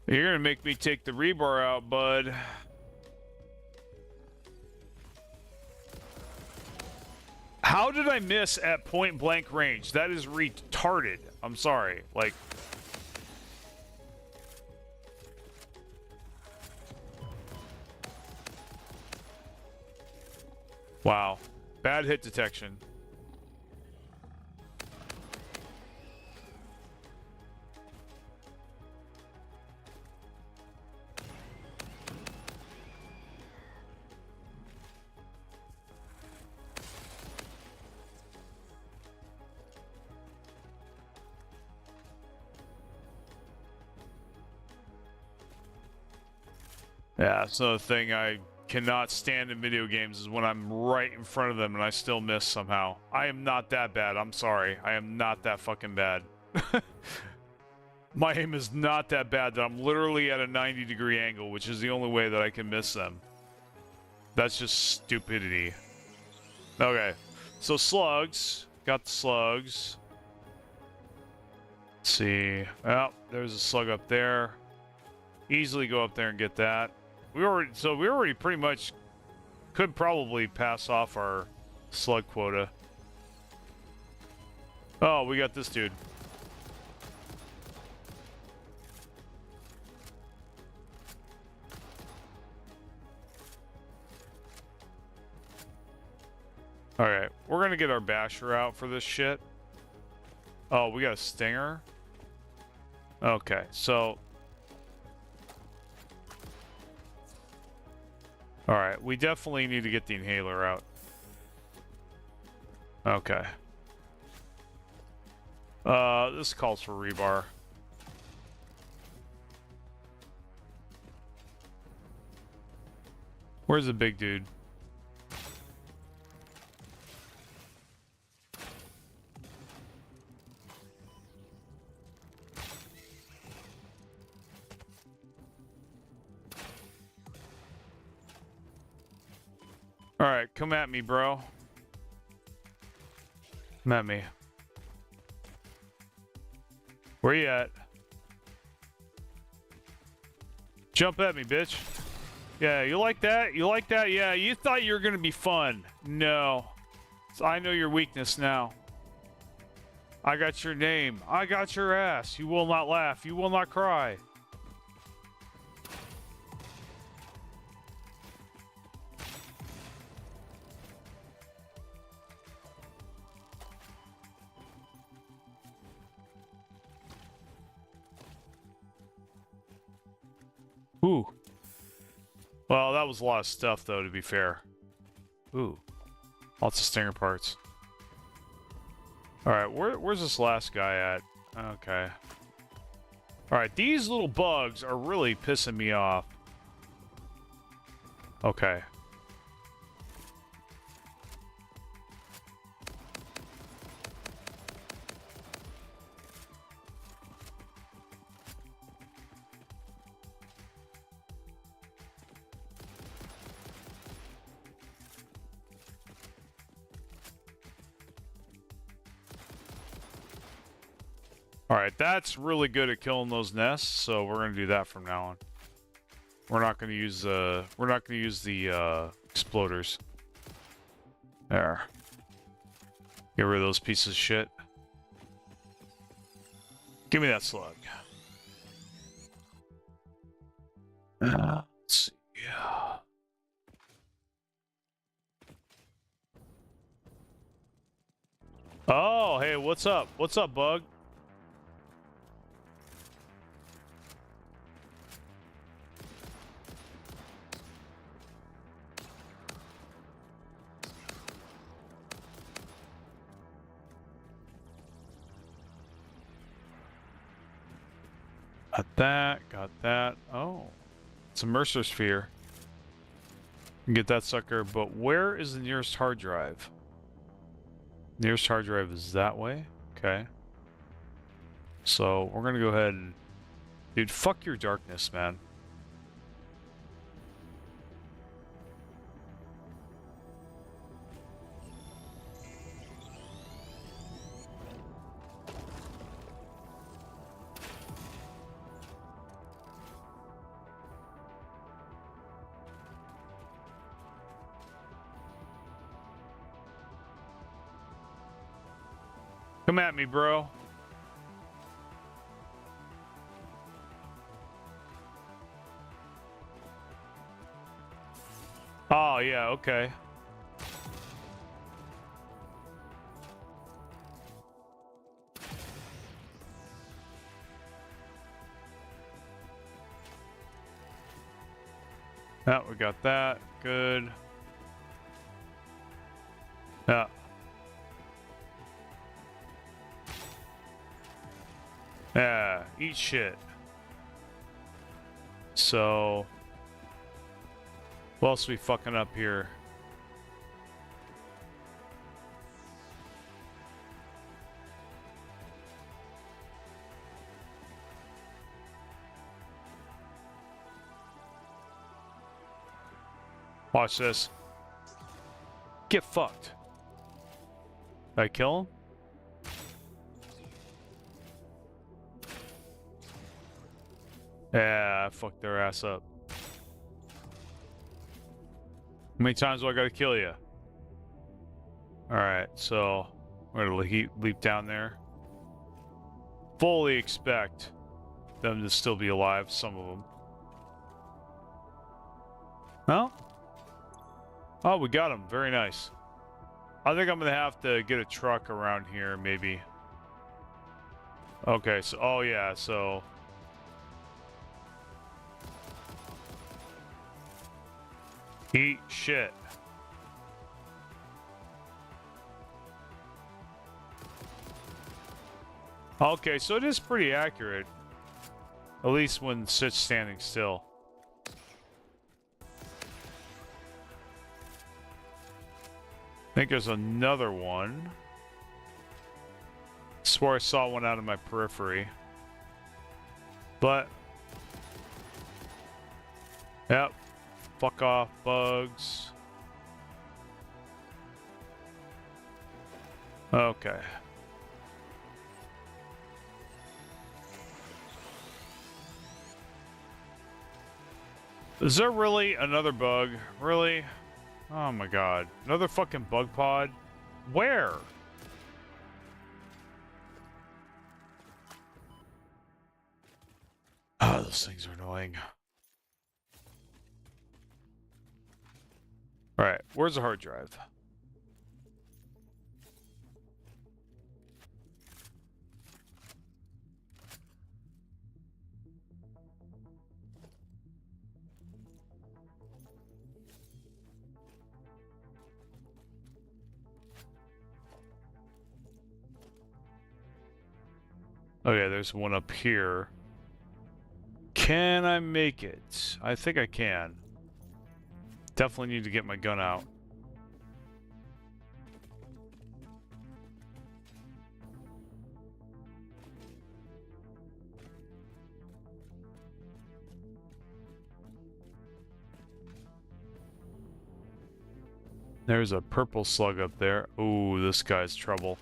S1: You're gonna make me take the rebar out, bud. How did I miss at point blank range? That is retarded. I'm sorry. Like... Wow. Bad hit detection. Yeah, that's another thing I cannot stand in video games is when I'm right in front of them and I still miss somehow. I am not that bad. I'm sorry. I am not that fucking bad. My aim is not that bad that I'm literally at a 90-degree angle, which is the only way that I can miss them. That's just stupidity. Okay. So slugs. Got the slugs. Let's see. Oh, there's a slug up there. Easily go up there and get that. We already pretty much could probably pass off our slug quota. Oh, we got this dude. Alright, we're gonna get our basher out for this shit. Oh, we got a stinger? Okay, so... Alright, we definitely need to get the inhaler out. Okay. This calls for rebar. Where's the big dude? Alright, come at me, bro. Come at me. Where you at? Jump at me, bitch. Yeah, you like that? You like that? Yeah, you thought you were gonna be fun. No. So I know your weakness now. I got your name. I got your ass. You will not laugh. You will not cry. Ooh. Well, that was a lot of stuff, though, to be fair. Ooh. Lots of stinger parts. Alright, where's this last guy at? Okay. Alright, these little bugs are really pissing me off. Okay. Alright, that's really good at killing those nests, so we're gonna do that from now on. We're not gonna use the exploders. There. Get rid of those pieces of shit. Give me that slug. Let's see. Yeah. Oh, hey, what's up? What's up, bug? Got that, got that. Oh, it's a Mercer sphere. You can get that sucker, but where is the nearest hard drive? Nearest hard drive is that way? Okay. So, we're gonna go ahead and... Dude, fuck your darkness, man. Come at me, bro. Oh, yeah, okay. Yeah, we got that. Good. Yeah. Yeah, eat shit. So... What else are we fucking up here? Watch this. Get fucked. Did I kill him? Yeah, I fucked their ass up. How many times do I gotta kill you? Alright, so we're gonna leap down there. Fully expect them to still be alive, some of them. Well, oh, we got them. Very nice. I think I'm gonna have to get a truck around here, maybe. Okay, so, oh yeah, so... Eat shit. Okay, so it is pretty accurate. At least when it sits standing still. I think there's another one. I swore I saw one out of my periphery. But... Yep. Fuck off, bugs. Okay. Is there really another bug? Really? Oh my god. Another fucking bug pod? Where? Ah, those things are annoying. Alright, where's the hard drive? Okay, there's one up here. Can I make it? I think I can. Definitely need to get my gun out. There's a purple slug up there. Ooh, this guy's trouble.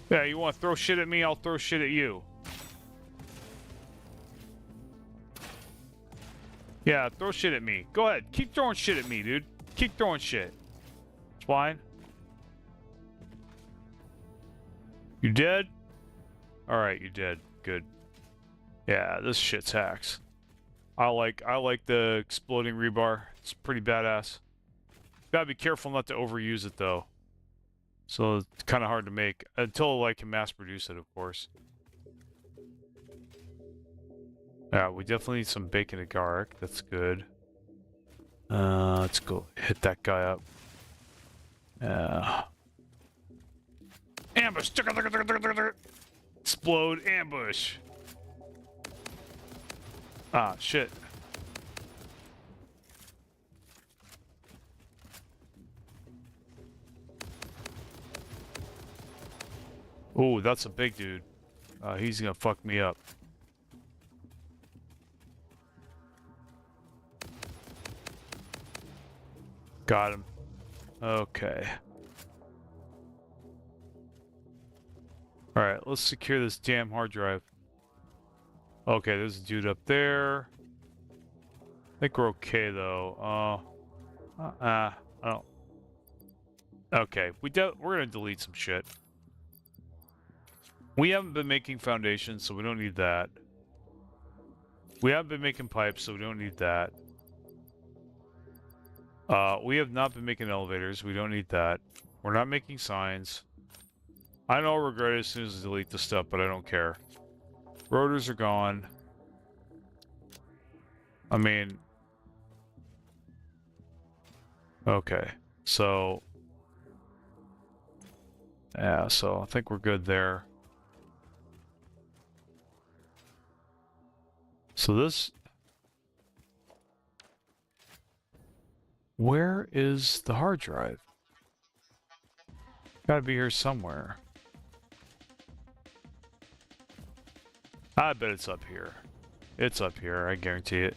S1: Yeah, you want to throw shit at me? I'll throw shit at you. Yeah, throw shit at me. Go ahead. Keep throwing shit at me, dude. Keep throwing shit. It's fine. You dead? Alright, you dead. Good. Yeah, this shit's hacks. I like the exploding rebar. It's pretty badass. Gotta be careful not to overuse it, though. So it's kind of hard to make until I can mass produce it, of course. Yeah, we definitely need some bacon agaric. That's good. Let's go hit that guy up. Ambush! Explode! Ambush! Ah, shit. Oh, that's a big dude. He's gonna fuck me up. Got him. Okay. Alright, let's secure this damn hard drive. Okay, there's a dude up there. I think we're okay, though. I don't... Okay, we're gonna delete some shit. We haven't been making foundations, so we don't need that. We haven't been making pipes, so we don't need that. We have not been making elevators. We don't need that. We're not making signs. I know I'll regret it as soon as I delete the stuff, but I don't care. Rotors are gone. I mean... Okay. So... Yeah, so I think we're good there. So this... Where is the hard drive? Gotta be here somewhere. I bet it's up here. It's up here, I guarantee it.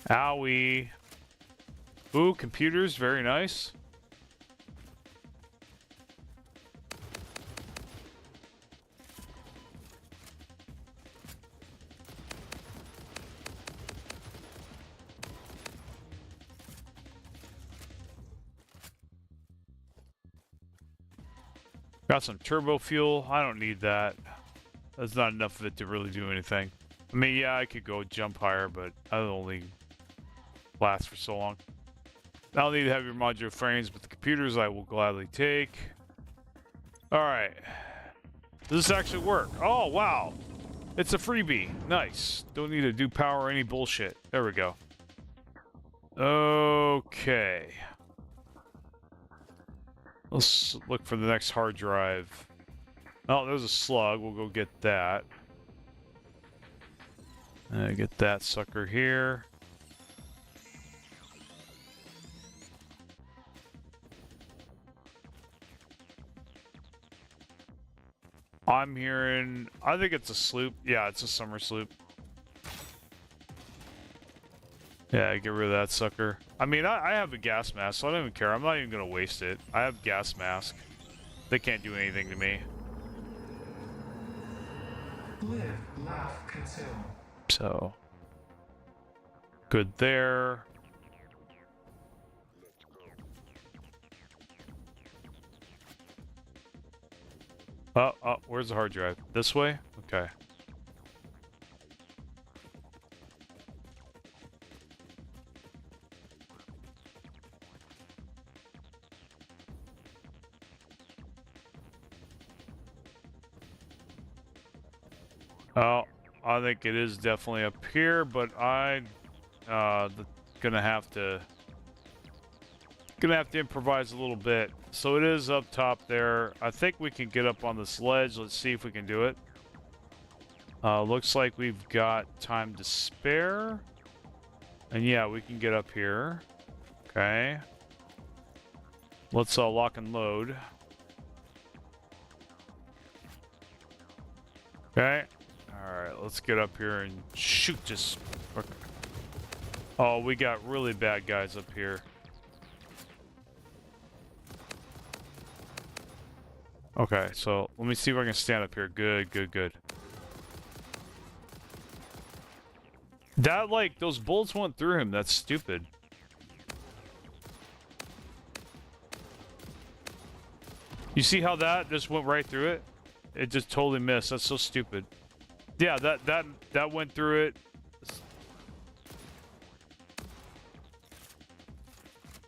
S1: Owie. Ooh, computers, very nice. Got some turbo fuel. I don't need that. That's not enough of it to really do anything. I mean, yeah, I could go jump higher, but that'll only last for so long. I don't need heavier modular frames, but the computers I will gladly take. Alright. Does this actually work? Oh, wow. It's a freebie. Nice. Don't need to do power or any bullshit. There we go. Okay. Let's look for the next hard drive. Oh, there's a slug. We'll go get that. Get that sucker here. I'm hearing... I think it's a sloop. Yeah, it's a summer sloop. Yeah, get rid of that sucker. I mean, I have a gas mask, so I don't even care. I'm not even going to waste it. I have gas mask. They can't do anything to me.
S2: Live, laugh, consume.
S1: So... Good there. Oh, where's the hard drive? This way? Okay. Oh, I think it is definitely up here, but gonna have to improvise a little bit. So it is up top there. I think we can get up on this ledge. Let's see if we can do it. Looks like we've got time to spare. And yeah, we can get up here. Okay. Let's lock and load. Okay. Alright, let's get up here and shoot this. Oh, we got really bad guys up here. Okay, so let me see if I can stand up here. Good, good, good. That, like, those bullets went through him. That's stupid. You see how that just went right through it? It just totally missed. That's so stupid. Yeah, that went through it.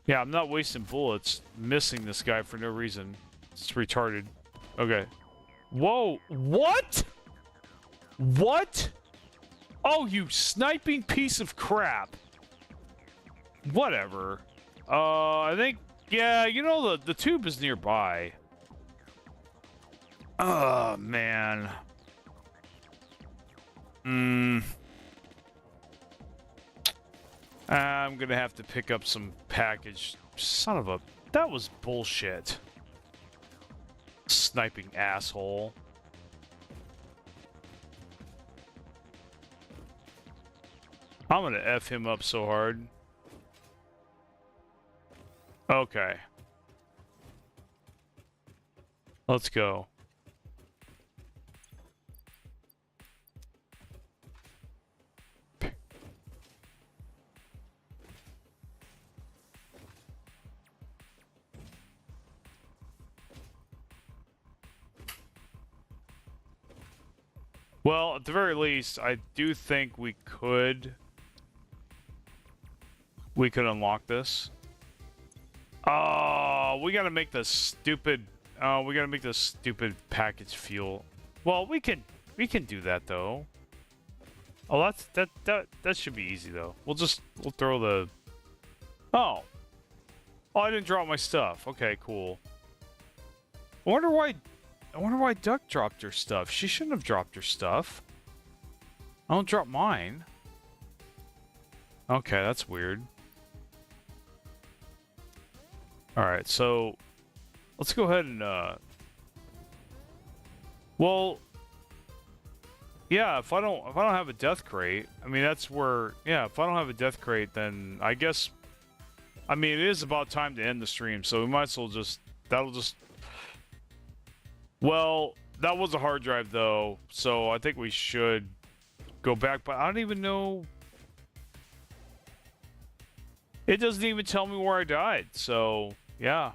S1: Yeah, I'm not wasting bullets missing this guy for no reason. It's retarded. Okay. Whoa, what? What? Oh, you sniping piece of crap. Whatever. I think, yeah, you know, the tube is nearby. Oh, man. I'm gonna have to pick up some package. Son of a... That was bullshit. Sniping asshole. I'm gonna F him up so hard. Okay. Let's go. Well, at the very least, I do think we could unlock this. Oh, we gotta make the stupid package fuel. Well, we can do that though. Oh, that should be easy though. We'll throw the... Oh, I didn't drop my stuff. Okay, cool. I wonder why Duck dropped her stuff. She shouldn't have dropped her stuff. I don't drop mine. Okay, that's weird. Alright, so let's go ahead and well, yeah, if I don't have a death crate, I mean that's where, yeah, if I don't have a death crate, then I guess, I mean, it is about time to end the stream, so we might as well just, well, that was a hard drive though, so I think we should go back, but I don't even know. It doesn't even tell me where I died, so yeah.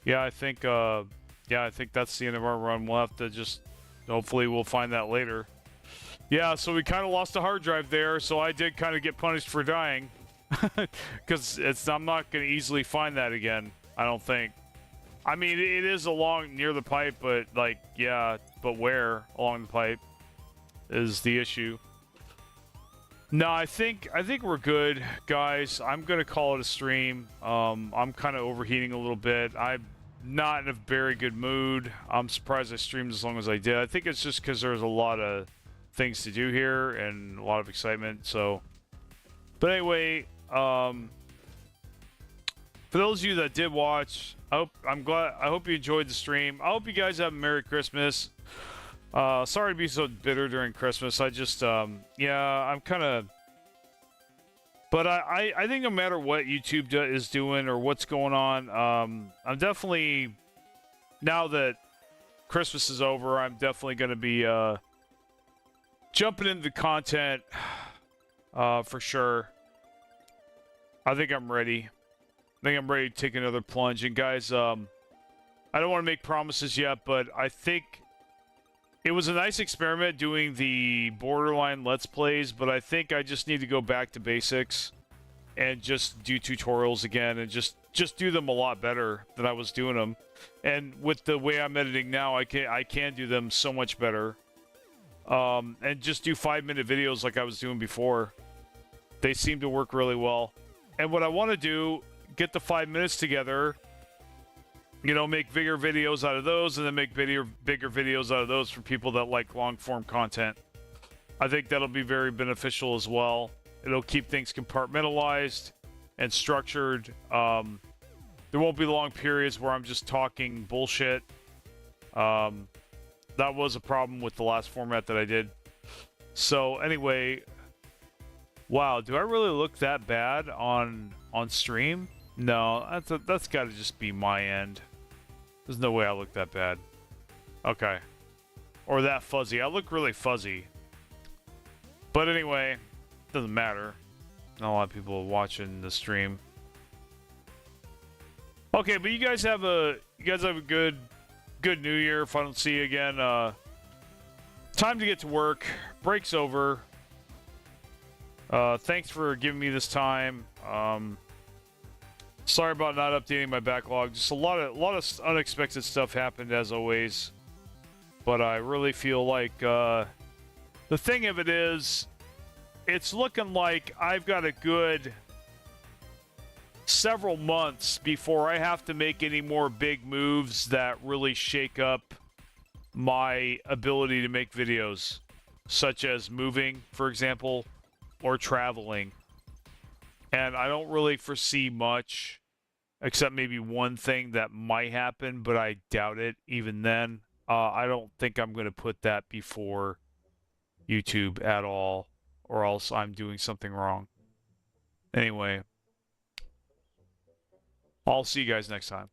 S1: Yeah, I think that's the end of our run. We'll have to just, hopefully we'll find that later. Yeah, so we kind of lost a hard drive there, so I did kind of get punished for dying. Because I'm not going to easily find that again, I don't think. I mean, it is along near the pipe, but like, yeah, but where along the pipe is the issue. No, I think we're good, guys. I'm gonna call it a stream. I'm kind of overheating a little bit. I'm not in a very good mood. I'm surprised I streamed as long as I did. I think it's just because there's a lot of things to do here and a lot of excitement. So, but anyway, for those of you that did watch, I hope you enjoyed the stream. I hope you guys have a Merry Christmas. Sorry to be so bitter during Christmas. I just, yeah, I'm kind of... But I think no matter what YouTube is doing or what's going on, I'm definitely... Now that Christmas is over, I'm definitely going to be jumping into the content for sure. I think I'm ready. I think I'm ready to take another plunge. And guys, I don't want to make promises yet, but I think... It was a nice experiment doing the Borderline Let's Plays, but I think I just need to go back to basics and just do tutorials again and just do them a lot better than I was doing them. And with the way I'm editing now, I can do them so much better. and just do 5-minute videos like I was doing before. They seem to work really well. And what I want to do, get the 5 minutes together, you know, make bigger videos out of those, and then make bigger videos out of those for people that like long-form content. I think that'll be very beneficial as well. It'll keep things compartmentalized and structured. There won't be long periods where I'm just talking bullshit. That was a problem with the last format that I did. So anyway, wow, do I really look that bad on stream? No, that's got to just be my end. There's no way I look that bad. Okay. Or that fuzzy. I look really fuzzy. But anyway, doesn't matter. Not a lot of people watching the stream. Okay, but you guys have a good New Year. If I don't see you again, time to get to work. Break's over. Thanks for giving me this time. Sorry about not updating my backlog. Just a lot of unexpected stuff happened as always. But I really feel like the thing of it is, it's looking like I've got a good several months before I have to make any more big moves that really shake up my ability to make videos, such as moving, for example, or traveling. And I don't really foresee much, except maybe one thing that might happen, but I doubt it even then. I don't think I'm going to put that before YouTube at all, or else I'm doing something wrong. Anyway, I'll see you guys next time.